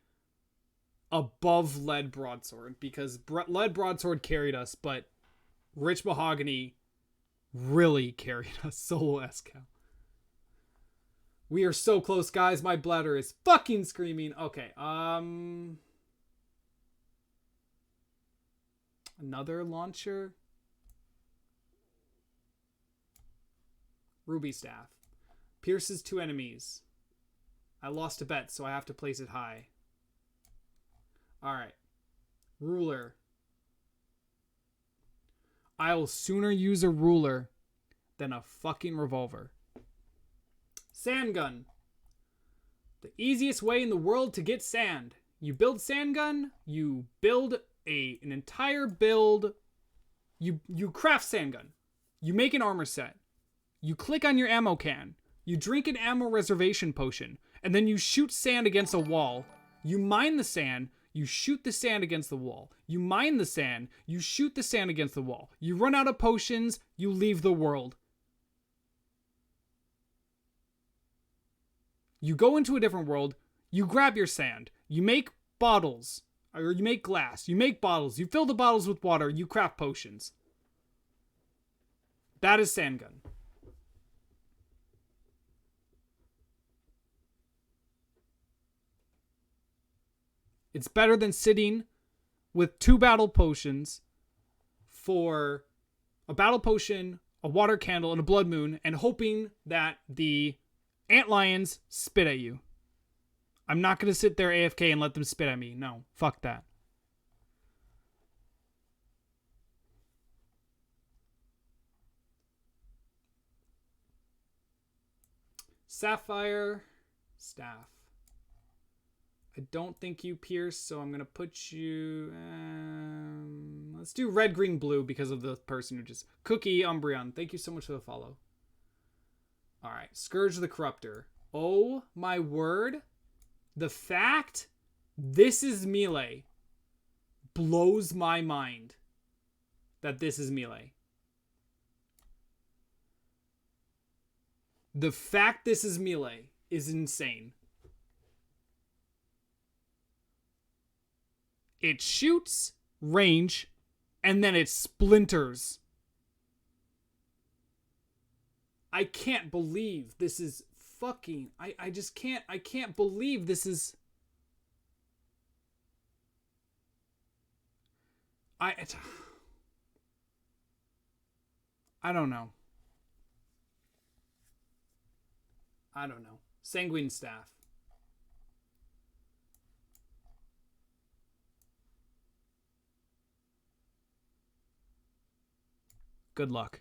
above Lead Broadsword because Lead Broadsword carried us, but Rich Mahogany really carried us solo SCal. We are so close, guys. My bladder is fucking screaming. Okay, another launcher. Ruby Staff. Pierces 2 enemies. I lost a bet, so I have to place it high. Alright. Ruler. I will sooner use a ruler than a fucking revolver. Sand gun. The easiest way in the world to get sand. You build sand gun, you build an entire build. You craft sand gun. You make an armor set. You click on your ammo can. You drink an ammo reservation potion. And then you shoot sand against a wall. You mine the sand. You shoot the sand against the wall. You mine the sand. You shoot the sand against the wall. You run out of potions. You leave the world. You go into a different world. You grab your sand. You make bottles. Or you make glass. You make bottles. You fill the bottles with water. You craft potions. That is sand gun. It's better than sitting with 2 battle potions for a battle potion, a water candle, and a blood moon, and hoping that the antlions spit at you. I'm not going to sit there AFK and let them spit at me. No, fuck that. Sapphire Staff. I don't think you pierce, so I'm going to put you... let's do red, green, blue because of the person who just... Cookie Umbreon, thank you so much for the follow. All right, Scourge the Corruptor. Oh my word. The fact this is melee blows my mind that this is melee. The fact this is melee is insane. It shoots, range, and then it splinters. I can't believe this is fucking... I just can't... I can't believe this is... I don't know. I don't know. Sanguine Staff. Good luck.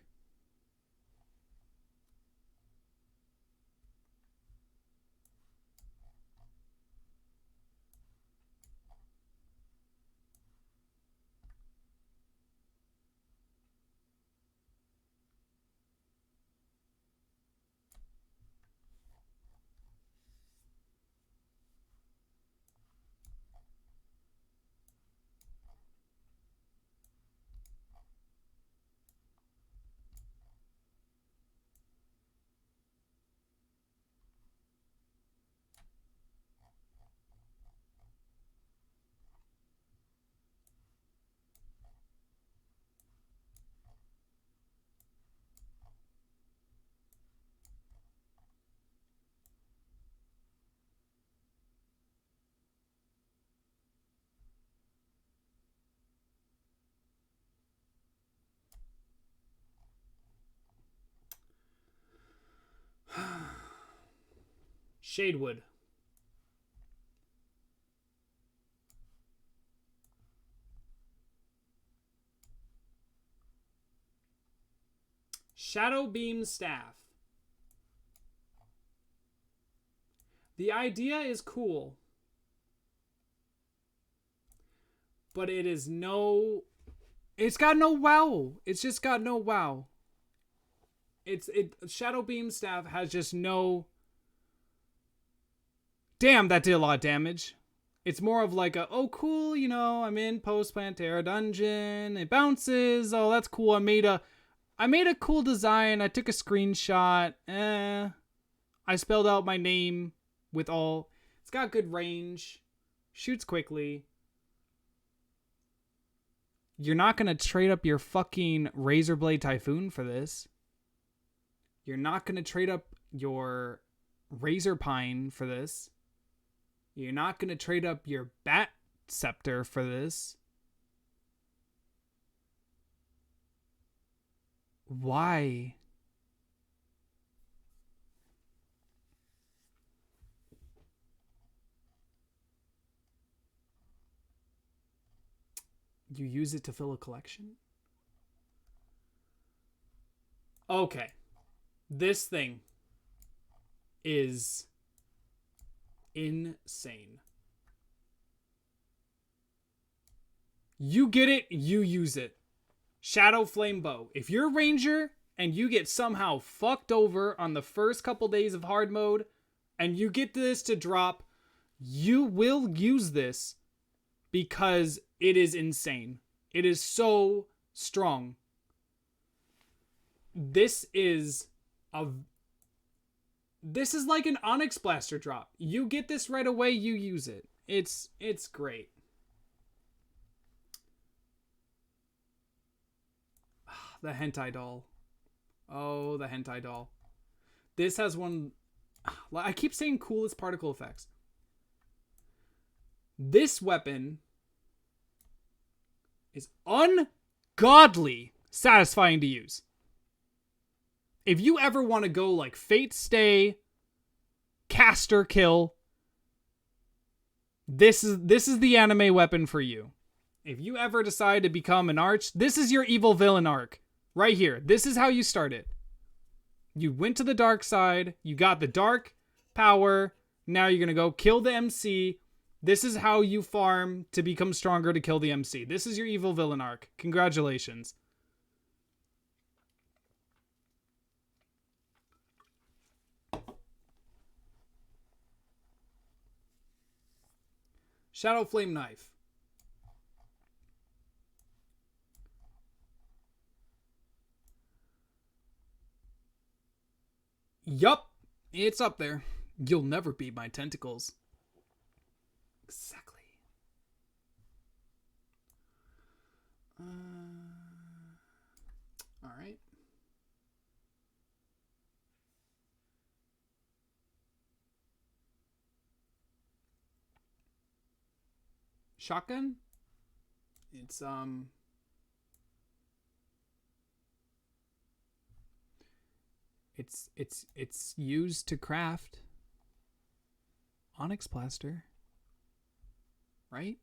Shadewood. Shadow Beam Staff. The idea is cool, but it is no... It's got no wow. It's just got no wow. Shadow Beam Staff has just no... Damn, that did a lot of damage. It's more of like a, oh cool, you know, I'm in Post Pantera Dungeon. It bounces. Oh, that's cool. I made a cool design. I took a screenshot. I spelled out my name with all. It's got good range. Shoots quickly. You're not going to trade up your fucking Razorblade Typhoon for this. You're not going to trade up your Razor Pine for this. You're not going to trade up your Bat Scepter for this. Why? You use it to fill a collection? Okay. This thing is insane. You get it, you use it. Shadow Flame Bow. If you're a ranger and you get somehow fucked over on the first couple days of hard mode and you get this to drop, you will use this because it is insane. It is so strong. This is like an Onyx Blaster drop. You get this right away, you use it. It's great. The hentai doll. Oh, the hentai doll. This has one... I keep saying coolest particle effects. This weapon is ungodly satisfying to use. If you ever want to go like Fate Stay, Caster Kill, this is the anime weapon for you. If you ever decide to become an arch, this is your evil villain arc. Right here. This is how you start it. You went to the dark side. You got the dark power. Now you're going to go kill the MC. This is how you farm to become stronger to kill the MC. This is your evil villain arc. Congratulations. Shadow Flame Knife. Yup, it's up there. You'll never beat my tentacles. Exactly. All right. Shotgun? It's used to craft onyx plaster, right?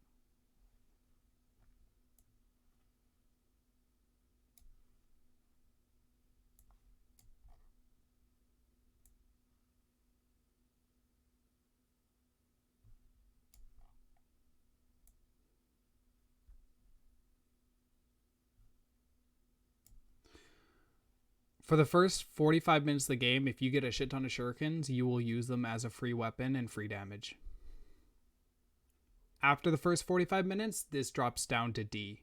For the first 45 minutes of the game, if you get a shit ton of shurikens, you will use them as a free weapon and free damage. After the first 45 minutes, this drops down to D.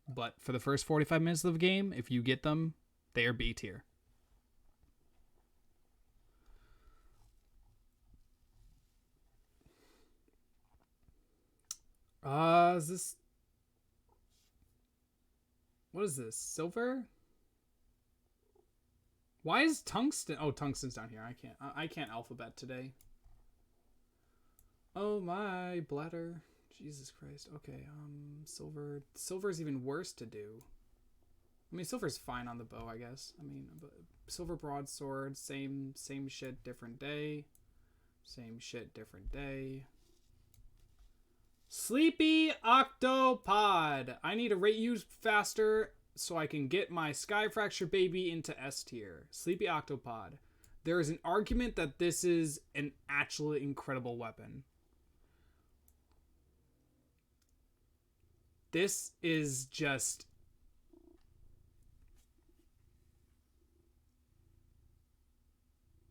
But for the first 45 minutes of the game, if you get them, they are B tier. Is this... What is this? Silver? Why is tungsten? Oh, tungsten's down here. I can't alphabet today. Oh my bladder. Jesus Christ. Okay, silver. Silver's even worse to do. I mean, silver's fine on the bow, I guess. I mean, but silver broadsword, same shit, different day. Same shit, different day. Sleepy Octopod. I need to rate you faster so I can get my Sky Fracture baby into S tier. Sleepy Octopod. There is an argument that this is an actually incredible weapon. This is just...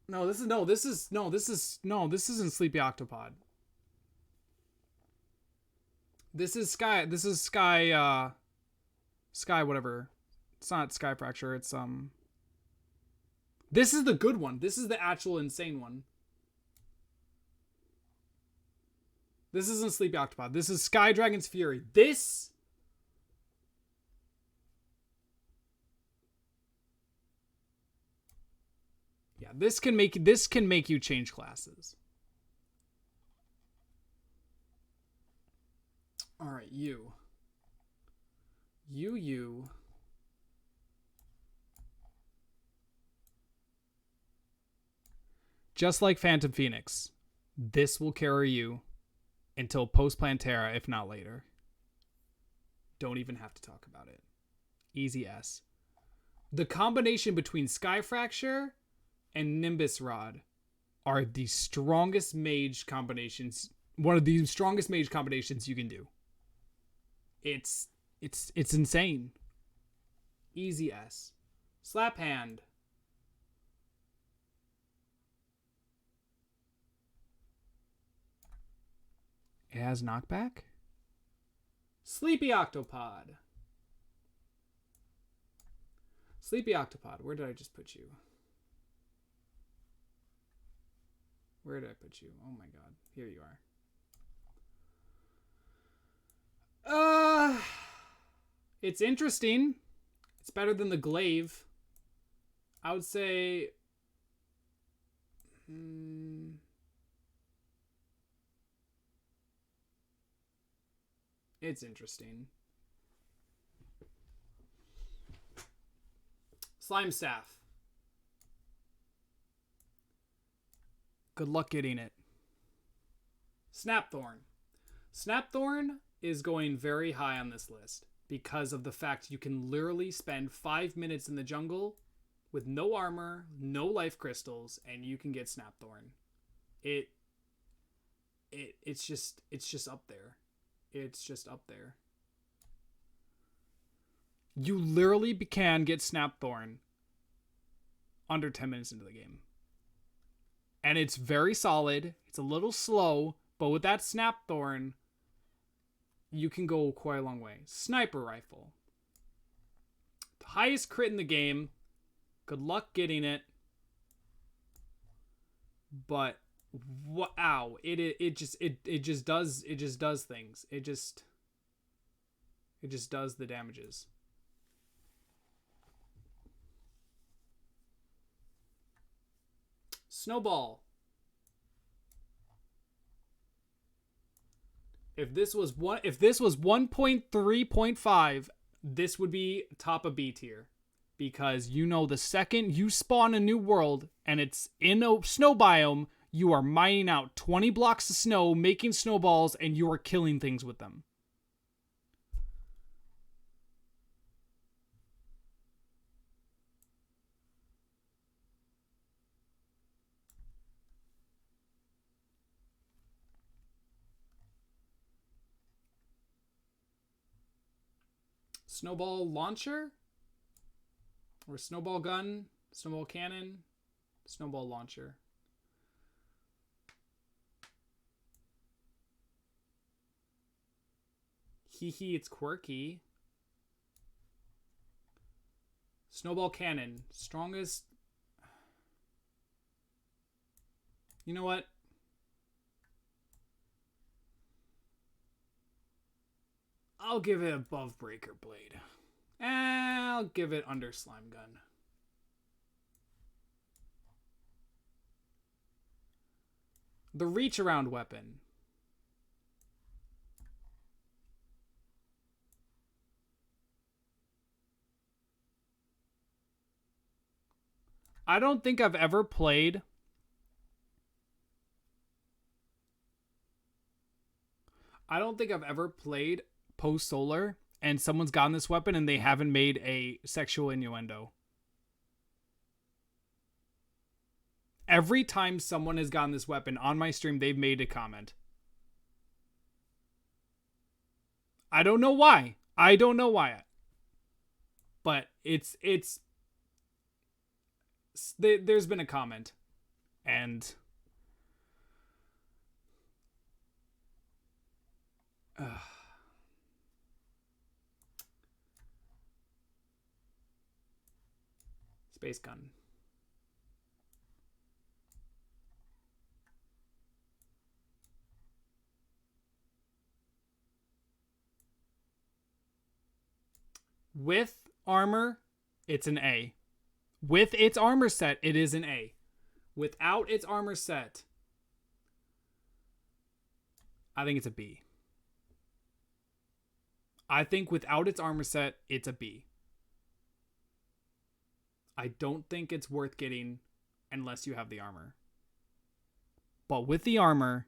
This isn't Sleepy Octopod. This is Sky whatever. It's not Sky Fracture, it's this is the good one. This is the actual insane one. This isn't Sleepy Octopod. This is Sky Dragon's Fury. This... Yeah, this can make you change classes. All right, you. Just like Phantom Phoenix, this will carry you until post Plantera, if not later. Don't even have to talk about it. Easy S. The combination between Sky Fracture and Nimbus Rod are the strongest mage combinations. One of the strongest mage combinations you can do. It's insane. Easy S. Slap Hand. It has knockback? Sleepy Octopod. Sleepy Octopod. Where did I just put you? Where did I put you? Oh my god. Here you are. It's interesting. It's better than the glaive. I would say... It's interesting. Slime Staff. Good luck getting it. Snapthorn. Snapthorn is going very high on this list because of the fact you can literally spend 5 minutes in the jungle with no armor, no life crystals, and you can get Snapthorn. It's just up there. It's just up there. You literally can get Snapthorn under 10 minutes into the game. And it's very solid. It's a little slow, but with that Snapthorn, you can go quite a long way. Sniper rifle. The highest crit in the game. Good luck getting it. But wow, it just does things. It just does the damages. Snowball. If this was 1.3.5, this would be top of B tier. Because you know the second you spawn a new world and it's in a snow biome, you are mining out 20 blocks of snow, making snowballs, and you are killing things with them. Snowball launcher? Or snowball gun? Snowball cannon? Snowball launcher. Hee, it's quirky. Snowball cannon. Strongest. You know what? I'll give it above Breaker Blade. I'll give it under Slime Gun. The reach around weapon. I don't think I've ever played post solar and someone's gotten this weapon and they haven't made a sexual innuendo. Every time someone has gotten this weapon on my stream, they've made a comment. I don't know why. But there's been a comment. And Space gun. With armor, it's an A. With its armor set, it is an A. Without its armor set, I think it's a B. I think without its armor set, it's a B. I don't think it's worth getting unless you have the armor. But with the armor,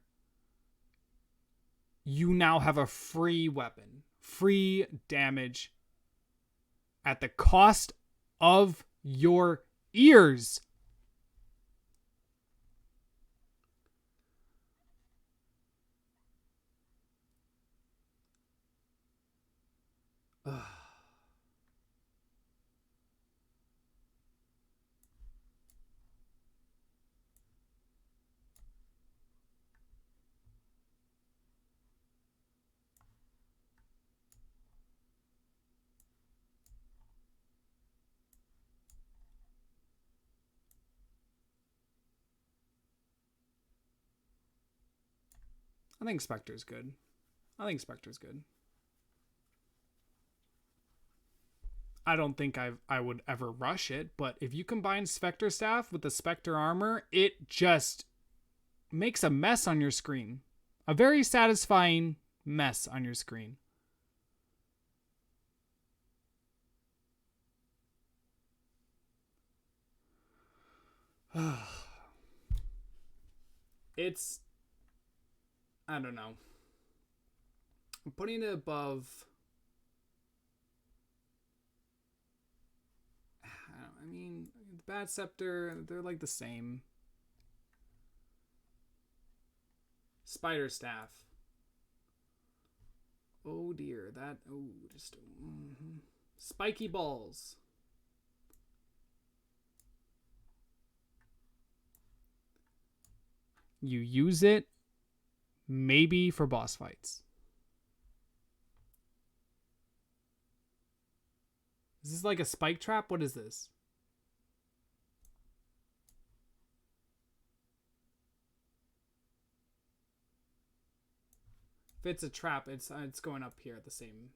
you now have a free weapon. Free damage at the cost of your ears. Ugh. I think Spectre's good. I don't think I would ever rush it, but if you combine Spectre Staff with the Spectre Armor, it just makes a mess on your screen. A very satisfying mess on your screen. It's... I don't know. I'm putting it above... I mean, the Bat Scepter, they're like the same. Spider Staff. Oh dear, that, oh, just, Spiky Balls. You use it maybe for boss fights. Is this like a spike trap? What is this? If it's a trap, it's going up here at the same,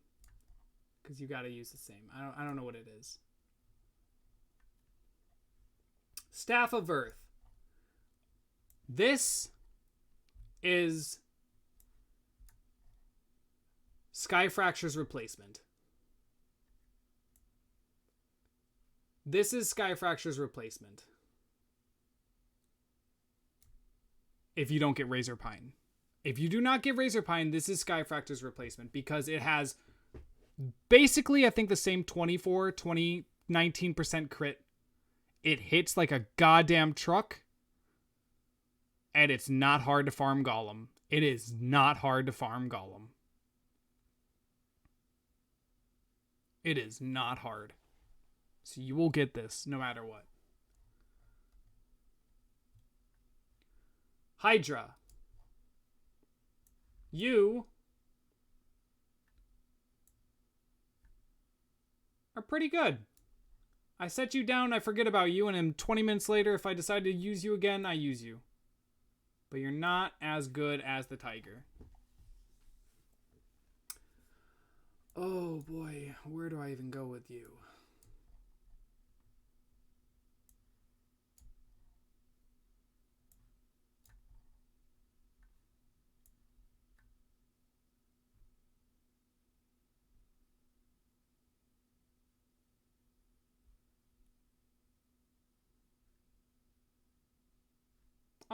because you got to use the same. I don't know what it is. Staff of Earth. This is Sky Fracture's replacement. This is Sky Fracture's replacement. If you don't get Razor Pine. If you do not get Razor Pine, this is Sky Fracture's replacement because it has basically, I think, the same 19% crit. It hits like a goddamn truck. And it's not hard to farm Golem. It is not hard to farm Golem. It is not hard. So you will get this no matter what. Hydra. You are pretty good. I set you down, I forget about you, and then 20 minutes later, if I decide to use you again, I use you. But you're not as good as the Tiger. Oh boy, where do I even go with you?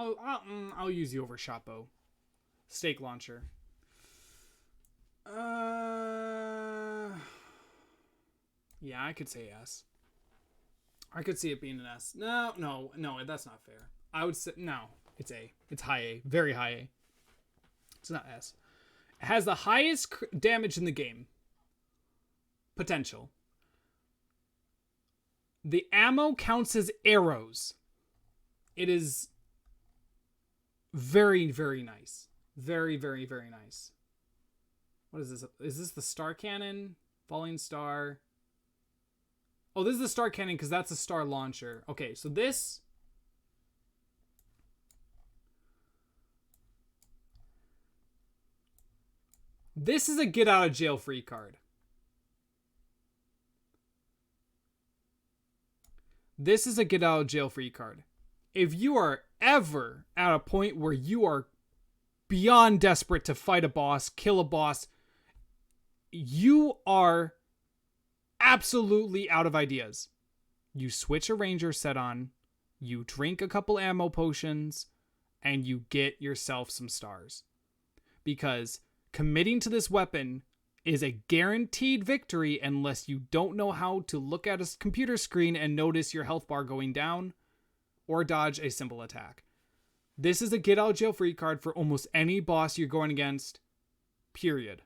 I'll use you over Shotbow. Stake Launcher. Yeah, I could say yes. I could see it being an S. No, that's not fair. I would say, no, it's A. It's high A. Very high A. It's not S. It has the highest damage in the game. Potential. The ammo counts as arrows. It is very, very nice. Very, very, very nice. What is this? Is this the Star Cannon? Falling Star. Oh, this is the Star Cannon because that's a Star Launcher. Okay, so this... This is a get out of jail free card. This is a get out of jail free card. If you are ever at a point where you are beyond desperate to fight a boss, kill a boss, you are absolutely out of ideas. You switch a ranger set on, you drink a couple ammo potions, and you get yourself some stars. Because committing to this weapon is a guaranteed victory unless you don't know how to look at a computer screen and notice your health bar going down or dodge a simple attack. This is a get out of jail free card for almost any boss you're going against, period.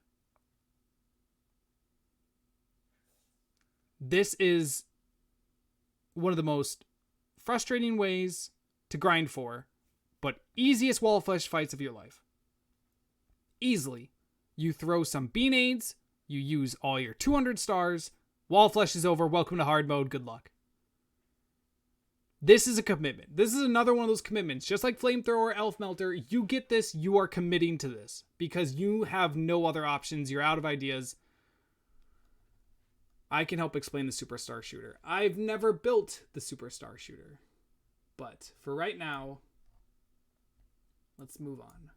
This is one of the most frustrating ways to grind for, but easiest wall flesh fights of your life. Easily. You throw some beanades, you use all your 200 stars, wall flesh is over, welcome to hard mode, good luck. This is a commitment. This is another one of those commitments. Just like Flamethrower, Elf Melter, you get this, you are committing to this. Because you have no other options, you're out of ideas. I can help explain the Superstar Shooter. I've never built the Superstar Shooter. But for right now, let's move on.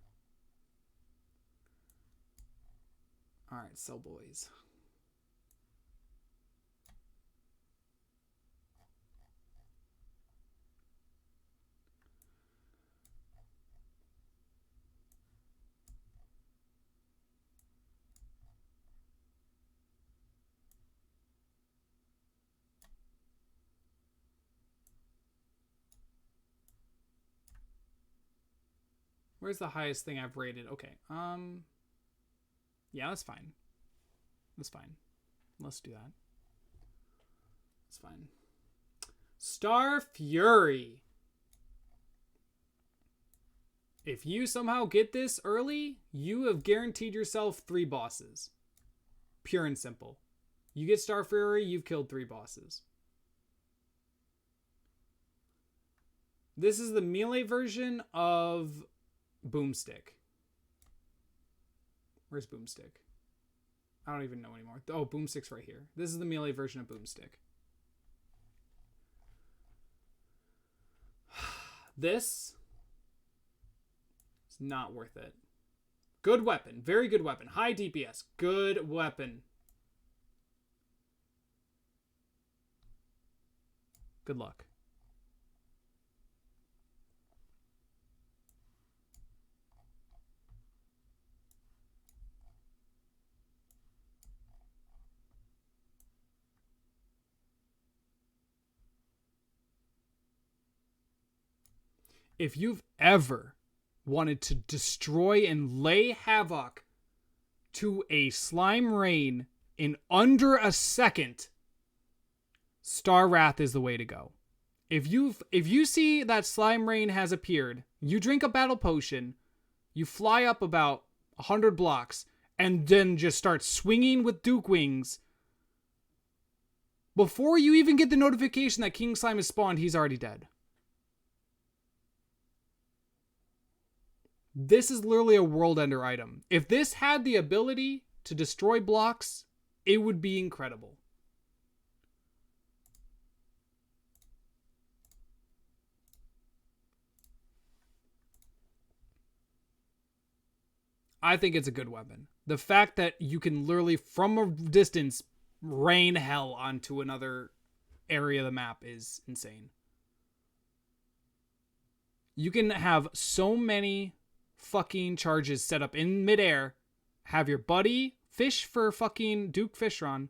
Alright, Cell Boys. Where's the highest thing I've rated? Okay. Yeah, that's fine. That's fine. Let's do that. That's fine. Star Fury. If you somehow get this early, you have guaranteed yourself 3 bosses. Pure and simple. You get Star Fury, you've killed 3 bosses. This is the melee version of Boomstick. Where's Boomstick? I don't even know anymore. Oh, Boomstick's right here. This is the melee version of Boomstick. This is not worth it. Good weapon. Very good weapon. High DPS. Good weapon. Good luck. If you've ever wanted to destroy and lay havoc to a slime rain in under a second, Star Wrath is the way to go. If you see that slime rain has appeared, you drink a battle potion, you fly up about 100 blocks, and then just start swinging with Duke Wings. Before you even get the notification that King Slime has spawned, he's already dead. This is literally a world ender item. If this had the ability to destroy blocks, it would be incredible. I think it's a good weapon. The fact that you can literally, from a distance, rain hell onto another area of the map is insane. You can have so many fucking charges set up in midair, have your buddy fish for fucking Duke Fishron,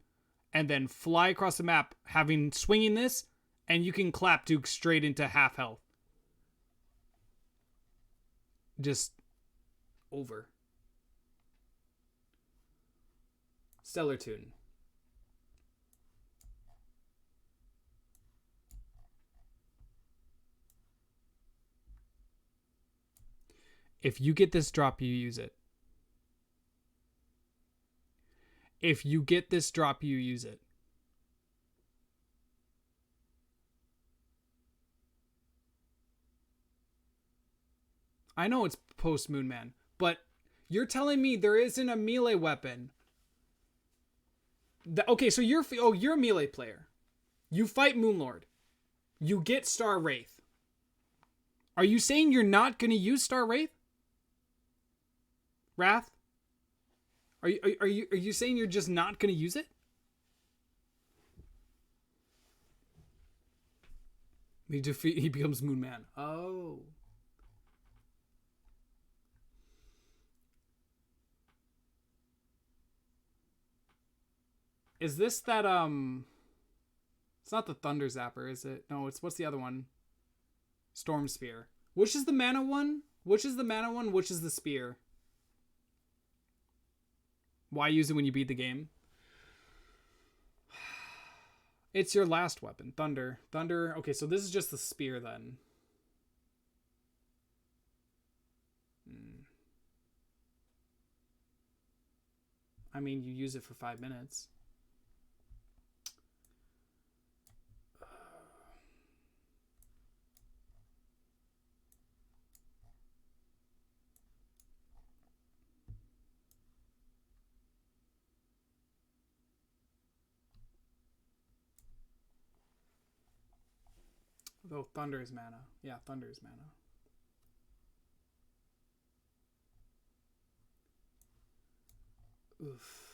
and then fly across the map swinging this, and you can clap Duke straight into half health. Just over. Stellar tune. If you get this drop, you use it. If you get this drop, you use it. I know it's post Moonman, but you're telling me there isn't a melee weapon. Okay, so you're a melee player. You fight Moonlord. You get Star Wraith. Are you saying you're not going to use Star Wraith? Wrath? Are you saying you're just not going to use it? He becomes Moonman. Oh. Is this that it's not the Thunder Zapper, is it? No, what's the other one? Storm Spear. Which is the mana one? Which is the spear? Why use it when you beat the game? It's your last weapon. Thunder. Okay, so this is just the spear then. I mean, you use it for 5 minutes. Oh, Thunder is mana. Yeah, Thunder is mana. Oof.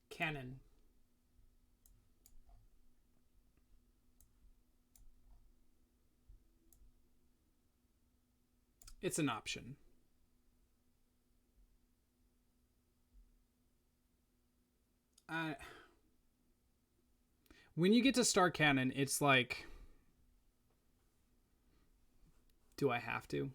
Cannon. It's an option. When you get to Star Cannon, it's like, do I have to?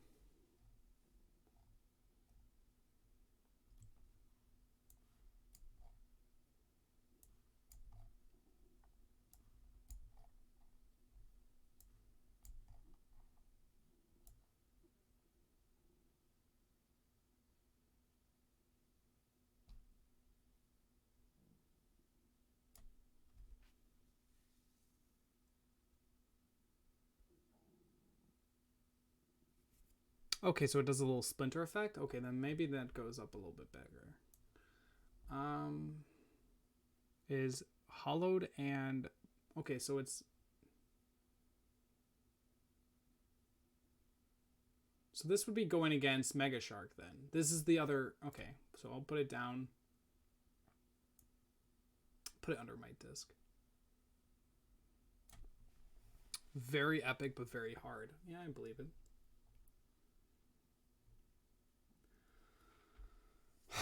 Okay, so it does a little splinter effect. Okay, then maybe that goes up a little bit bigger. Is hollowed and okay, so it's so this would be going against Mega Shark then. This is the other. Okay, so I'll put it down. Put it under my disc. Very epic, but very hard. Yeah, I believe it.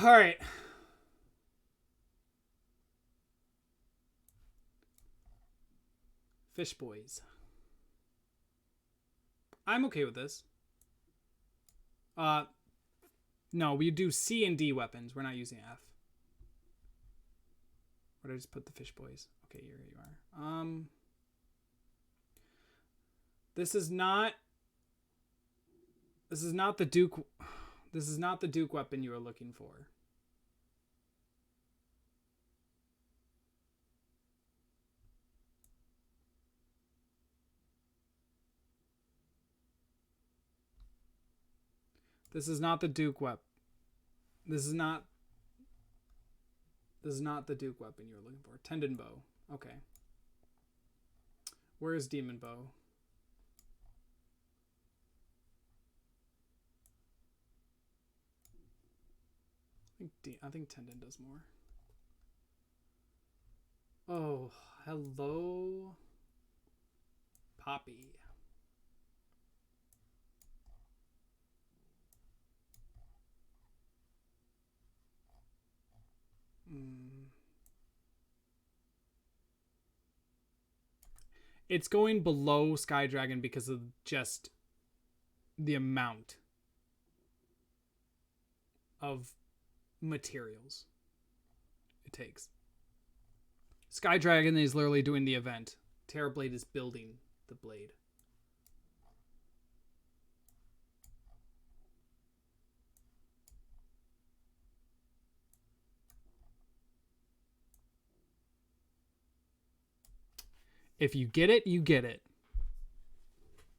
All right. Fish boys. I'm okay with this. No, we do C and D weapons. We're not using F. Or did I just put the fish boys? Okay, here you are. This is not the Duke. This is not the Duke weapon you are looking for. This is not the Duke weapon. This is not the Duke weapon you were looking for. Tendon bow. Okay. Where is demon bow? I think tendon does more. Oh, hello, Poppy. It's going below Sky Dragon because of just the amount of materials it takes. Sky Dragon is literally doing the event. Terrorblade is building the blade. If you get it, you get it.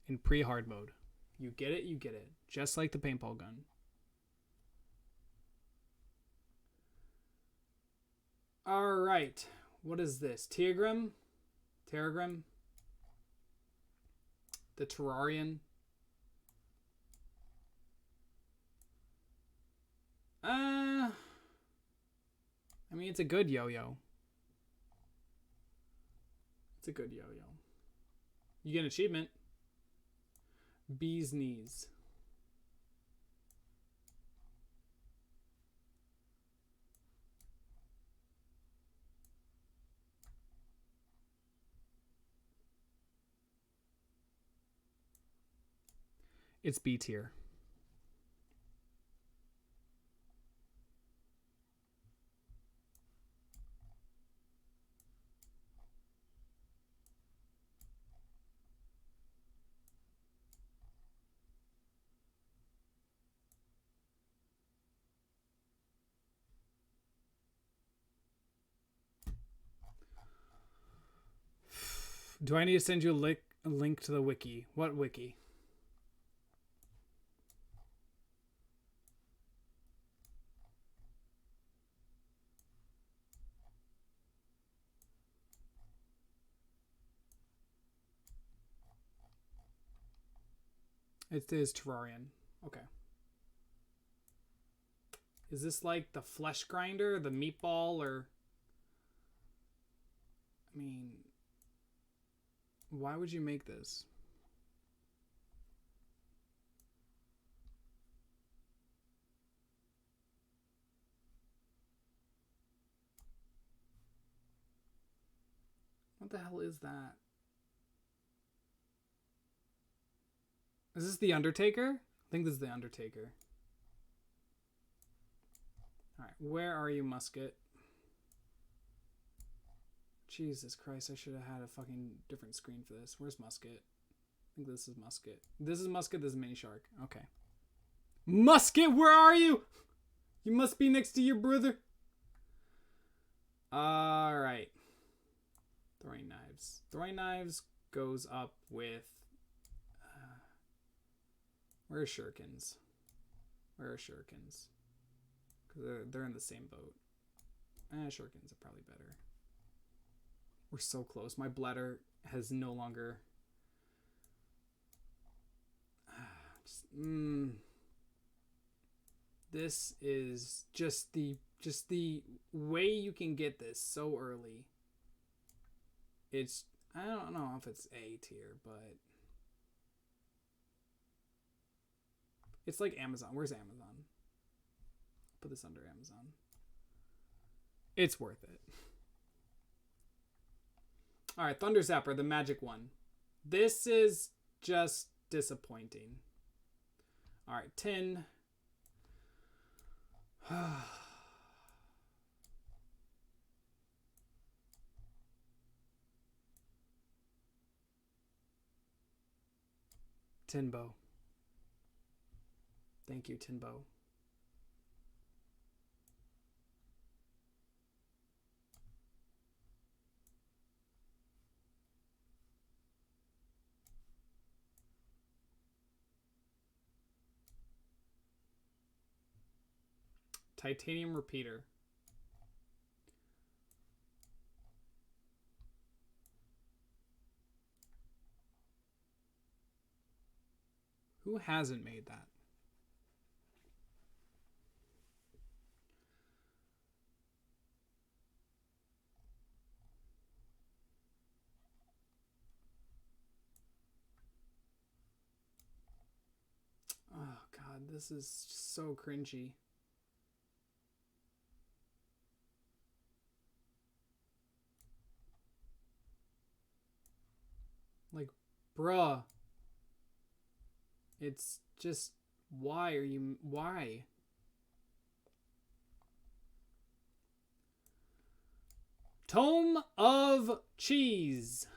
In pre-hard mode. You get it, you get it. Just like the paintball gun. Alright. What is this? Terragram? The Terrarian? I mean, it's a good yo-yo. It's a good yo-yo. You get an achievement. Bee's knees. It's B tier. Do I need to send you a link to the wiki? What wiki? It is Terrarian. Okay. Is this like the flesh grinder, the meatball, or... I mean... Why would you make this? the hell is that? Is this the Undertaker? I think this is the Undertaker. Alright, where are you, Musket? Jesus Christ, I should have had a fucking different screen for this. Where's Musket? I think this is Musket. This is Musket, this is Mini Shark. Okay. Musket, where are you? You must be next to your brother. Alright. Throwing knives. Throwing knives goes up with... where are shurikens? Where are shurikens? Because they're in the same boat. Shurikens are probably better. We're so close. My bladder has no longer... This is just the way you can get this so early. It's... I don't know if it's A tier, but... It's like Amazon. Where's Amazon? Put this under Amazon. It's worth it. Alright, Thunder Zapper, the magic one. This is just disappointing. Alright, tin. Tinbo. Thank you, Tinbo. Titanium repeater. Who hasn't made that? Oh God, this is so cringy. Like, bruh. It's just, why? Tome of Cheese.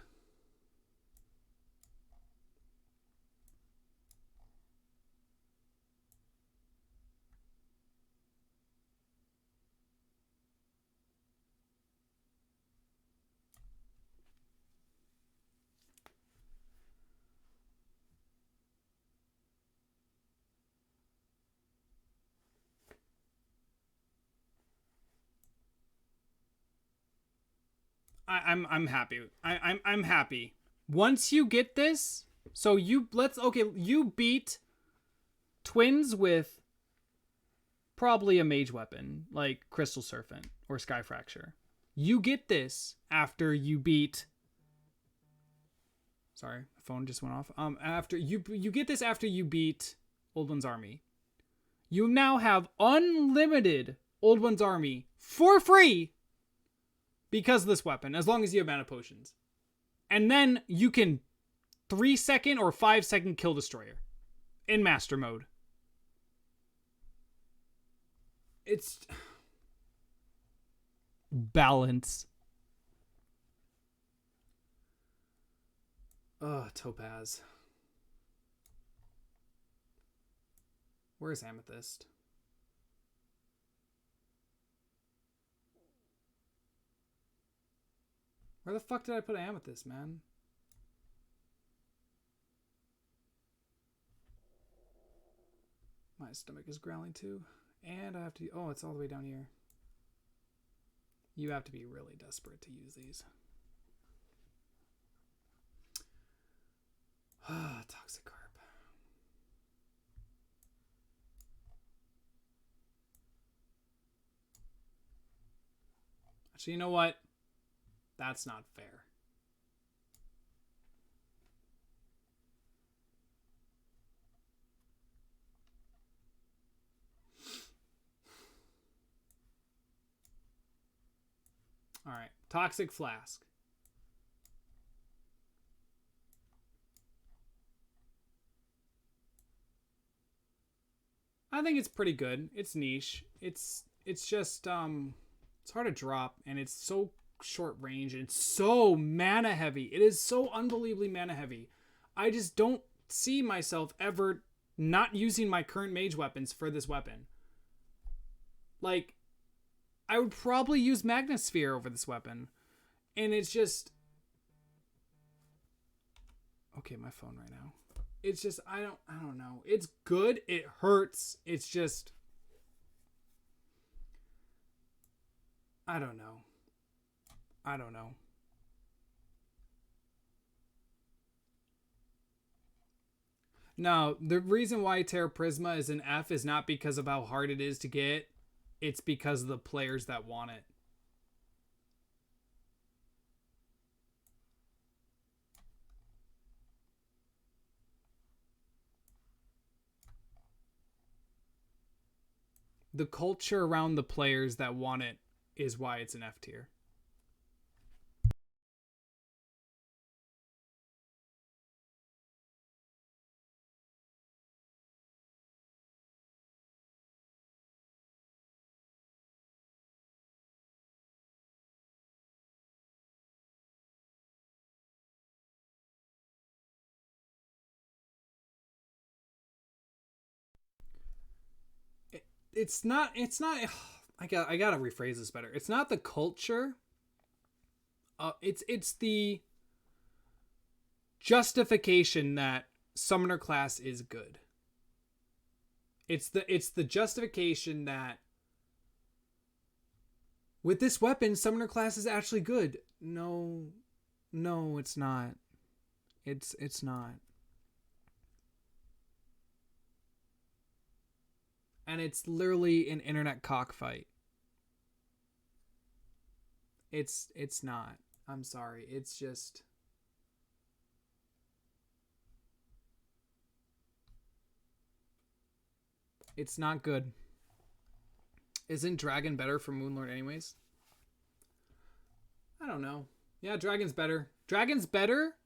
I'm happy. I'm happy. Once you get this, so you beat twins with probably a mage weapon like Crystal Serpent or Sky Fracture. You get this after you beat... Sorry, the phone just went off. After you get this after you beat Old One's Army. You now have unlimited Old One's Army for free because of this weapon, as long as you have mana potions. And then you can 3-second or 5-second kill destroyer in master mode. It's balance. Oh, Topaz. Where's Amethyst? Where the fuck did I put Amethyst, man? My stomach is growling too. And I have to... Oh, it's all the way down here. You have to be really desperate to use these. Toxic Carp. Actually, you know what? That's not fair. All right, Toxic Flask. I think it's pretty good. It's niche. It's just it's hard to drop, and it's so short range, and it's so mana heavy. It is so unbelievably mana heavy. I just don't see myself ever not using my current mage weapons for this weapon. Like, I would probably use Magnasphere over this weapon. And it's just... Okay, my phone right now. It's just, I don't know. It's good. It hurts. It's just... I don't know. No, the reason why Terra Prisma is an F is not because of how hard it is to get. It's because of the players that want it. The culture around the players that want it is why it's an F tier. It's not I gotta rephrase this better. It's not the culture. It's the justification that summoner class is good. It's the justification that with this weapon, summoner class is actually good. No, it's not. It's not. And it's literally an internet cockfight. It's not. I'm sorry. It's just... It's not good. Isn't Dragon better for Moonlord anyways? I don't know. Yeah, Dragon's better. Dragon's better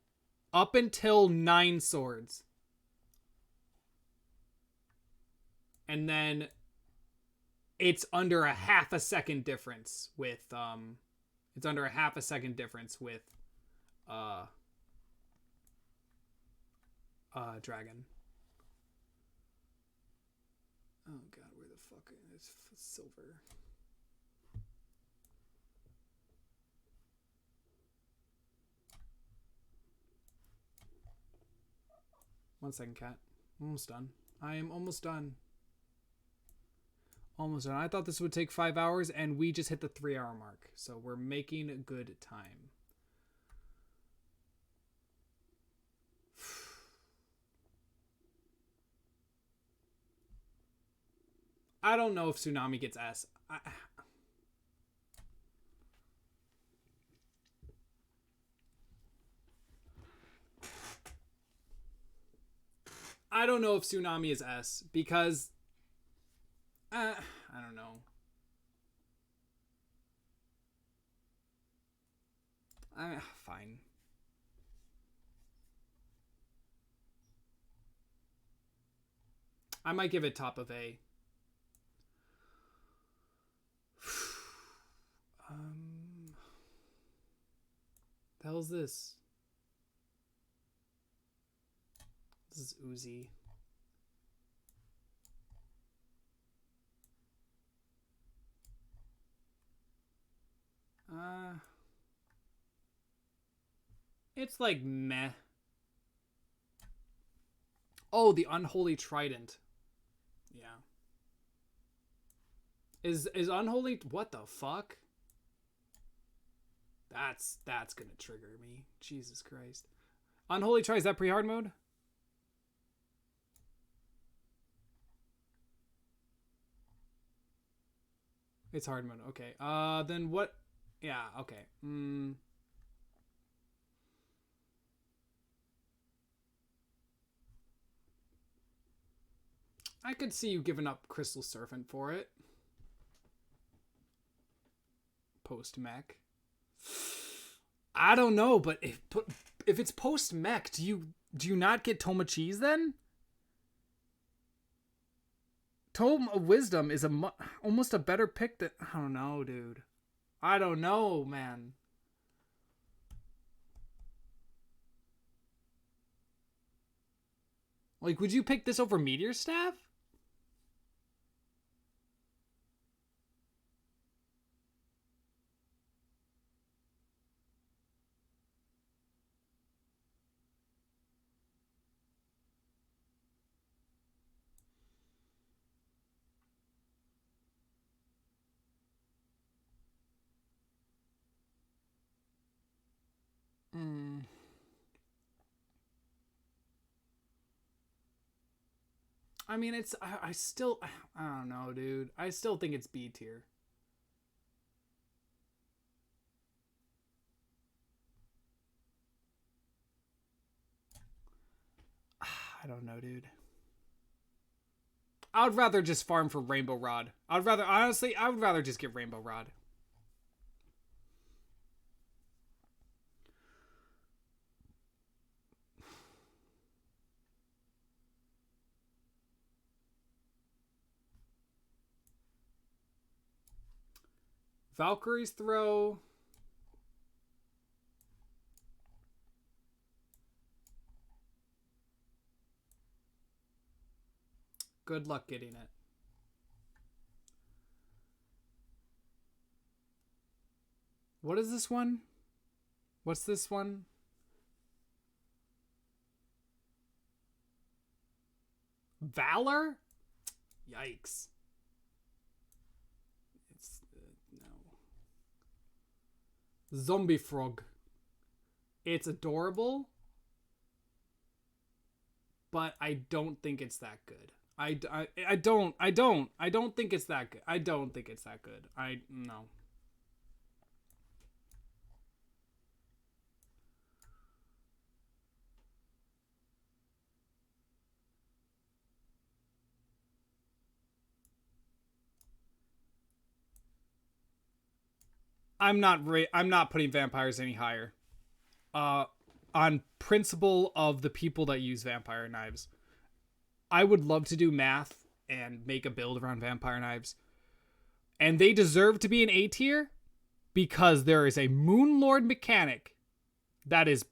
up until 9 swords. And then it's under a half a second difference with Dragon. Oh god, where the fuck is silver? One second, cat. Almost done. I am almost done. Almost done. I thought this would take 5 hours, and we just hit the 3-hour mark. So we're making good time. I don't know if Tsunami gets S. I don't know if Tsunami is S because I don't know. Fine. I might give it top of A. The hell is this? This is Uzi. It's like meh. Oh, the Unholy Trident. Yeah. Is Unholy... What the fuck? That's gonna trigger me. Jesus Christ. Unholy Trident, is that pre-hard mode? It's hard mode. Okay. Then what? Yeah, okay. I could see you giving up Crystal Serpent for it. Post-mech. I don't know, but if it's post-mech, do you not get Toma Cheese then? Tome of Wisdom is almost a better pick than... I don't know, dude. I don't know, man. Like, would you pick this over Meteor Staff? I mean, I still, I don't know, dude. I still think it's B tier. I don't know, dude. I would rather just farm for Rainbow Rod. Honestly, I would rather just get Rainbow Rod. Valkyrie's Throw. Good luck getting it. What is this one? What's this one? Valor? Yikes. It's no. Zombie Frog. It's adorable, but I don't think it's that good. I don't think it's that good. I don't think it's that good. No. I'm not putting vampires any higher. On principle of the people that use vampire knives. I would love to do math and make a build around vampire knives. And they deserve to be an A tier because there is a Moonlord mechanic that is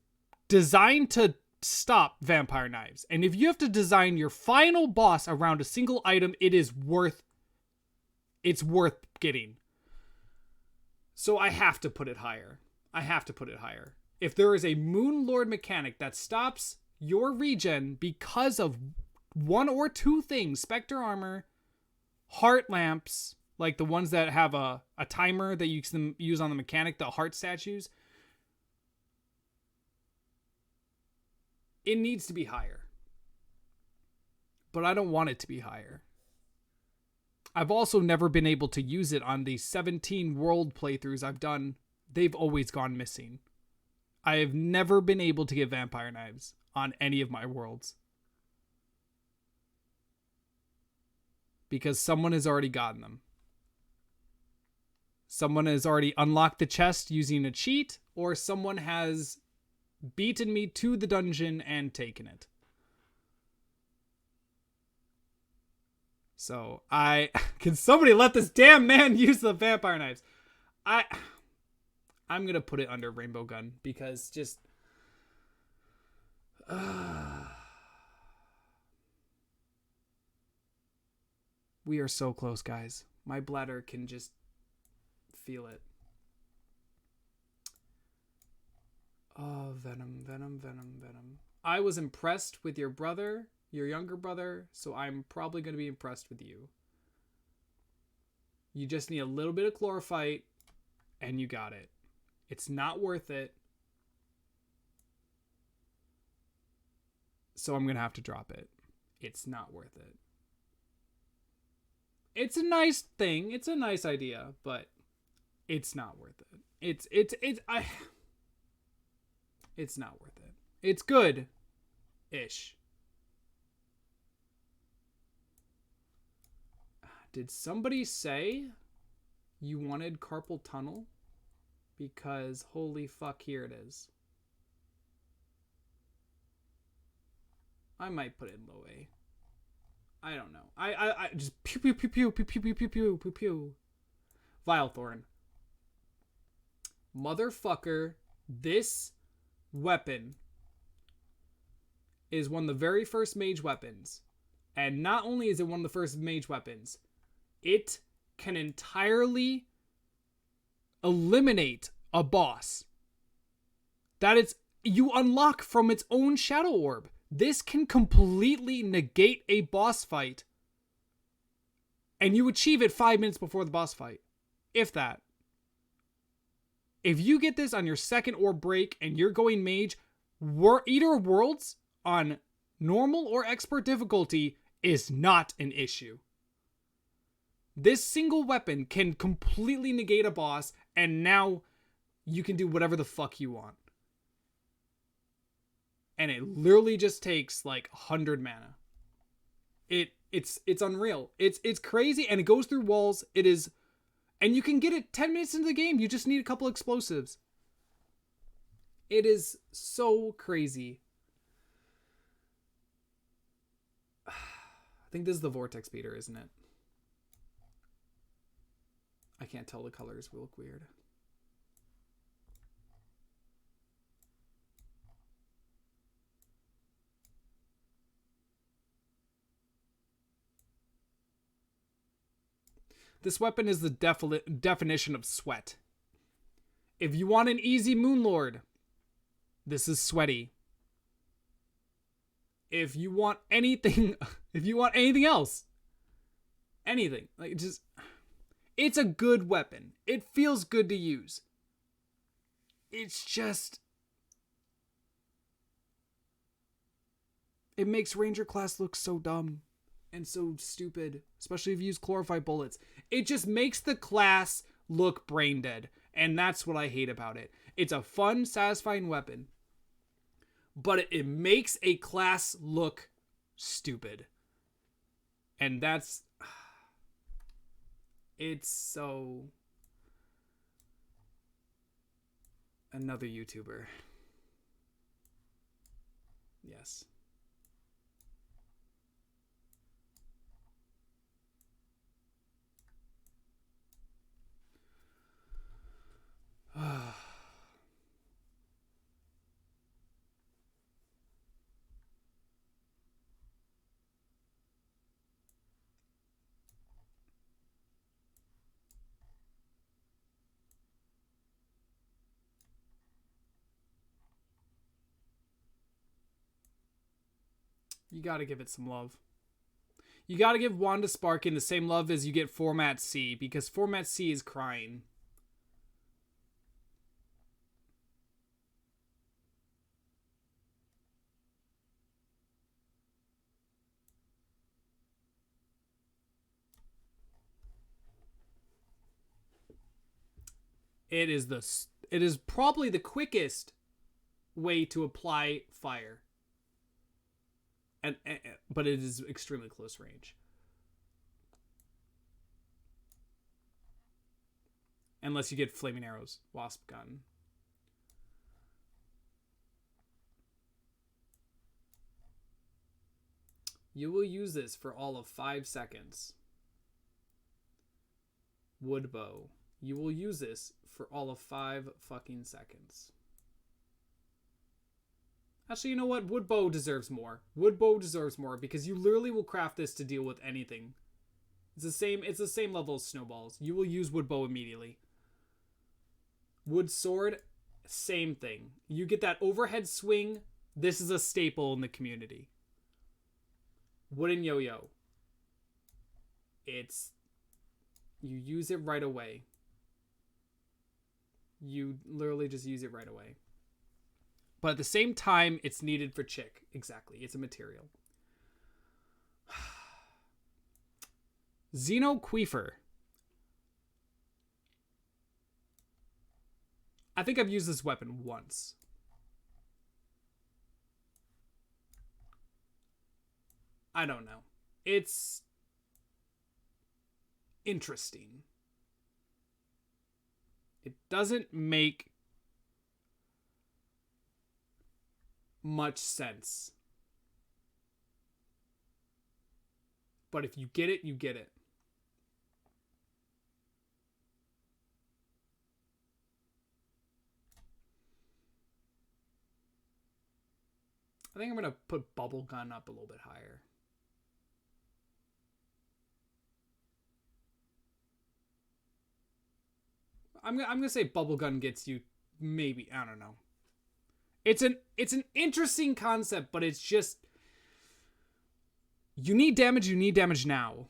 designed to stop vampire knives. And if you have to design your final boss around a single item, it's worth getting. So I have to put it higher. If there is a Moonlord mechanic that stops your regen because of one or two things, Spectre Armor, Heart Lamps, like the ones that have a timer that you can use on the mechanic, the heart statues, it needs to be higher. But I don't want it to be higher. I've also never been able to use it on the 17 world playthroughs I've done. They've always gone missing. I have never been able to get vampire knives on any of my worlds. Because someone has already gotten them. Someone has already unlocked the chest using a cheat, or someone has beaten me to the dungeon and taken it. So can somebody let this damn man use the vampire knives? I'm gonna put it under Rainbow Gun because just we are so close, guys. My bladder can just feel it. Oh, Venom. I was impressed with your younger brother, so I'm probably going to be impressed with you. You just need a little bit of chlorophyte, and you got it. It's not worth it. So I'm going to have to drop it. It's not worth it. It's a nice thing. It's a nice idea, but it's not worth it. It's not worth it. It's good-ish. Did somebody say you wanted carpal tunnel? Because holy fuck, here it is. I might put it in low A. I don't know. I just pew pew pew pew pew pew pew pew pew pew pew. Vilethorn. Motherfucker, this weapon is one of the very first mage weapons. And not only is it one of the first mage weapons, it can entirely eliminate a boss that you unlock from its own shadow orb. This can completely negate a boss fight, and you achieve it 5 minutes before the boss fight, if that. If you get this on your second orb break and you're going mage, Eater of Worlds on normal or expert difficulty is not an issue. This single weapon can completely negate a boss, and now you can do whatever the fuck you want. And it literally just takes like 100 mana. It's unreal. It's crazy, and it goes through walls. It is, and you can get it 10 minutes into the game. You just need a couple explosives. It is so crazy. I think this is the Vortex Beater, isn't it? I can't tell, the colors will look weird. This weapon is the definition of sweat. If you want an easy Moonlord, this is sweaty. If you want anything, else, anything, like just, it's a good weapon. It feels good to use. It's just, it makes Ranger class look so dumb and so stupid, especially if you use Chlorophyte bullets. It just makes the class look brain dead, and that's what I hate about it. It's a fun, satisfying weapon, but it makes a class look stupid. And that's, it's so, another YouTuber. Yes. You gotta give it some love. You gotta give Wanda Sparkin the same love as you get Format C, because Format C is crying. It is probably the quickest way to apply fire. But it is extremely close range. Unless you get Flaming Arrows, Wasp Gun. You will use this for all of 5 seconds. Wood Bow. You will use this for all of 5 fucking seconds. Actually, you know what? Wood Bow deserves more. Wood Bow deserves more because you literally will craft this to deal with anything. It's the same level as Snowballs. You will use Wood Bow immediately. Wood Sword, same thing. You get that overhead swing. This is a staple in the community. Wooden Yo-Yo. You use it right away. You literally just use it right away. But at the same time, it's needed for Chick. Exactly. It's a material. Xeno Queefer. I think I've used this weapon once. I don't know. It's interesting. It doesn't make much sense. But if you get it, you get it. I think I'm going to put Bubble Gun up a little bit higher. I'm gonna say Bubble Gun gets you maybe, I don't know. It's an interesting concept, but it's just you need damage now.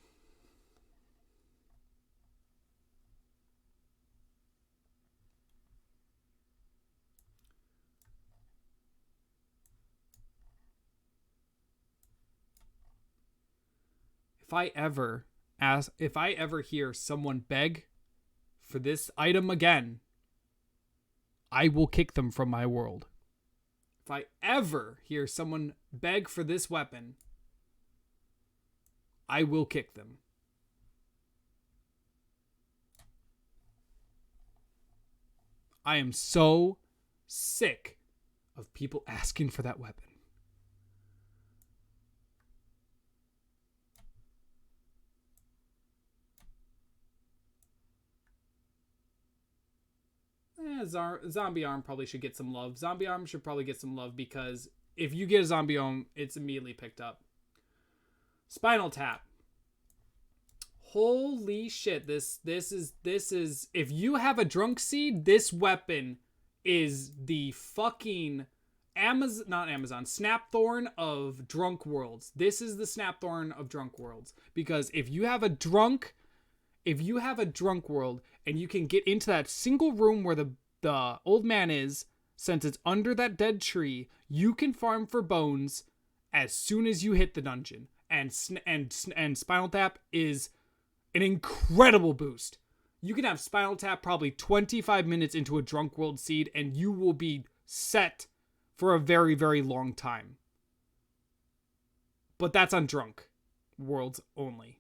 If I ever hear someone beg for this item again, I will kick them from my world. If I ever hear someone beg for this weapon, I will kick them. I am so sick of people asking for that weapon. Zombie Arm probably should get some love. Zombie Arm should probably get some love because if you get a Zombie Arm, it's immediately picked up. Spinal Tap. Holy shit, this is if you have a Drunk Seed, this weapon is the fucking Snapthorn of Drunk Worlds. This is the Snapthorn of Drunk Worlds because if you have a drunk world and you can get into that single room where the old man is, since it's under that dead tree, you can farm for bones as soon as you hit the dungeon. And Spinal Tap is an incredible boost. You can have Spinal Tap probably 25 minutes into a Drunk World seed and you will be set for a very, very long time. But that's on Drunk Worlds only.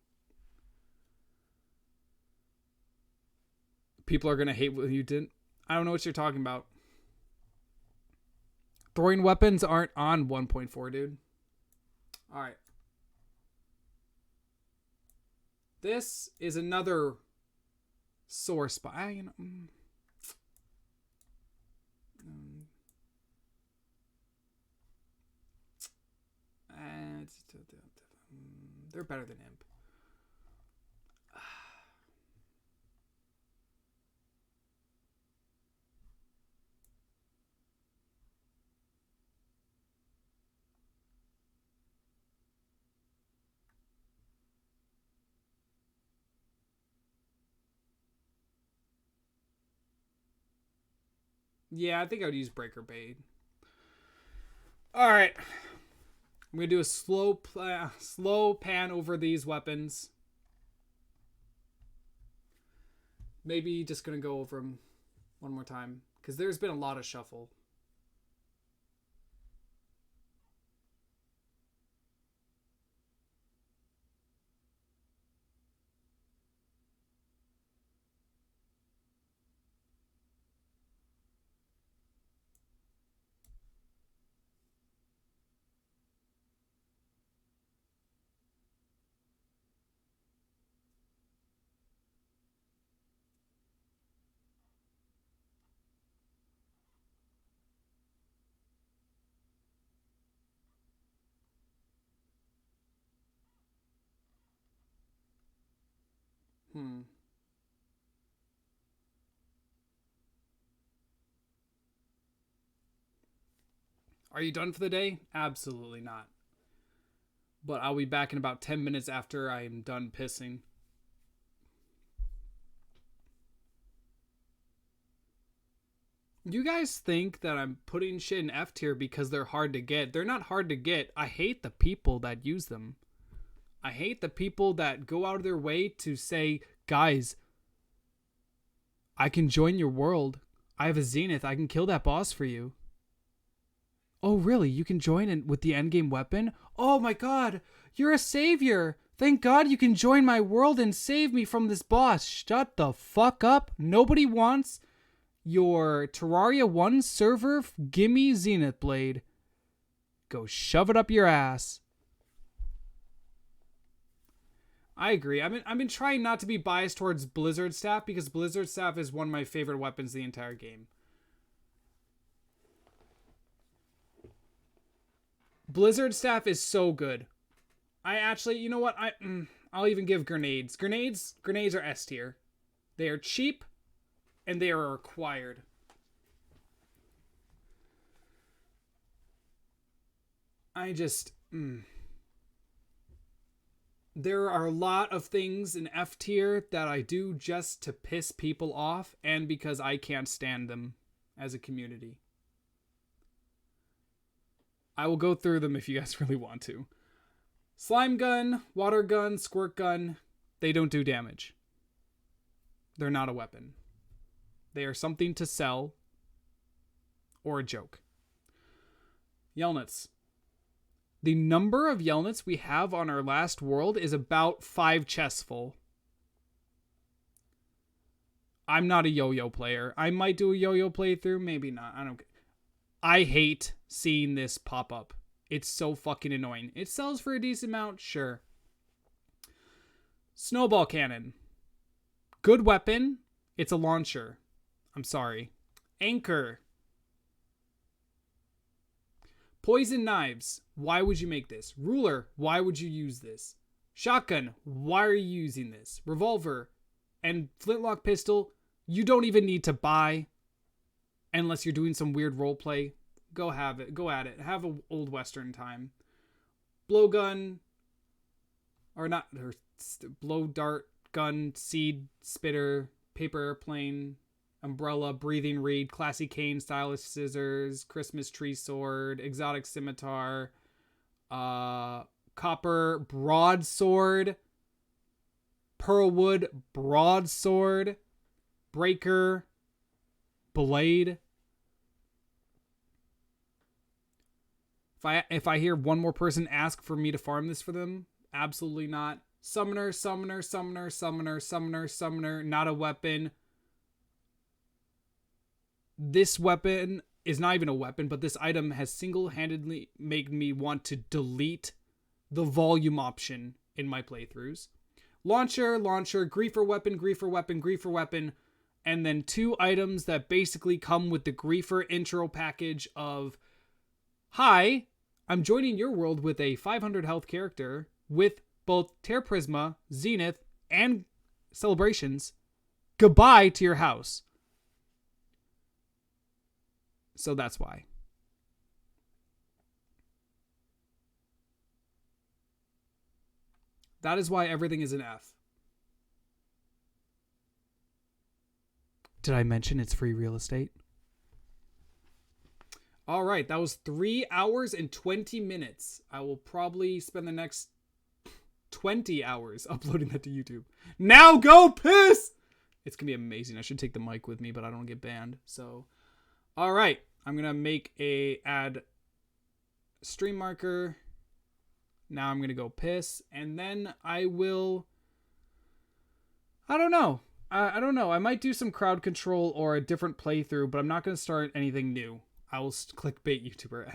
People are going to hate what you did. I don't know what you're talking about. Throwing weapons aren't on 1.4, dude. All right. This is another sore spot. They're better than Imp. Yeah, I think I would use Breaker Bait. All right. I'm going to do a slow pan over these weapons. Maybe just going to go over them one more time because there's been a lot of shuffle. Are you done for the day? Absolutely not. But I'll be back in about 10 minutes after I am done pissing. You guys think that I'm putting shit in F tier because they're hard to get. They're not hard to get. I hate the people that use them. I hate the people that go out of their way to say, guys, I can join your world. I have a Zenith. I can kill that boss for you. Oh, really? You can join in with the endgame weapon? Oh my god, you're a savior. Thank God you can join my world and save me from this boss. Shut the fuck up. Nobody wants your Terraria 1 server gimme Zenith Blade. Go shove it up your ass. I agree. I've been trying not to be biased towards Blizzard Staff because Blizzard Staff is one of my favorite weapons in the entire game. Blizzard Staff is so good. I actually, you know what? I'll even give grenades. Grenades are S tier. They are cheap and they are required. There are a lot of things in F tier that I do just to piss people off and because I can't stand them as a community. I will go through them if you guys really want to. Slime gun, water gun, squirt gun, they don't do damage. They're not a weapon. They are something to sell or a joke. Yelnats. The number of Yelnats we have on our last world is about 5 chests full. I'm not a yo-yo player. I might do a yo-yo playthrough, maybe not. I hate seeing this pop up. It's so fucking annoying. It sells for a decent amount, sure. Snowball cannon. Good weapon. It's a launcher. I'm sorry. Anchor. Poison knives. Why would you make this? Ruler. Why would you use this? Shotgun. Why are you using this? Revolver. And flintlock pistol. You don't even need to buy. Unless you're doing some weird roleplay. Go have it. Go at it. Have an old western time. Blowgun. Blow dart gun. Seed spitter. Paper airplane. Umbrella, breathing reed, classy cane, stylish scissors, Christmas tree sword, exotic scimitar, copper broadsword, pearlwood broadsword, breaker, blade. If I hear one more person ask for me to farm this for them, absolutely not. Summoner, summoner, summoner, summoner, summoner, summoner, not a weapon. This weapon is not even a weapon, but this item has single-handedly made me want to delete the volume option in my playthroughs. Launcher, griefer weapon, griefer weapon, griefer weapon, and then 2 items that basically come with the griefer intro package of, hi, I'm joining your world with a 500 health character with both Tear Prisma, Zenith, and Celebrations. Goodbye to your house. So that's why. That is why everything is an F. Did I mention it's free real estate? All right, that was 3 hours and 20 minutes. I will probably spend the next 20 hours uploading that to YouTube. Now go piss! It's going to be amazing. I should take the mic with me, but I don't get banned. So, all right. I'm going to add stream marker. Now I'm going to go piss. And then I will, I don't know. I might do some crowd control or a different playthrough, but I'm not going to start anything new. I will clickbait YouTuber.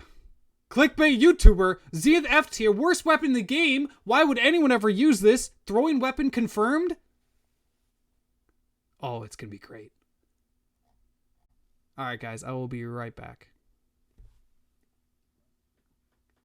Clickbait YouTuber. Zenith F tier. Worst weapon in the game. Why would anyone ever use this? Throwing weapon confirmed? Oh, it's going to be great. All right, guys. I will be right back.